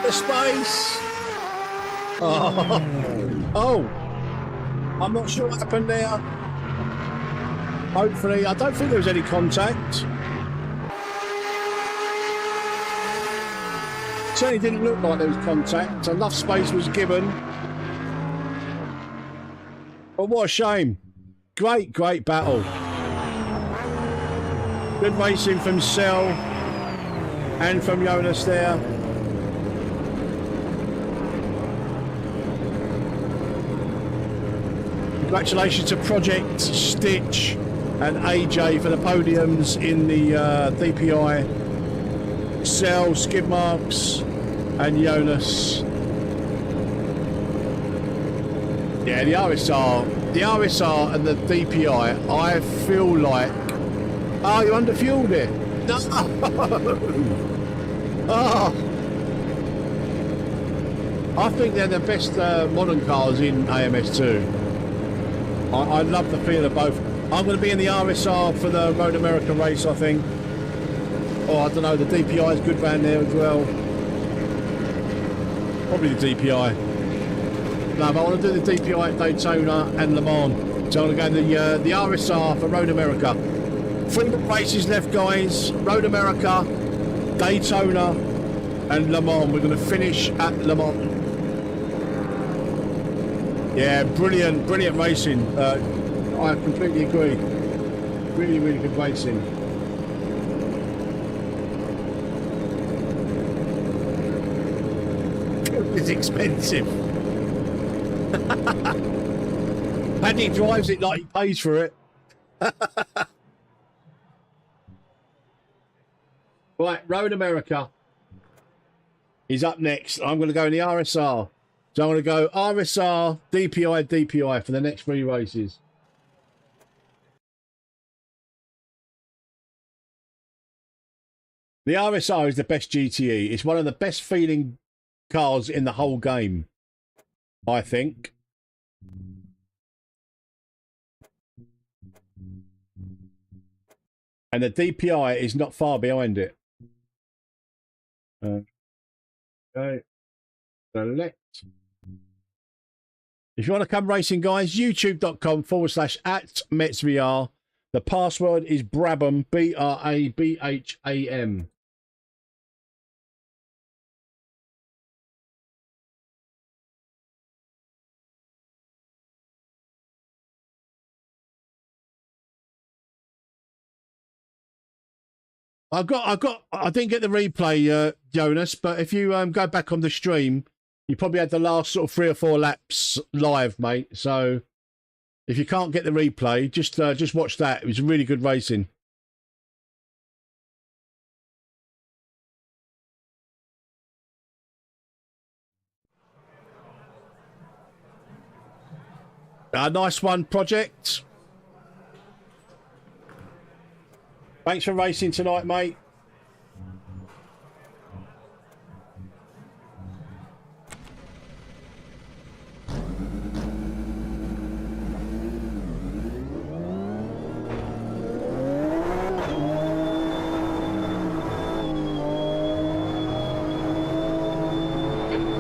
The space. Oh, I'm not sure what happened there. Hopefully, I don't think there was any contact. Certainly didn't look like there was contact. Enough space was given. But what a shame. Great battle. Good racing from Cell and from Jonas there. Congratulations to Project, Stitch and AJ for the podiums in the DPi, Cell, Skid Marks and Jonas. Yeah, the RSR and the DPi, I feel like... Oh, you underfueled it? No! Oh! I think they're the best modern cars in AMS2. I love the feel of both. I'm going to be in the RSR for the Road America race, I think. Oh, I don't know, the DPi is good van there as well. Probably the DPi. No, but I want to do the DPi at Daytona and Le Mans. So I'm going to go the RSR for Road America. 3 more races left, guys. Road America, Daytona and Le Mans. We're going to finish at Le Mans. Yeah, brilliant racing. I completely agree. Really good racing. It's expensive. Paddy drives it like he pays for it. Right, Road America is up next. I'm going to go in the RSR. So I'm going to go RSR, DPi for the next 3 races. The RSR is the best GTE. It's one of the best feeling cars in the whole game, I think. And the DPi is not far behind it. Okay. Select. If you want to come racing, guys, youtube.com/@MetzVR. The password is Brabham, Brabham. I didn't get the replay, Jonas, but if you go back on the stream, you probably had the last sort of 3 or 4 laps live, mate. So if you can't get the replay, just watch that. It was really good racing. Nice one, Project. Thanks for racing tonight, mate.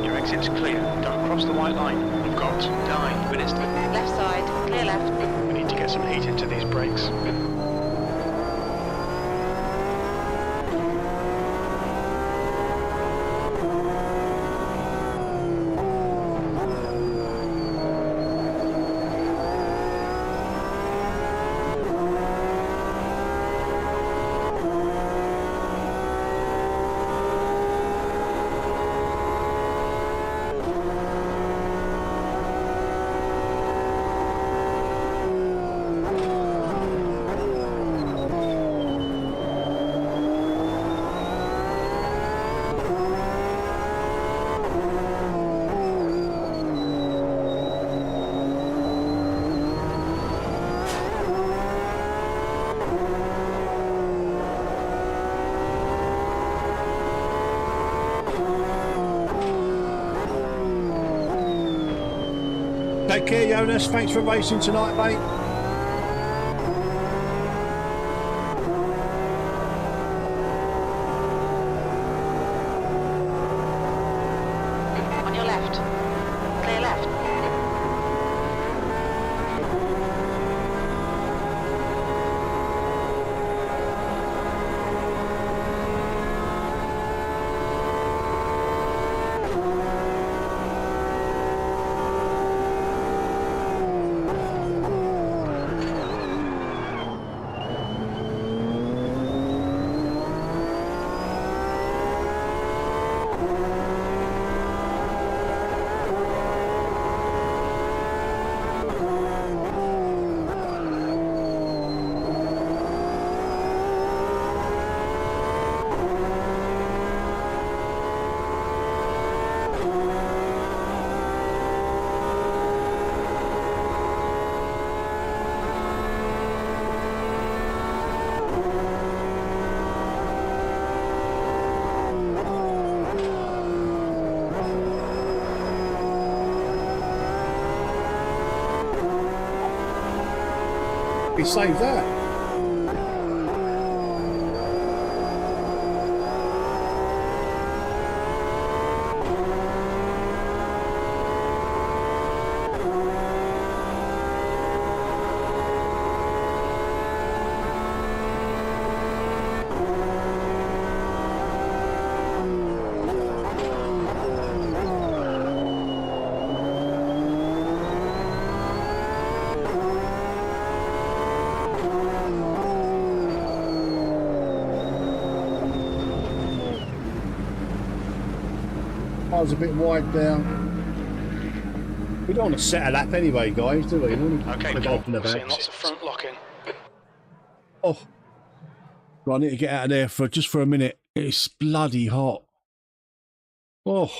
Your exit's clear. Don't cross the white line. You've got 9 minutes. Left side, clear left. We need to get some heat into these brakes. Take care, Jonas. Thanks for racing tonight, mate. On your left. Clear left. He saved that. I was a bit wide there. We don't want to set a lap anyway, guys, do we? Okay, John, we're seeing lots of front locking. Oh, well, I need to get out of there for just for a minute. It's bloody hot. Oh.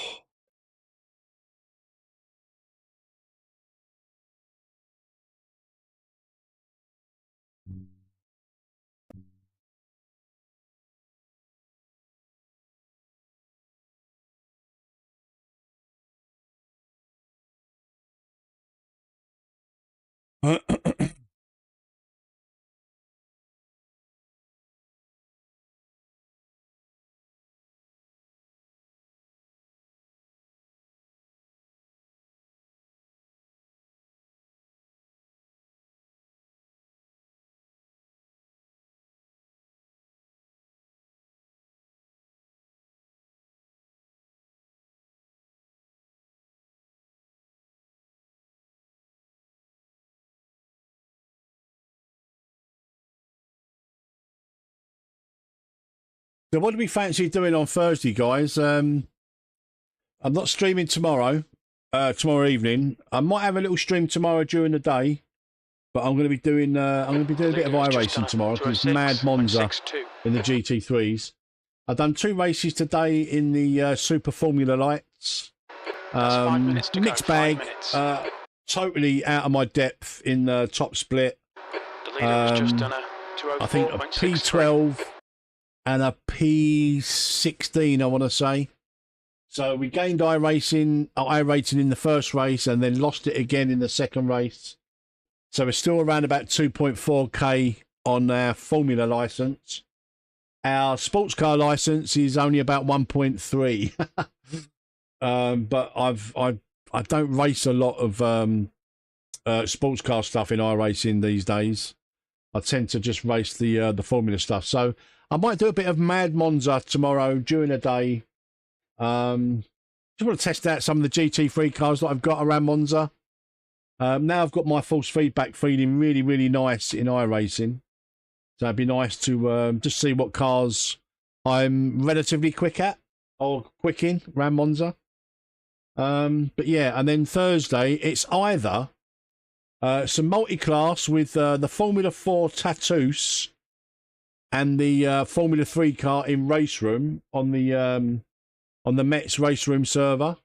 So what do we fancy doing on Thursday, guys? I'm not streaming tomorrow. Tomorrow evening. I might have a little stream tomorrow during the day, but I'm going to be doing a bit of iRacing tomorrow because it's Mad Monza in the GT3s. I've done 2 races today in the Super Formula Lights. Mixed bag. Totally out of my depth in the top split. The leader has just done a I think a P12 and a P16, I want to say. So we gained iRacing in the first race and then lost it again in the second race. So we're still around about 2.4k on our Formula license. Our sports car license is only about 1.3. But I don't race a lot of sports car stuff in iRacing these days. I tend to just race the Formula stuff. So I might do a bit of Mad Monza tomorrow during the day. Just want to test out some of the GT3 cars that I've got around Monza. Now I've got my force feedback feeling really, really nice in iRacing. So it'd be nice to just see what cars I'm relatively quick at or quick in around Monza. But yeah, and then Thursday, it's either some multi-class with the Formula 4 Tattoos and the Formula 3 car in race room on the Metz race room server,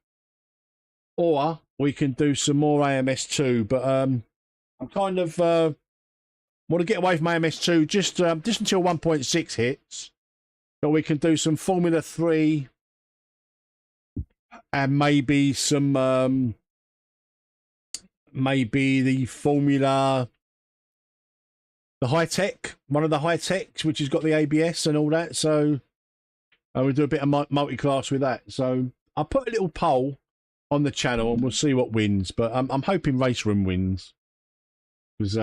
or we can do some more AMS2. But I'm kind of want to get away from AMS2 just until 1.6 hits. But we can do some Formula 3 and maybe some maybe the Formula, the high tech, one of the high techs, which has got the ABS and all that. So we'll do a bit of multi-class with that. So I'll put a little poll on the channel and we'll see what wins. But I'm hoping Race Room wins, because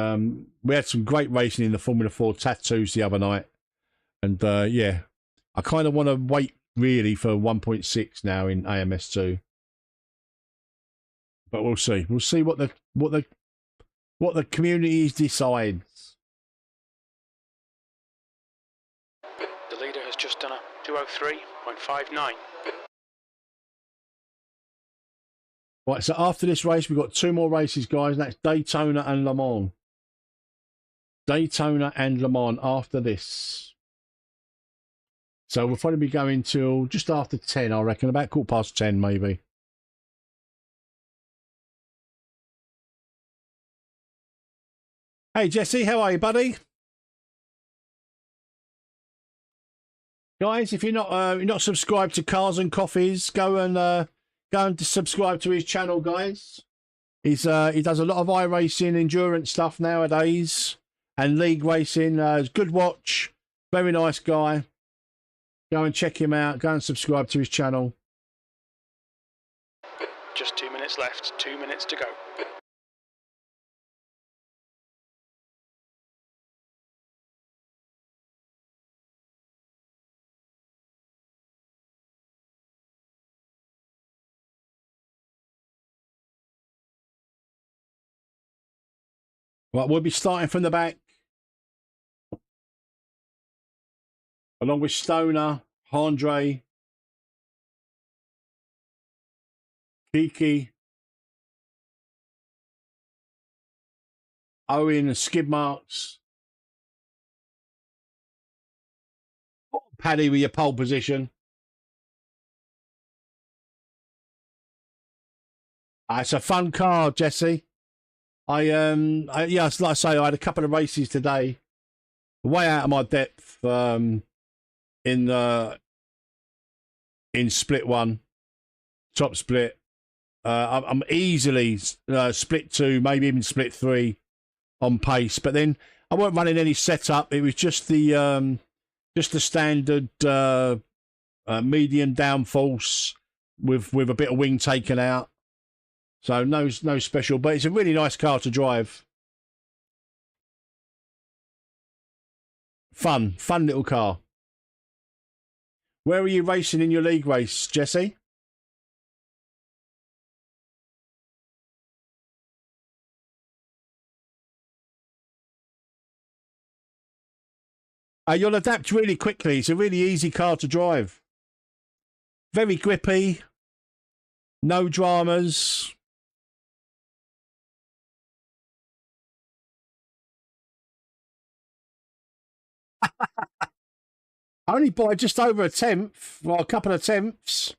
we had some great racing in the Formula 4 Tattoos the other night. And yeah, I kind of want to wait really for 1.6 now in AMS2. But we'll see. We'll see what the community decides. The leader has just done a 203.59. Right, so after this race, we've got 2 more races, guys, and that's Daytona and Le Mans. Daytona and Le Mans after this. So we'll probably be going till just after 10, I reckon, about 10:15 maybe. Hey, Jesse, how are you, buddy? Guys, if you're not subscribed to Cars and Coffees, go and subscribe to his channel, guys. He does a lot of iRacing endurance stuff nowadays and league racing. Good watch, very nice guy. Go and check him out. Go and subscribe to his channel. Just 2 minutes left. 2 minutes to go. Right, we'll be starting from the back, along with Stoner, Andre, Kiki, Owen and Skid Marks. Paddy with your pole position. It's a fun car, Jesse. Yeah, like I say, I had a couple of races today, way out of my depth in split 1, top split. I'm easily split 2, maybe even split 3 on pace. But then I weren't running any setup. It was just the standard medium downforce with a bit of wing taken out. So no special, but it's a really nice car to drive. Fun little car. Where are you racing in your league race, Jesse? You'll adapt really quickly. It's a really easy car to drive. Very grippy. No dramas. Only by just over a tenth, well, a couple of tenths.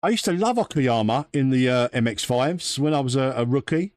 I used to love Okayama in the MX-5s when I was a rookie.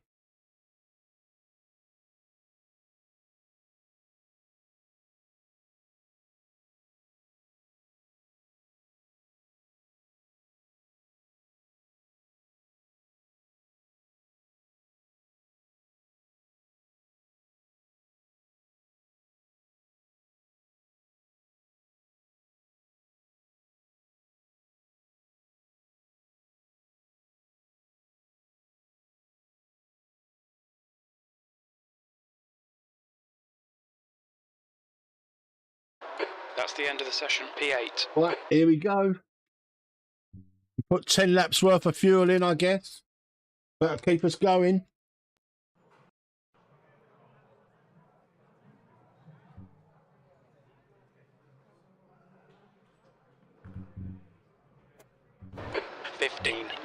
That's the end of the session. P8. Right, here we go. Put 10 laps worth of fuel in, I guess. Better keep us going.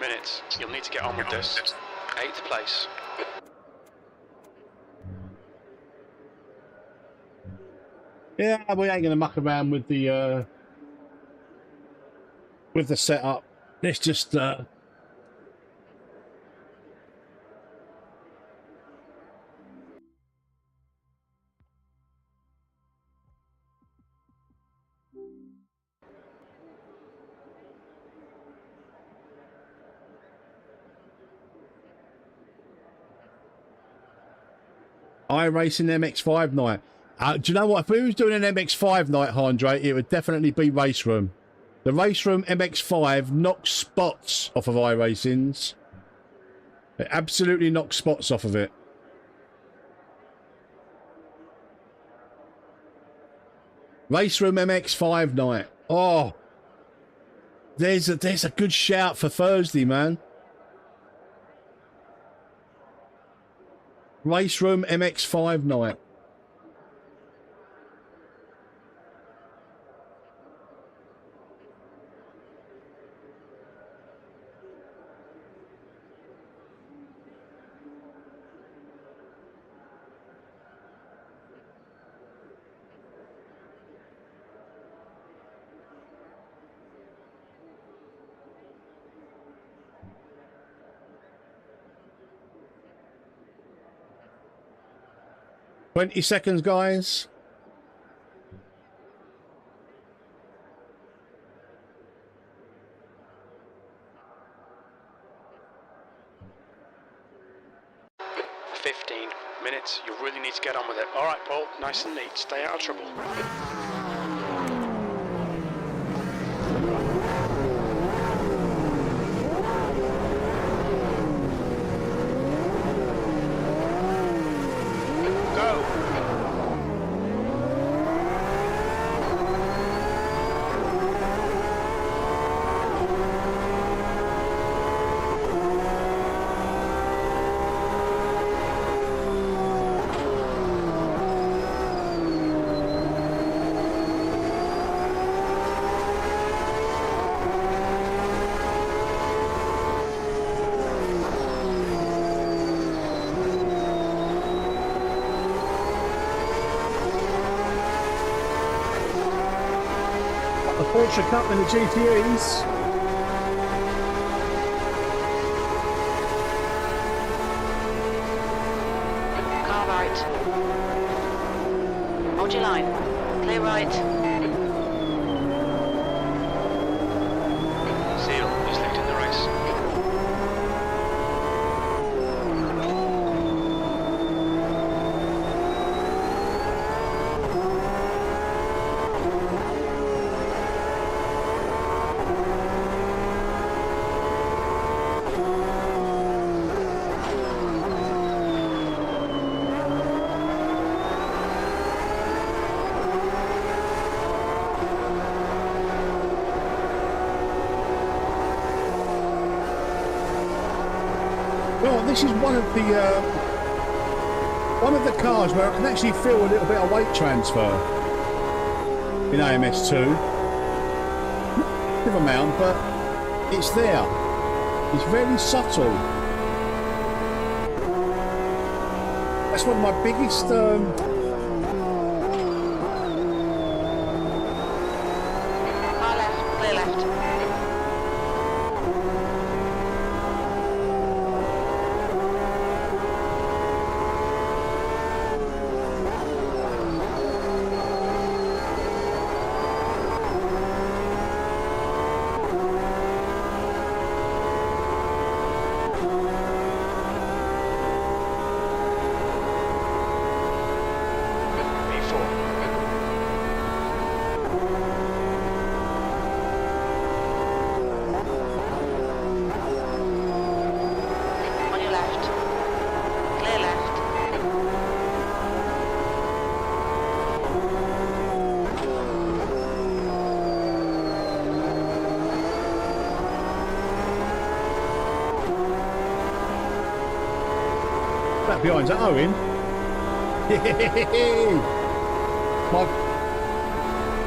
Minutes. You'll need to get on with this. 8th place. Yeah, we ain't gonna muck around with the setup. Let's just iRacing MX5 night. Do you know what? If we was doing an MX5 night, Andre, it would definitely be Race Room. The Race Room MX5 knocks spots off of iRacing's. It absolutely knocks spots off of it. Race Room MX5 night. Oh, there's a good shout for Thursday, man. Race Room MX5 night. $20 seconds, guys. Minutes. You really need to get on with it. All right, Paul. Nice and neat. Stay out of trouble. Porsche Cup and the GTEs. Car right. Hold your line. Clear right. Seal is leading the race. this is one of the cars where I can actually feel a little bit of weight transfer in AMS2. Bit of amount, but it's there. It's very subtle. That's one of my biggest Car left, clear left. On your left. Clear left. that behind's that Owen. My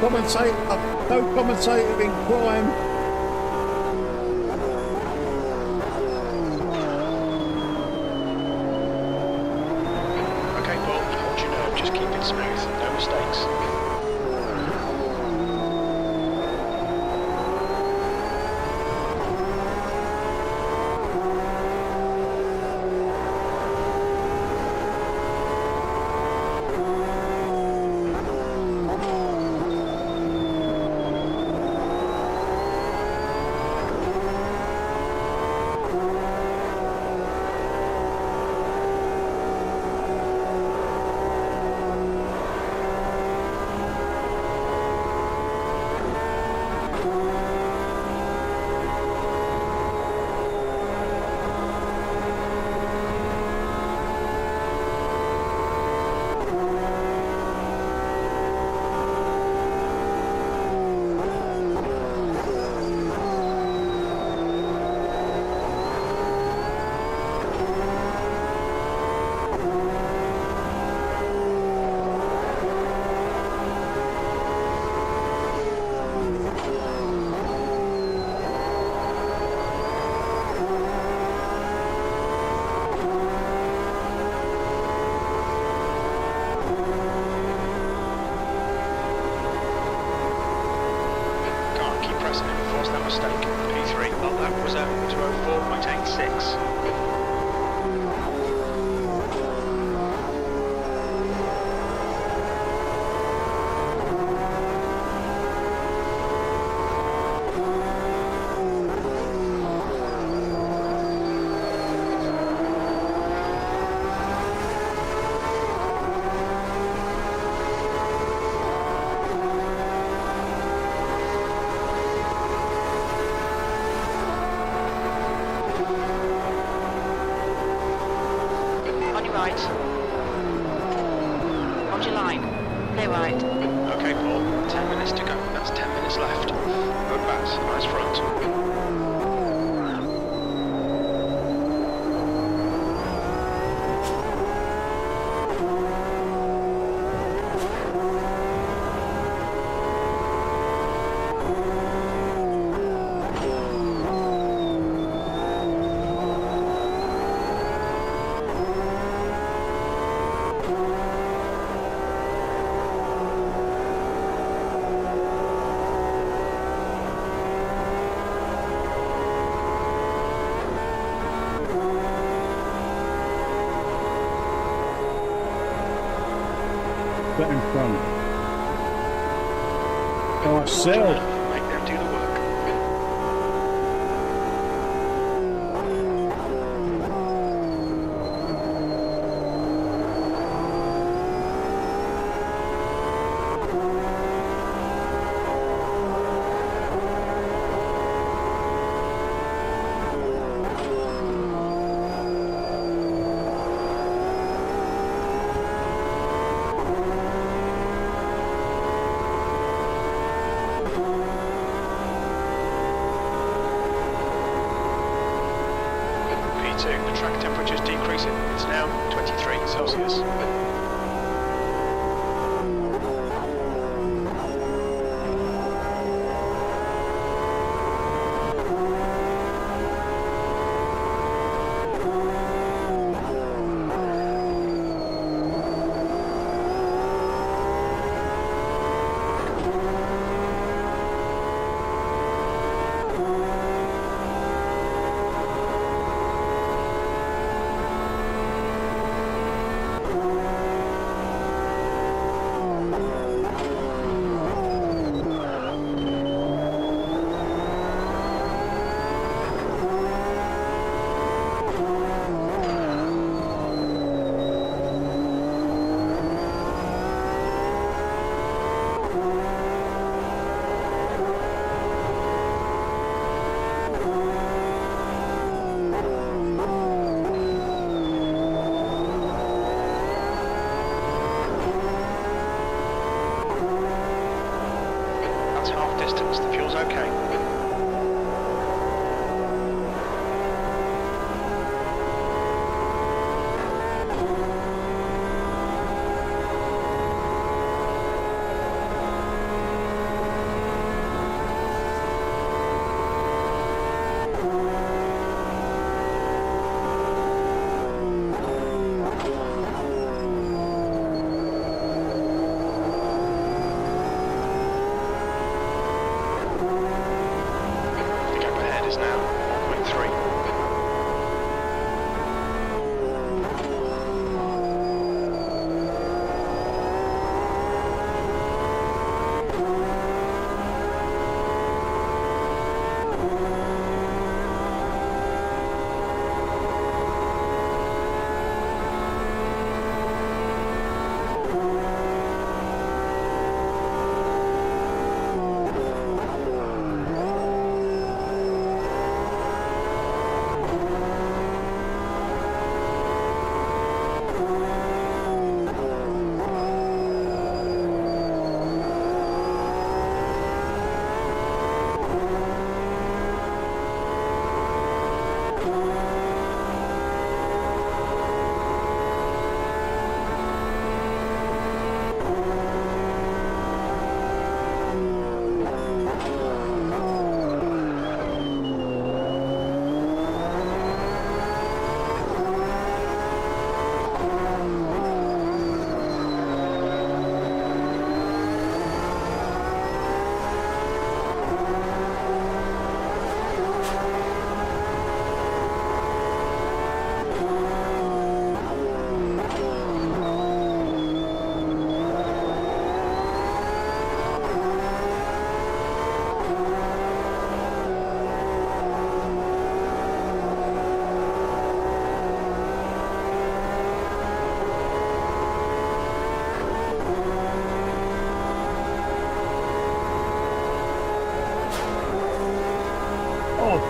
commentator, no commentator in crime. Okay, Paul, hold your nerve, just keep it smooth, no mistakes. Right. Hold your line. Clear right. Okay, Paul, 10 minutes to go. That's 10 minutes left. Good pass, eyes front. Get in front. Oh, sell. Make them do the work. temperature's decreasing. It's now 23 Celsius. Distance, the fuel's okay.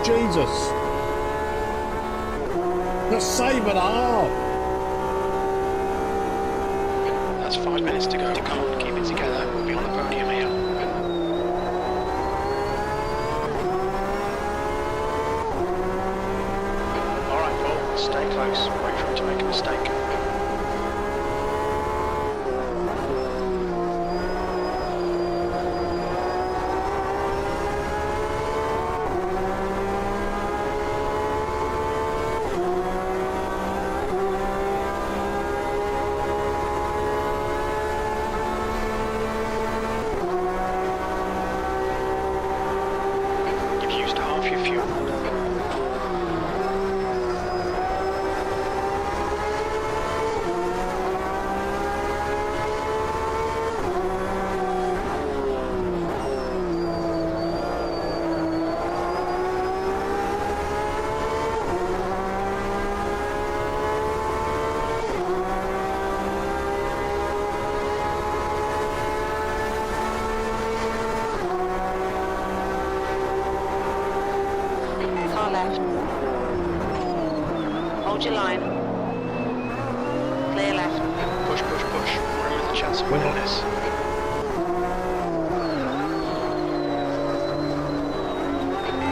Jesus. Just save it up. That's 5 minutes to go. Come on, keep it together. We'll be on the podium here. Alright, Paul, stay close. Wait for him to make a mistake. Hold your line. Clear left. Push, push, push. Remember the chance of winning this.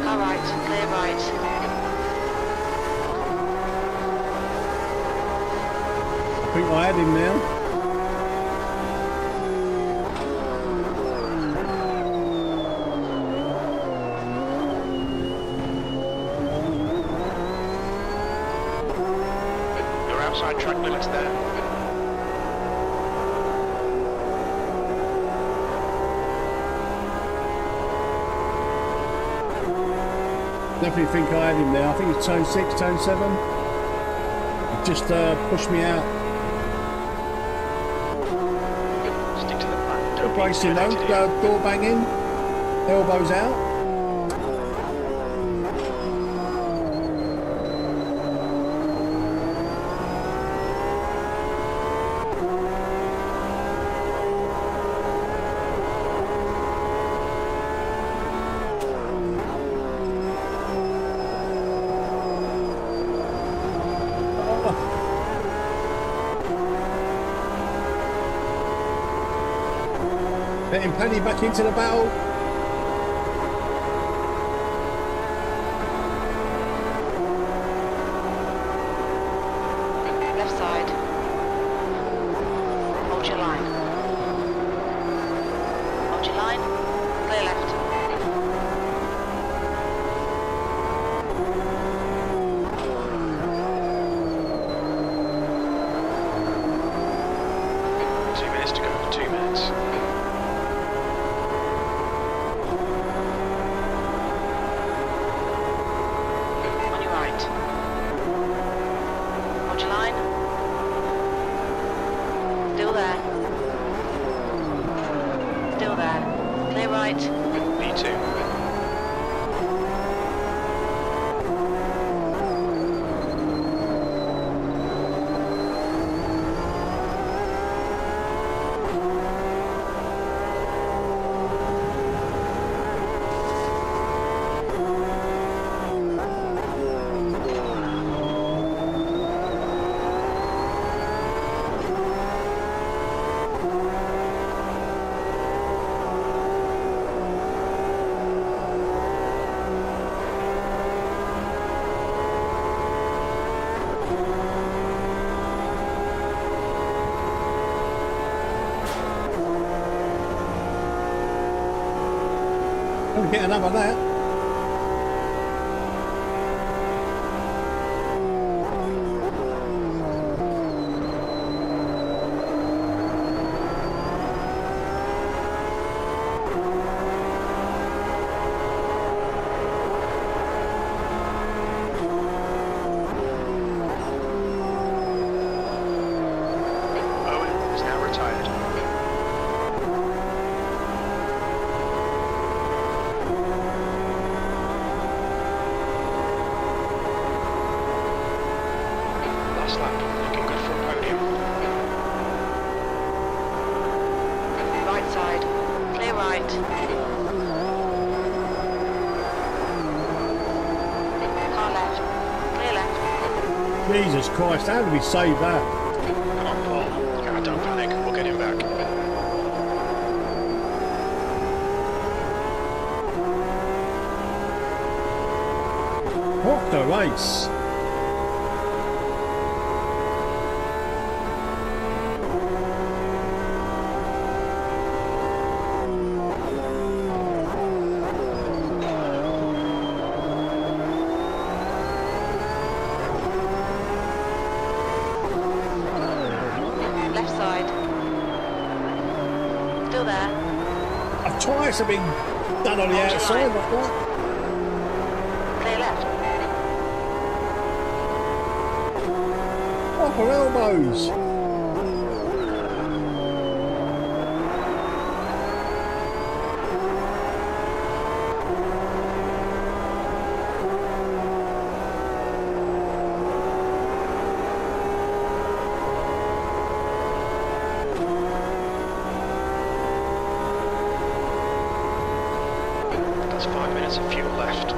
Car right, clear right. I think I had him now. You're outside track limits there. Definitely think I had him there. I think it's turn 6, turn 7. He just pushed me out. Stick to the plan. Don't be Bracing though, intimidated here. door banging, elbows out. Letting Paddy back into the battle. Left side. Hold your line. Hold your line. Clear left. To go, 2 minutes. On your right. Hold your line. Still there. Still there. Clear right. B2. Gonna get another there. Owen is now retired. Last lap, looking good for a podium. Right side. Clear right. Car left. Clear left. Jesus Christ, how did we save that? Come on, Paul. Yeah, don't panic. We'll get him back. What the race? Left side. Still there. I've twice have been done on the Hold your outside line. like that. Clear left. Upper elbows. There's 5 minutes of fuel left.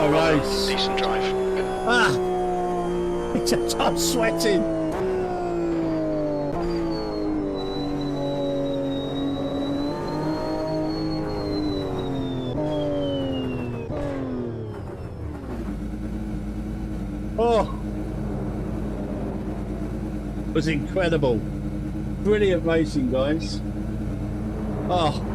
What a race. Decent drive. Ah! I'm sweating. Oh! It was incredible. Brilliant racing, guys. Oh.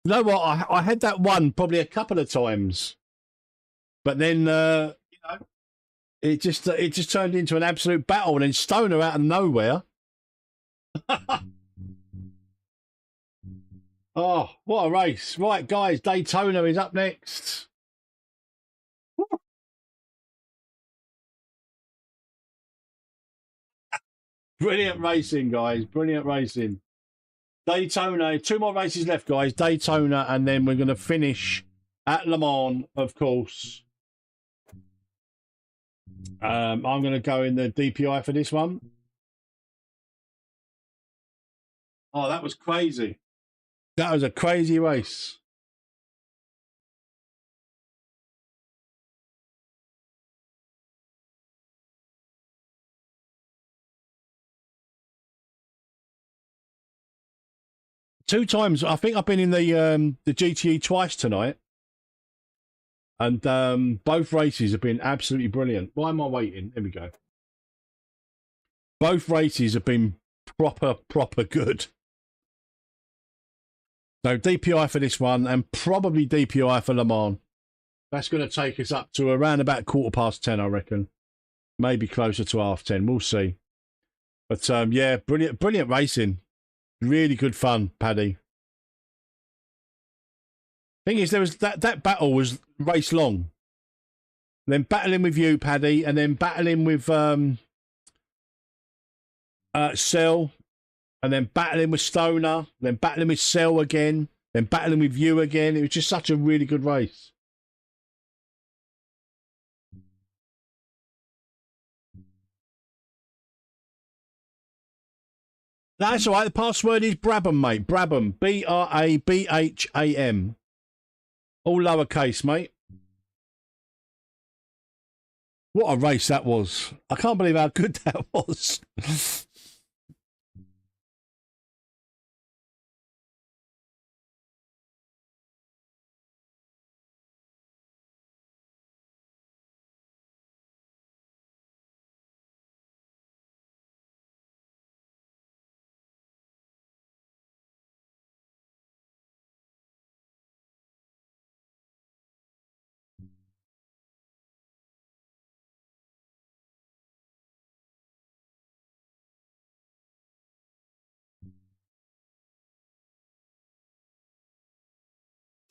You know what? I had that one probably a couple of times, but then you know, it just turned into an absolute battle. And then Stoner out of nowhere. Oh, what a race! Right, guys, Daytona is up next. Brilliant racing, guys. Brilliant racing. Daytona, 2 more races left, guys. Daytona, and then we're going to finish at Le Mans, of course. I'm going to go in the DPi for this one. Oh, that was crazy. That was a crazy race. Two times. I think I've been in the GTE twice tonight. And both races have been absolutely brilliant. Why am I waiting? There we go. Both races have been proper good. So DPi for this one, and probably DPi for Le Mans. That's going to take us up to around about 10:15, I reckon. Maybe closer to 10:30. We'll see. But yeah, brilliant racing. Really good fun, Paddy. Thing is, there was that battle was race long. Then battling with you, Paddy, and then battling with Cell, and then battling with Stoner, then battling with Cell again, then battling with you again. It was just such a really good race. That's all right. The password is Brabham, mate. Brabham. Brabham. All lowercase, mate. What a race that was. I can't believe how good that was.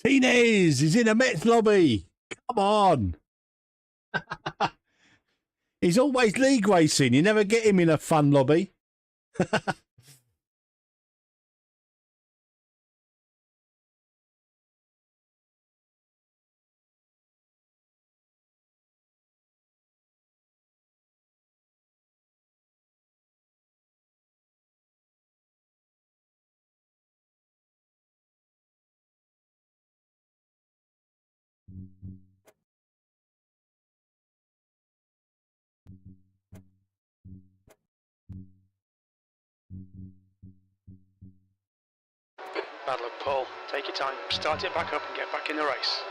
Tinez is in a Metz lobby. Come on. He's always league racing. You never get him in a fun lobby. Bad luck, Paul. Take your time, start it back up and get back in the race.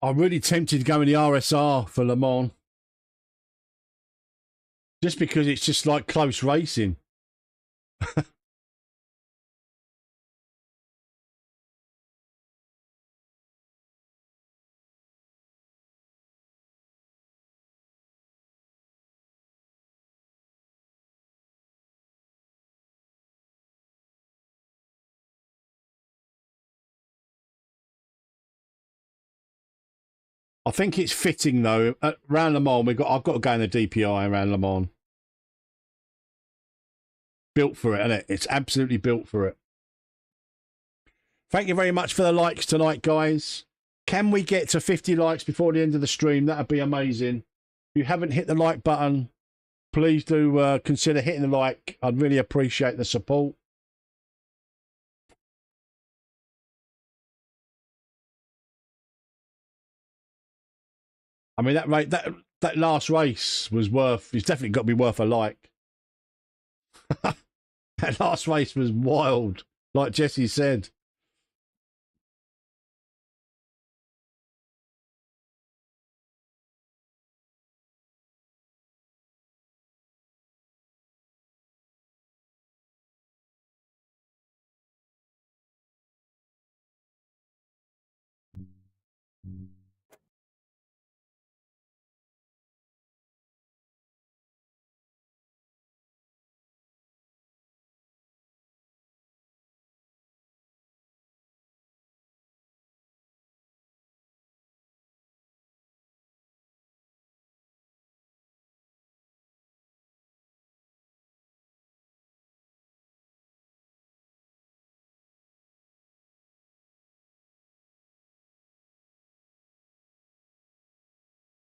I'm really tempted to go in the RSR for Le Mans. Just because it's just like close racing. I think it's fitting though. At round Le Mans, I've got to go in the DPi around Le Mans. Built for it, isn't it? It's absolutely built for it. Thank you very much for the likes tonight, guys. Can we get to 50 likes before the end of the stream? That'd be amazing. If you haven't hit the like button, please do consider hitting the like. I'd really appreciate the support. I mean, that last race was worth. It's definitely got to be worth a like. That last race was wild, like Jesse said.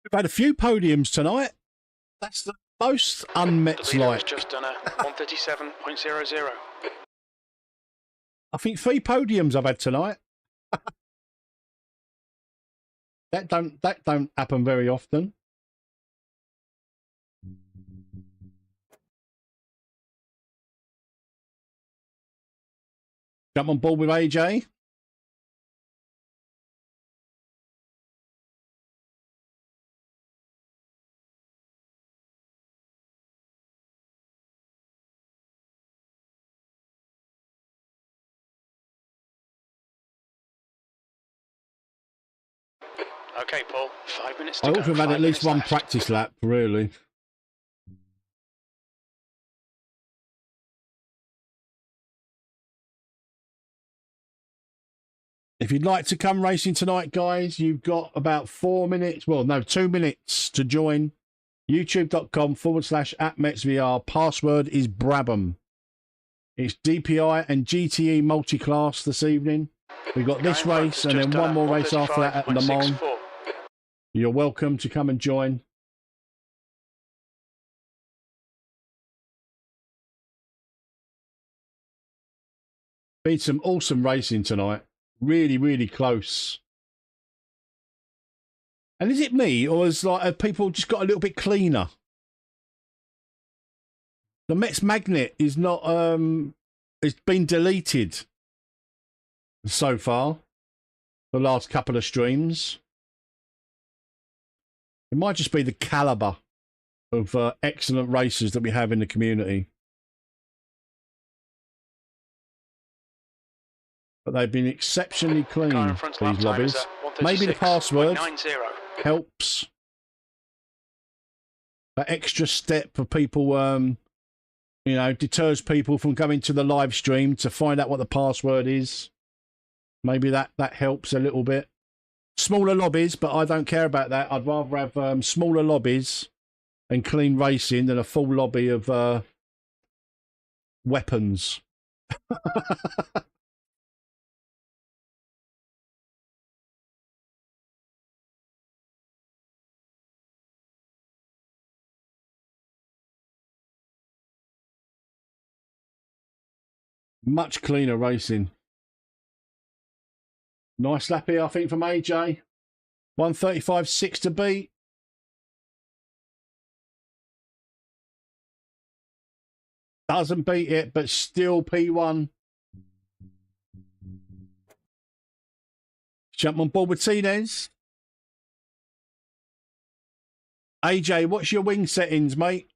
We've had a few podiums tonight. That's the most unmet like. Just done a 137.00. I think 3 podiums I've had tonight. that don't happen very often. Jump on board with AJ. Okay, Paul, 5 minutes to I go. ought to have had at least one practice lap, really. If you'd like to come racing tonight, guys, you've got about 4 minutes. Well, no, 2 minutes to join. YouTube.com/@MetzVR. Password is Brabham. It's DPi and GTE Multiclass this evening. We've got this race and then one more race after that at Le Mans. You're welcome to come and join. Been some awesome racing tonight. Really, really close. And is it me, or have people just got a little bit cleaner? The Metz magnet is not. It's been deleted so far. The last couple of streams. It might just be the caliber of excellent racers that we have in the community. But they've been exceptionally clean, these lobbies. Maybe the password helps. That extra step for people, you know, deters people from going to the live stream to find out what the password is. Maybe that helps a little bit. Smaller lobbies, but I don't care about that. I'd rather have smaller lobbies and clean racing than a full lobby of weapons. Much cleaner racing. Nice lap here, I think, from AJ. 135.6 to beat. Doesn't beat it, but still P1. Jump on board with Tinez. AJ, what's your wing settings, mate?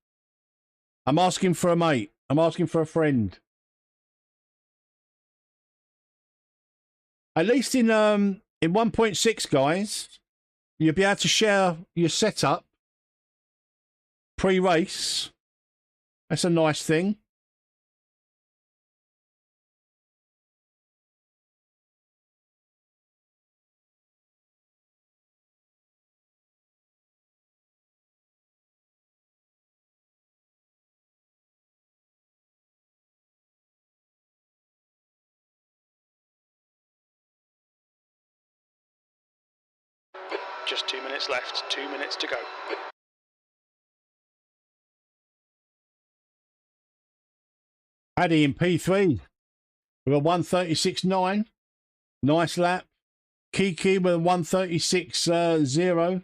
I'm asking for a mate. I'm asking for a friend. At least in 1.6, guys, you'll be able to share your setup pre-race. That's a nice thing. Just 2 minutes left, 2 minutes to go. Paddy in P3 with a 136.9. Nice lap. Kiki with a 136.0.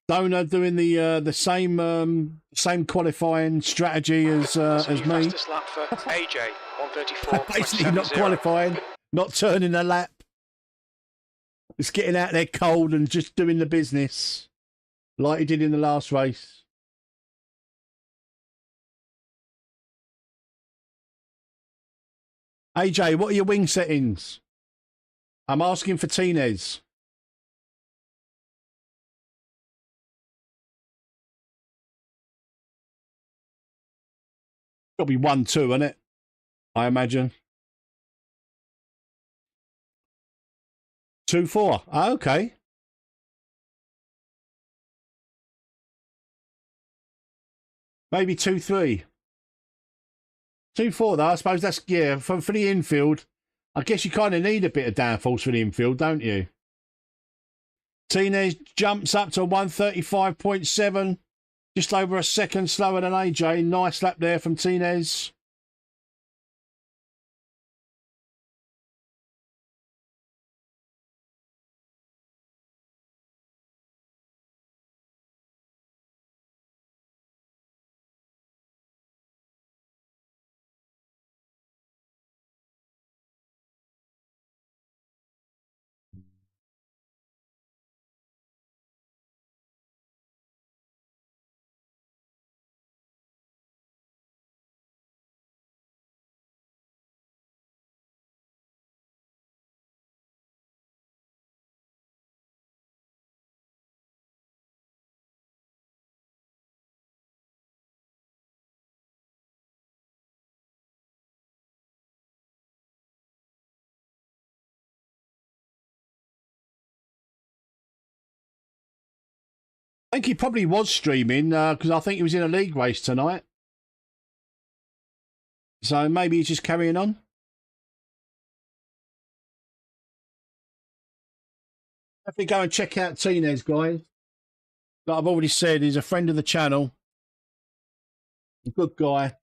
Stoner doing the same qualifying strategy as me. Fastest lap for AJ, 134. Basically not qualifying, not turning a lap. Just getting out there cold and just doing the business like he did in the last race. AJ, what are your wing settings? I'm asking for Tinez. Got to be 1-2, isn't it? I imagine. 2-4. Oh, okay. Maybe 2-3. 2-4 though. I suppose that's, yeah, for the infield. I guess you kind of need a bit of downforce for the infield, don't you? Tinez jumps up to 135.7. Just over a second slower than AJ. Nice lap there from Tinez. I think he probably was streaming because I think he was in a league race tonight. So maybe he's just carrying on. Definitely go and check out Tinez, guys. Like I've already said, he's a friend of the channel. A good guy.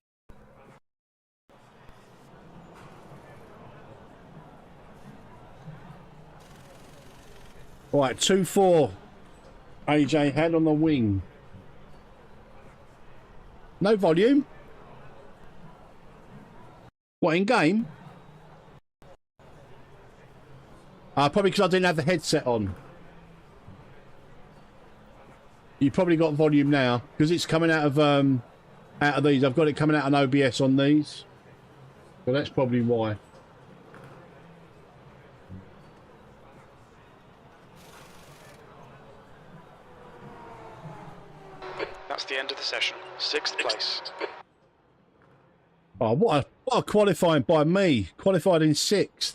Right, 2-4. AJ had on the wing. No volume. What, in game? Probably because I didn't have the headset on. You probably got volume now because it's coming out of these. I've got it coming out on OBS on these, so that's probably why. That's the end of the session. 6th place. Oh, what a qualifying by me. Qualified in 6th.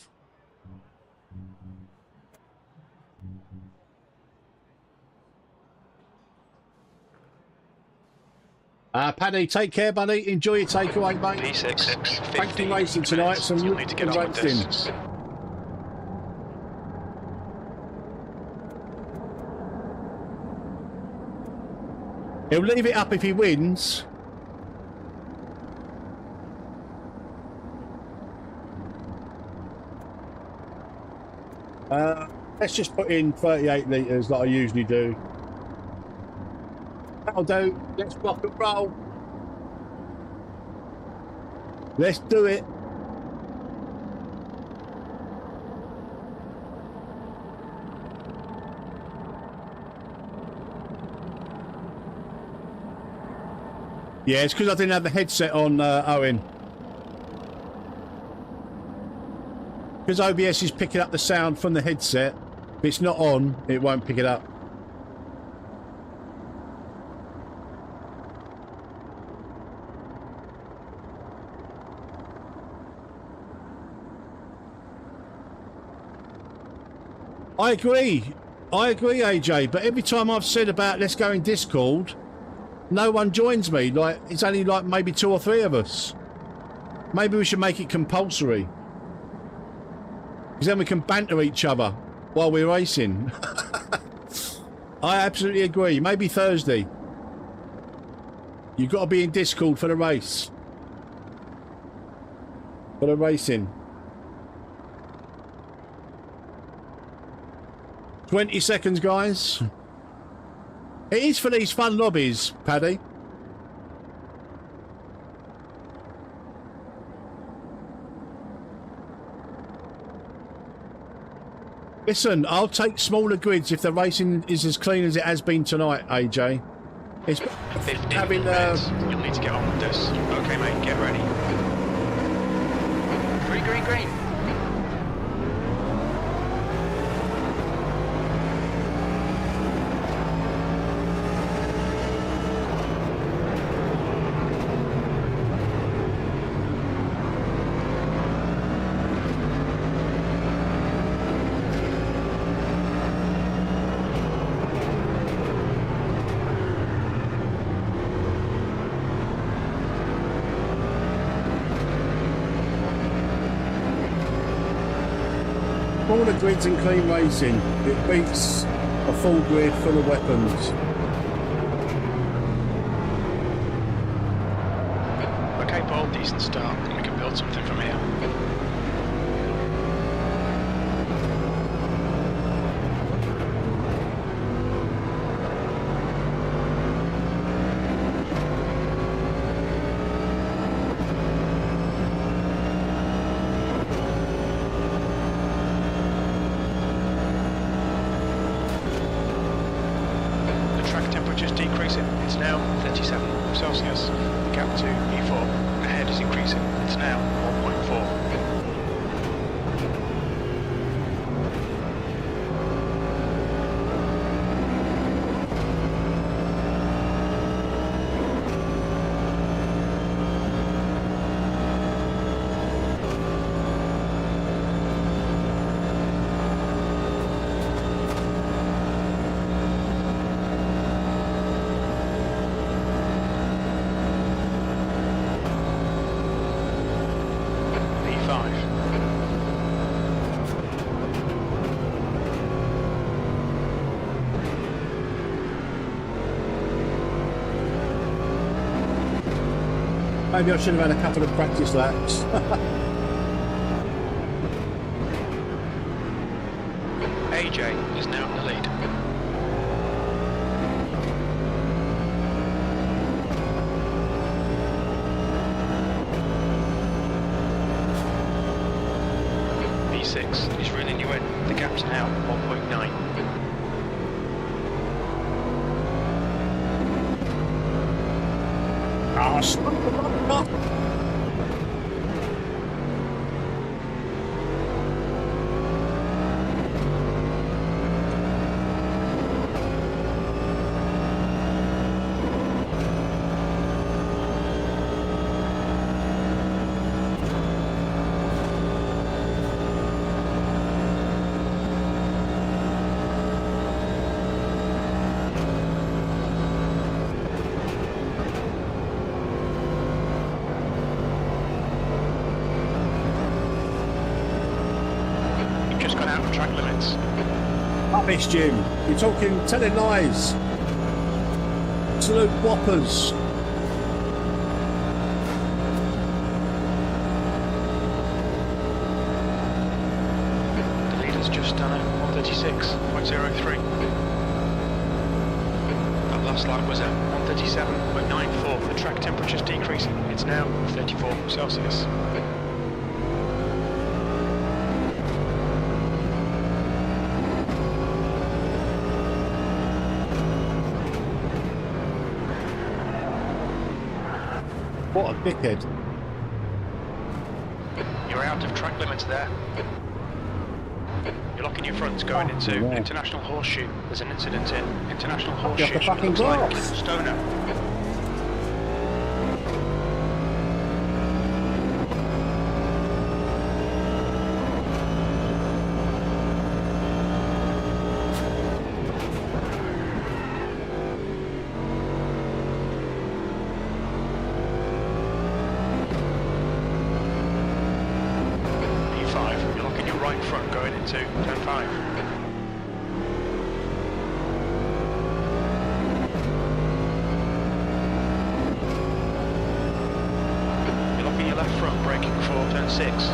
Paddy, take care, buddy. Enjoy your takeaway, mate. P6. Thanks for racing tonight. Some You'll need to get on with racing. this. He'll leave it up if he wins. Let's just put in 38 litres like I usually do. That'll do. Let's rock and roll. Let's do it. Yeah, it's because I didn't have the headset on, Owen. Because OBS is picking up the sound from the headset. If it's not on, it won't pick it up. I agree, AJ. But every time I've said about let's go in Discord, no one joins me. Like it's only like maybe 2 or 3 of us. Maybe we should make it compulsory, because then we can banter each other while we're racing. I absolutely agree. Maybe Thursday. You've got to be in Discord for the race. For the racing. 20 seconds, guys. It is for these fun lobbies, Paddy. Listen, I'll take smaller grids if the racing is as clean as it has been tonight, AJ. It's 15 having minutes. You'll need to get on with this. Okay, mate, get ready. Green, green, green. smaller grids and clean racing. It beats a full grid full of weapons. Okay, Paul, decent start. We can build something from here. Maybe I should have had a couple of practice laps. AJ is now in the lead. B6 is reeling you in. The gap's now 1.9. Rubbish, Jim. You're telling lies. Absolute whoppers. The leader's just done it, 136.03. That last lap was at 137.94. The track temperature's decreasing. It's now 34 Celsius. What a dickhead. You're out of track limits there. You're locking your fronts going into International Horseshoe. There's an incident in International Horseshoe. Just the fucking looks like grass. Stoner. front going into turn 5. You're locking your left front, braking for turn 6.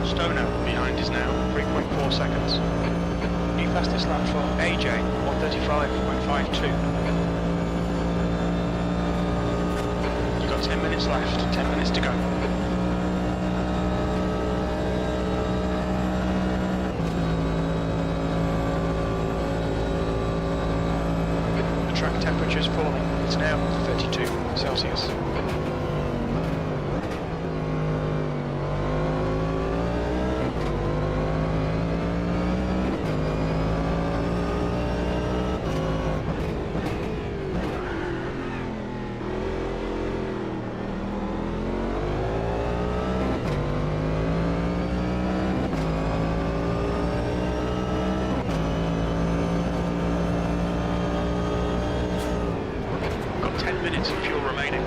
Stoner behind is now 3.4 seconds. New fastest lap for AJ 135.52. You've got 10 minutes left, 10 minutes to go. The track temperature is falling. It's now 32 Celsius. Got 10 minutes of fuel remaining.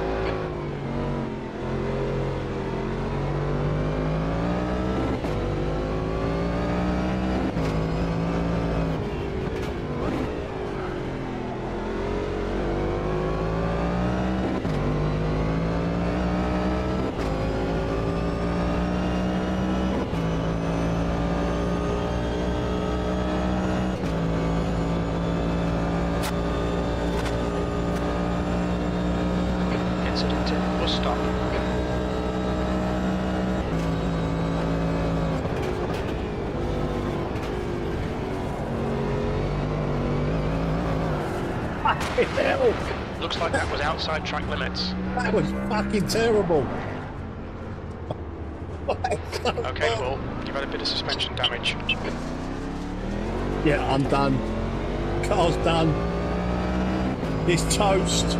Incident at bus stop. Fucking hell! Looks like that was outside track limits. That was fucking terrible. Okay, Paul, you've had a bit of suspension damage. Yeah, I'm done. Car's done. It's toast.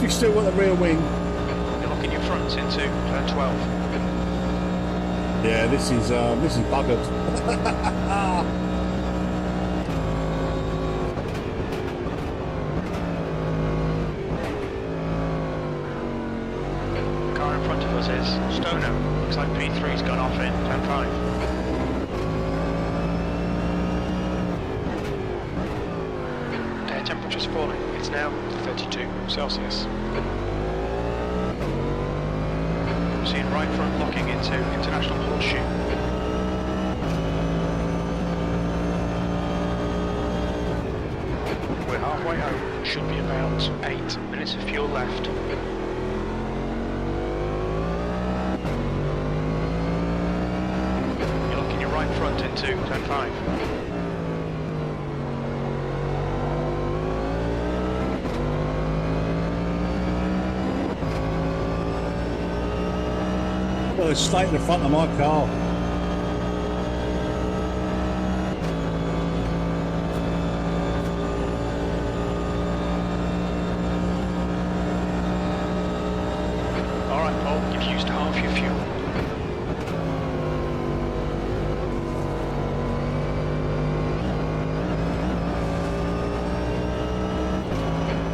We still got the rear wing. You're locking your fronts into turn 12. Yeah, this is buggered. Car in front of us is Stoner. Looks like P3's gone off in turn 5. Air temperature's falling. It's now 32 Celsius. Seeing right front locking into International Horseshoe. We're halfway home. Should be about 8 minutes of fuel left. You're locking your right front into turn 5. Well, it's straight in the front of my car. Alright, Paul, you've used half your fuel.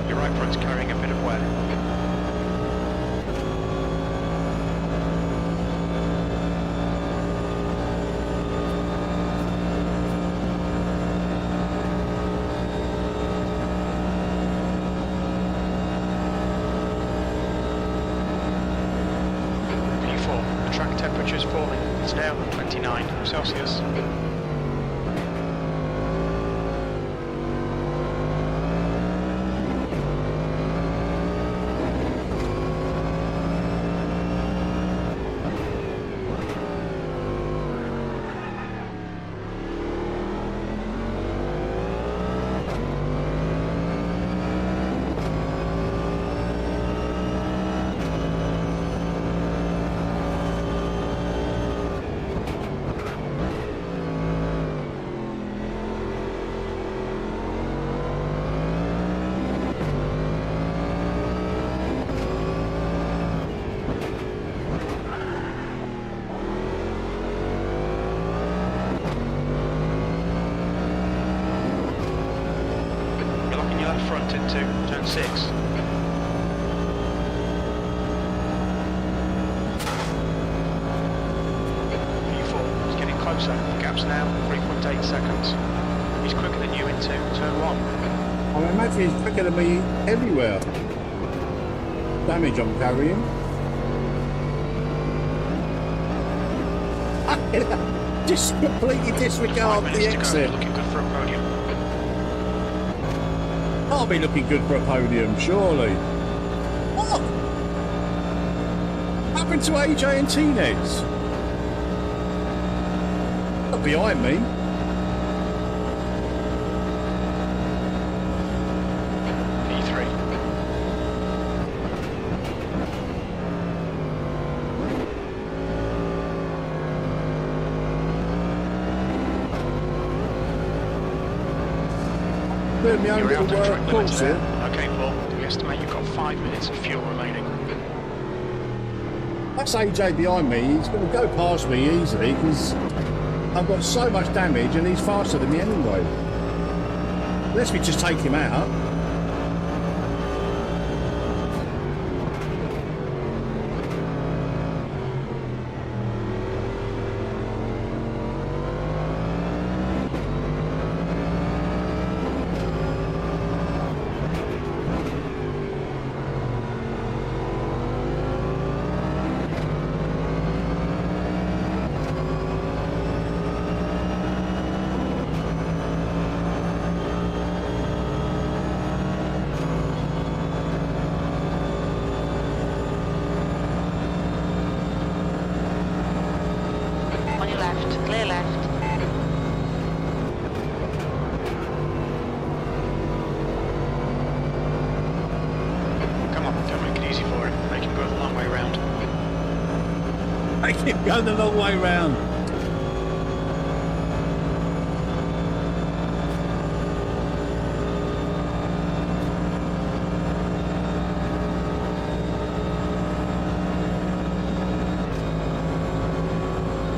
Your right front's carrying a bit of wear. The track temperature is falling. It's now 29 Celsius. your left front into turn 6. P4 is getting closer. The gap's now 3.8 seconds. He's quicker than you into turn 1. I imagine he's quicker than me everywhere. Damage I'm carrying. Just completely disregard 5 the minutes to go. exit. Looking good for a podium. I'll be looking good for a podium, surely. What? What happened to AJ and T-Neds? Not behind me. P3. Doing my own You're out little of track limits course there. here. Okay, Paul. We estimate you've got 5 minutes of fuel remaining. That's AJ behind me. He's going to go past me easily because I've got so much damage and he's faster than me anyway. Unless we just take him out. On your left, clear left. Come on, don't make it easy for him. Make him go the long way round. I keep going the long way round.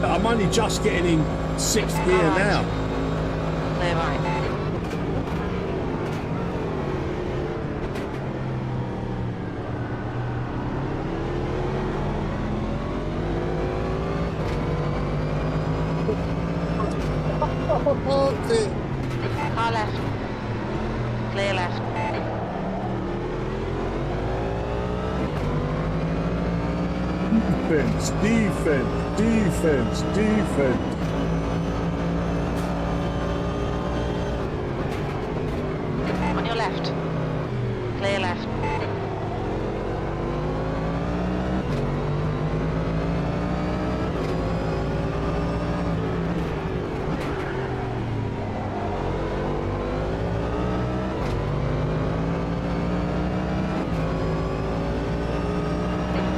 I'm only just getting in 6th gear Alright. now. Clear right. Car left. Clear left. Defense, defense, defense, defense. On your left. Clear left.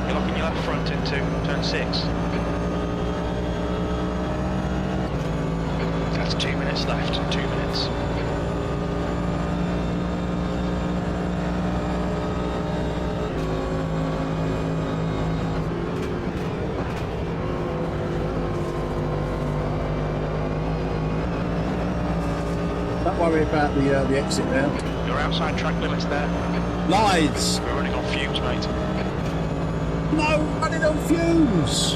You're locking your left front into turn 6. That's 2 minutes left. 2 minutes. Don't worry about the exit now. You're outside track limits there. Lies! We're running on fumes, mate. No, running on fumes!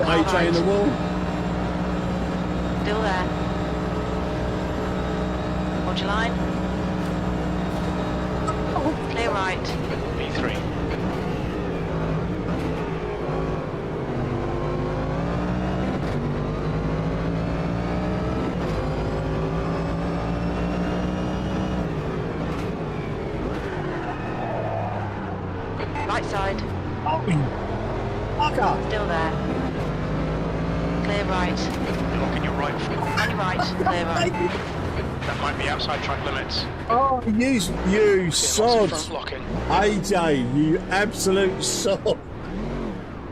AJ in the wall. Still there. Hold your line. Clear right. P3. Right side. Oh, fucker! Still there. Clear right. You're locking your right front. On your right. Clear right. That might be outside track limits. Oh, you Getting lots of sod! front locking. AJ, you absolute sod!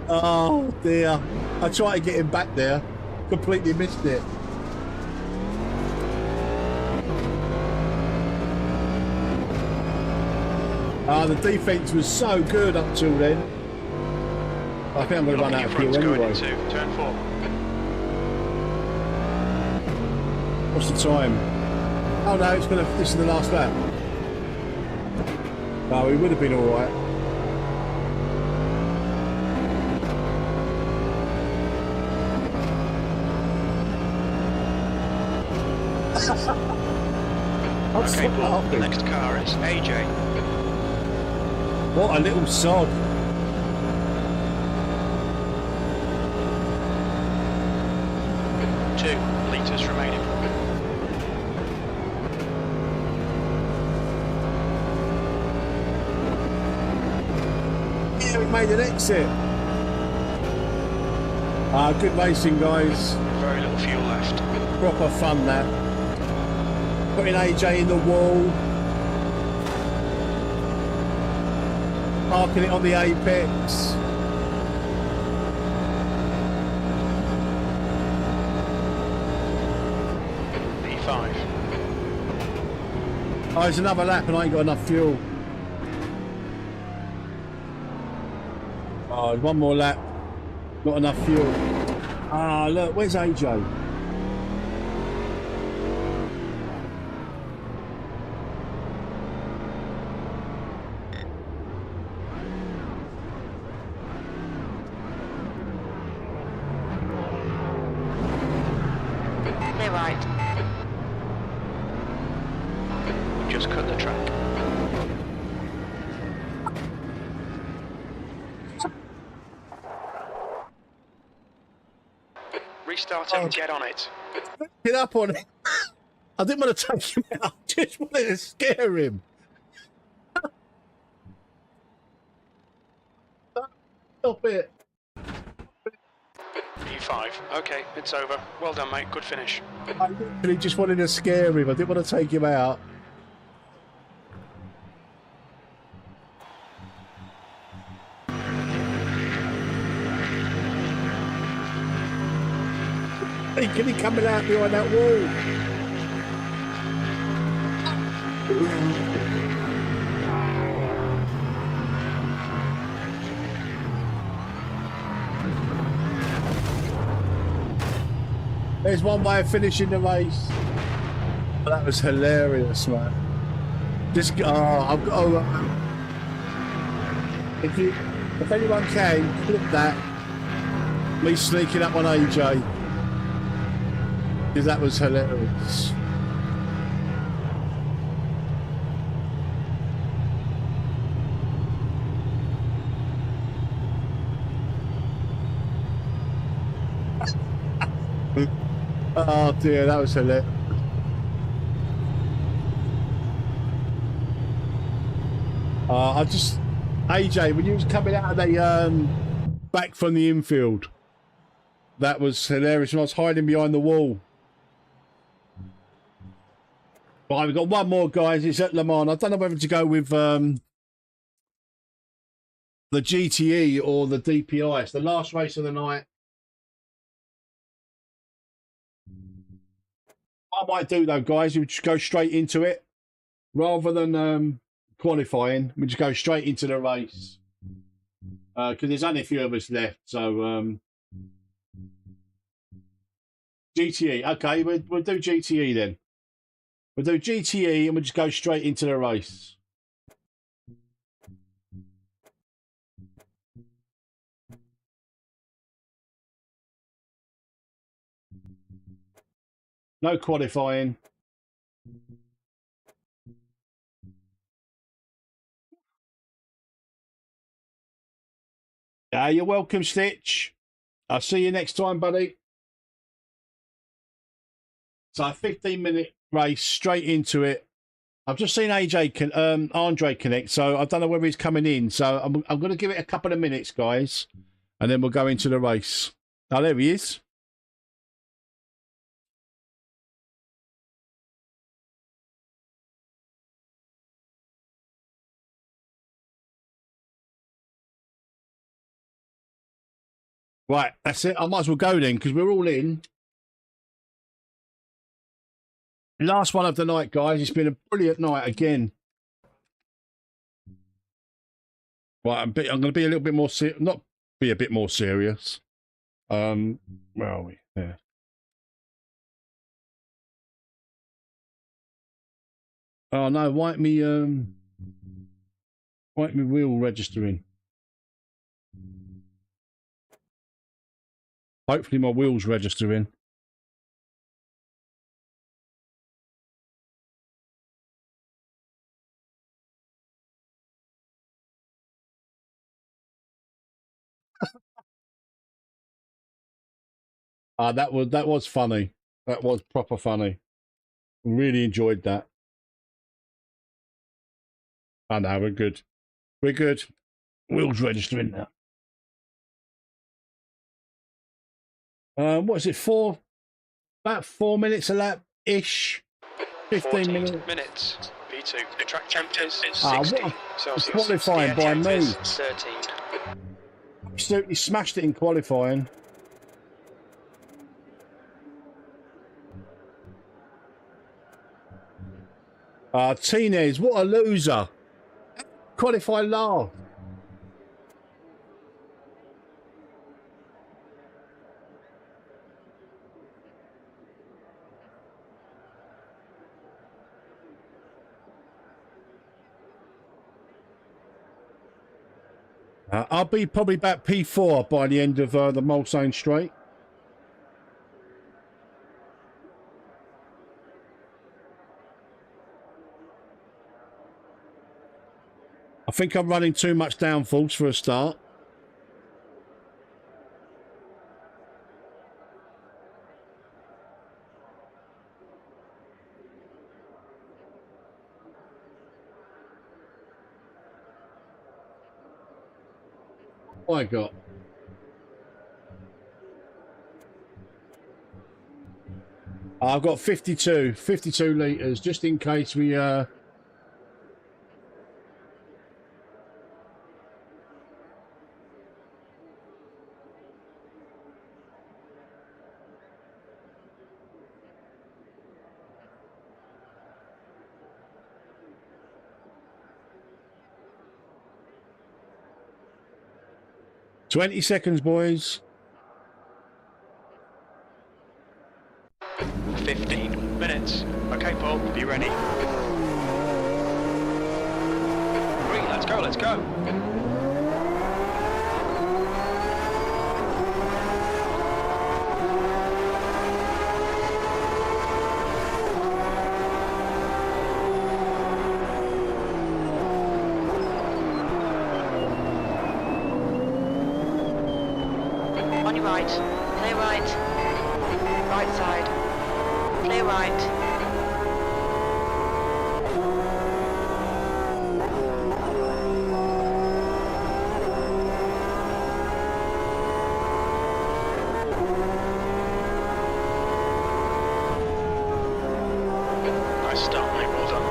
Oh dear. I tried to get him back there. Completely missed it. The defence was so good up till then. I think I'm going to run Locking out your of fuel fronts going anyway. into turn 4. What's the time? Oh no, it's gonna. This is the last lap. No, we would have been all right. Okay, Paul, the next car is AJ. What a little sod. Two litres remaining. Yeah, we made an exit. Good racing, guys. Very little fuel left. Proper fun, that. Putting AJ in the wall. Parking it on the apex. P5. Oh, there's another lap and I ain't got enough fuel. Oh, one more lap. Not enough fuel. Ah, look, where's AJ? Clear right. We've just cut the track. Restart it and get on it. Get up on it. I didn't want to take him out. I just wanted to scare him. Stop it. P5. Okay, it's over. Well done, mate. Good finish. I literally just wanted to scare him. I didn't want to take him out. Hey, can he coming out behind that wall? There's one way of finishing the race. That was hilarious, man. Just I've got. If anyone can clip that, me sneaking up on AJ, because that was hilarious. Oh dear, that was hilarious. AJ, when you was coming out of the back from the infield, that was hilarious. When I was hiding behind the wall. Right, we've got one more, guys. It's at Le Mans. I don't know whether to go with the GTE or the DPi. It's the last race of the night. What I might do though, guys, we just go straight into it rather than qualifying. We just go straight into the race because there's only a few of us left. So GTE, okay, we'll do GTE then. We'll do GTE and we'll just go straight into the race. No qualifying. You're welcome, Stitch. I'll see you next time, buddy. So a 15-minute race, straight into it. I've just seen Andre connect, so I don't know whether he's coming in. So I'm going to give it a couple of minutes, guys, and then we'll go into the race. Oh, there he is. Right, that's it. I might as well go then because we're all in. Last one of the night, guys. It's been a brilliant night again. Right, I'm going to be a little bit more not be a bit more serious. Where are we? Yeah. Oh no, wipe me wheel registering. Hopefully my wheel's registering. That was funny. That was proper funny. Really enjoyed that. Oh no, we're good. We're good. Wheels registering now. What is it, about 4 minutes a lap ish? 15 minutes. V2. The track temperatures is 16 Celsius. Qualifying by me. 13. Absolutely smashed it in qualifying. Tinez, what a loser. Qualify last. I'll be probably about P4 by the end of the Mulsanne Straight. I think I'm running too much downforce for a start. What I got? I've got 52 litres, just in case we... ...20 seconds, boys. 15 minutes. Okay, Paul, be ready. 3, let's go, let's go. On your right, clear right, right side, clear right. Nice start, mate, well done.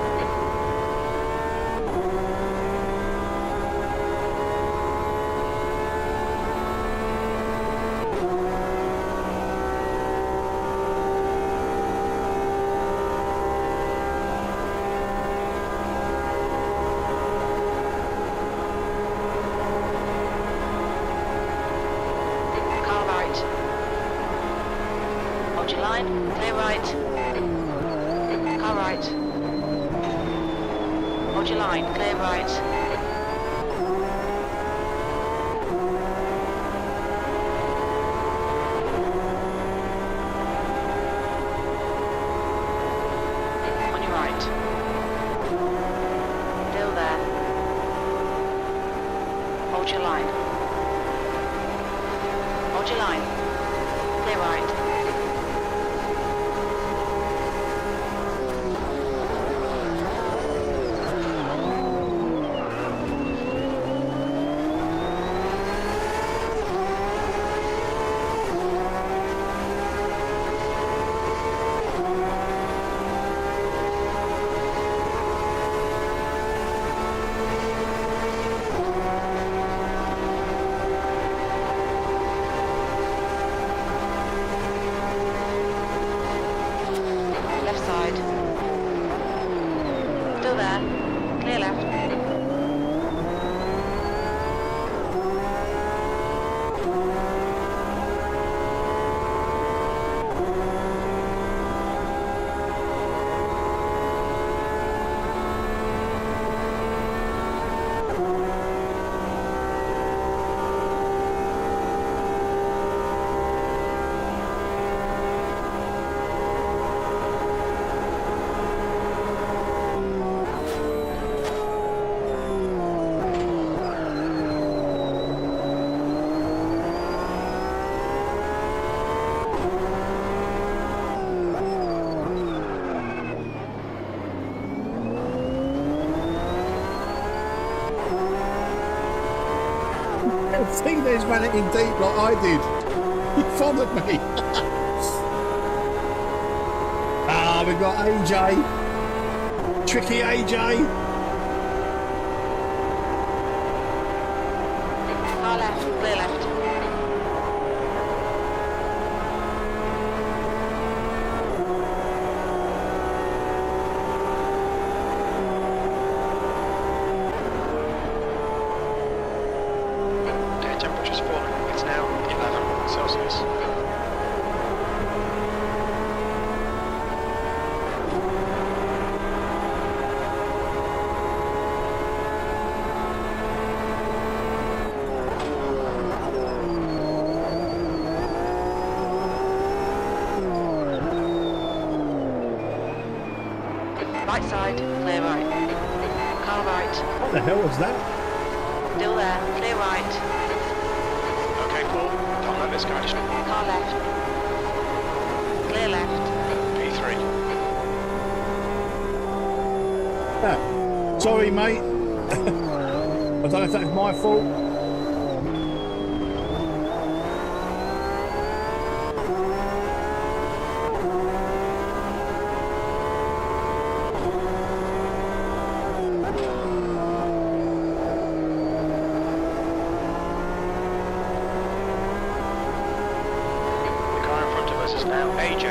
Car right. Hold your line, clear right. Car right. Hold your line, clear right. On your right. Still there. Hold your line. Hold your line. Clear right. Left side. Still there. Clear left. See, there's ran it in deep like I did. He followed me. Ah, we've got AJ. Tricky AJ. Car left, clear left. Air temperature's falling. It's now 11 Celsius. Right side, clear right. Car right, What the hell was that? still there, clear right. Okay, Paul. Don't let this guy. Car left. Clear left. P3. Ah, sorry, mate. I don't know if that was my fault. The car in front of us is now AJ.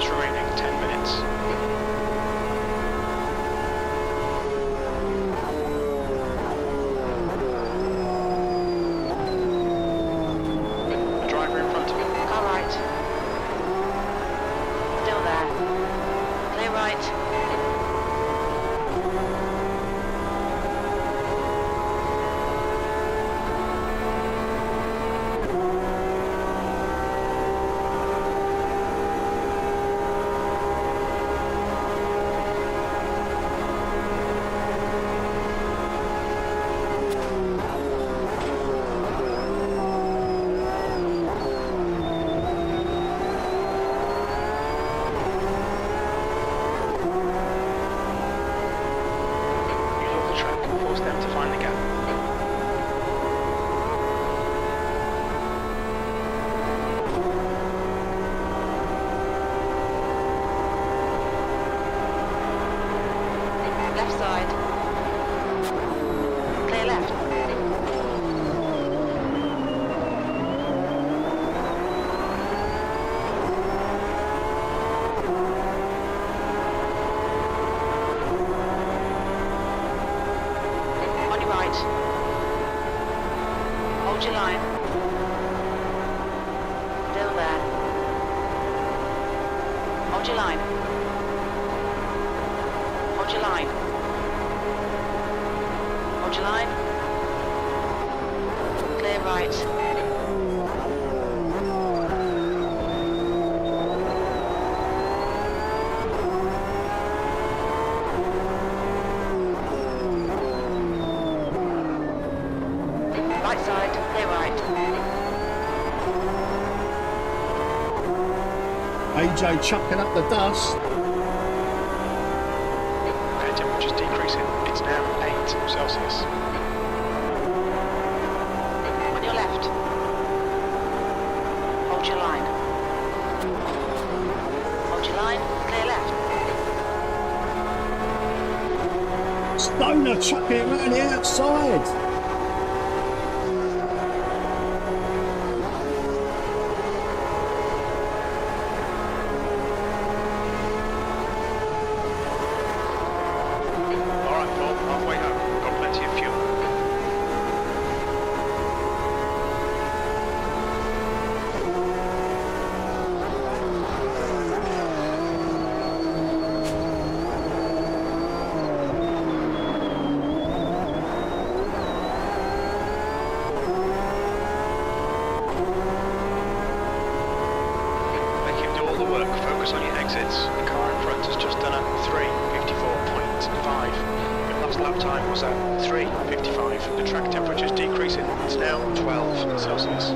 Remaining 10 minutes. The driver in front of him. Car right. Still there. Clear right. Use all the track and force them to find the gap. Left side. Clear left. On your right. Hold your line. Still there. Hold your line. Hold your line. Hold your line. Clear right. Right side, clear right. AJ chucking up the dust. Air temperature's decreasing. It's now 8 Celsius. On your left. Hold your line. Hold your line, clear left. Stoner chucking it around the outside. Alright, Paul. Halfway home. Got plenty of fuel. Make him do all the work. Focus on your exits. The car in front has just done a 3. Your last lap time was at 3:55. The track temperature is decreasing. It's now 12 Celsius.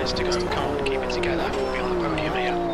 To go. Come on, keep it together. We'll be on the podium here.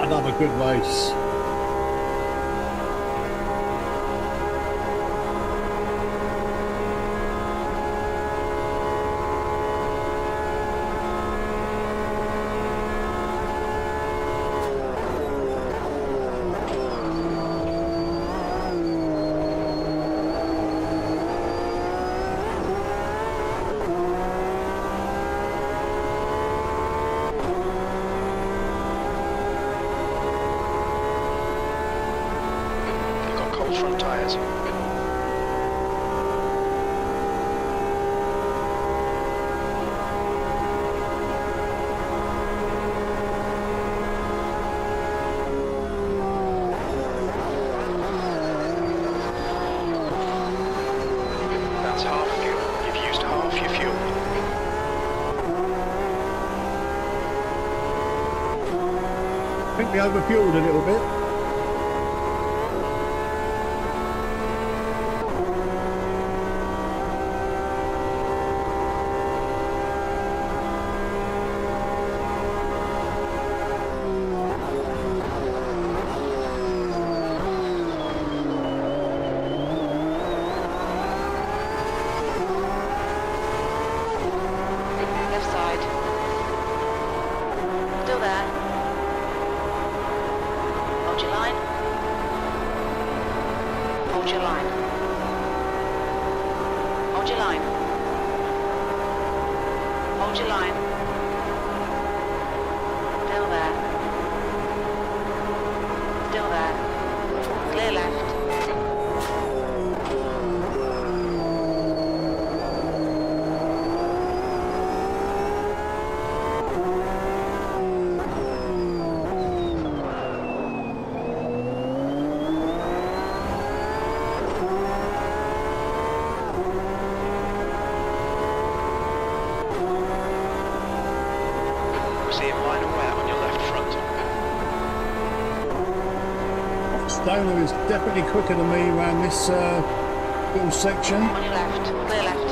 Another good race. both front tyres. That's half fuel. You've used half your fuel. I think we overfueled a little bit. Left side. Still there. Hold your line. Hold your line. Hold your line. Hold your line. Still there. Still there. Clear left. We're seeing minor wear on your left front. Stoner is definitely quicker than me around this little section. On your left. Clear left.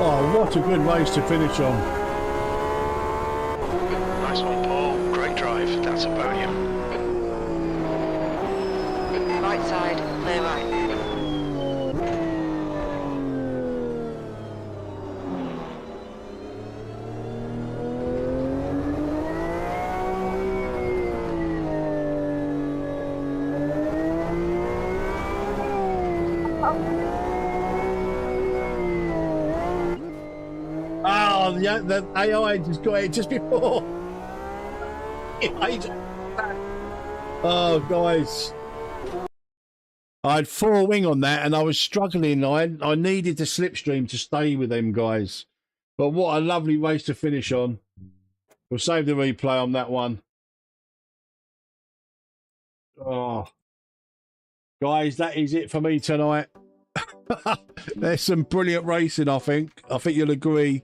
Oh, what a good race to finish on. Nice one, Paul. Great drive. That's a podium. Right side. Clear right. Oh, yeah, the AI just got it just before. Oh, guys. I had 4 wing on that and I was struggling. I needed the slipstream to stay with them guys. But what a lovely race to finish on. We'll save the replay on that one. Oh, guys, that is it for me tonight. There's some brilliant racing, I think. I think you'll agree.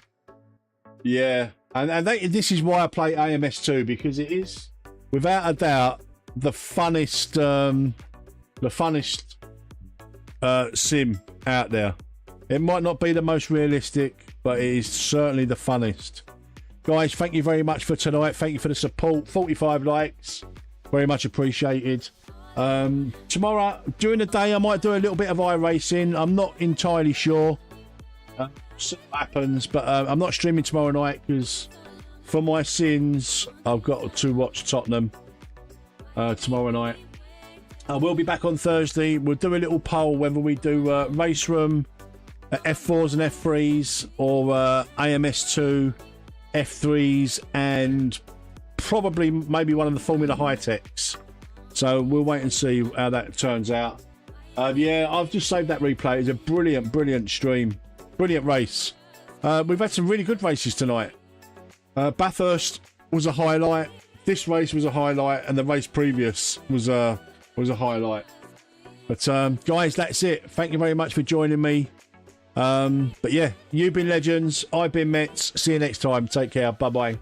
Yeah, and this is why I play AMS2, because it is, without a doubt, the funnest sim out there. It might not be the most realistic, but it is certainly the funnest. Guys, thank you very much for tonight. Thank you for the support. 45 likes, very much appreciated. Tomorrow during the day I might do a little bit of iRacing. I'm not entirely sure. See what happens, but I'm not streaming tomorrow night because for my sins I've got to watch Tottenham tomorrow night. I will be back on Thursday. We'll do a little poll whether we do race room F4s and F3s or AMS2 F3s and probably maybe one of the Formula High Techs. So we'll wait and see how that turns out. Yeah, I've just saved that replay. It's a brilliant stream. Brilliant race. We've had some really good races tonight. Bathurst was a highlight. This race was a highlight, and the race previous was a highlight. But guys, that's it. Thank you very much for joining me. But yeah, you've been legends. I've been Metz. See you next time. Take care. Bye bye.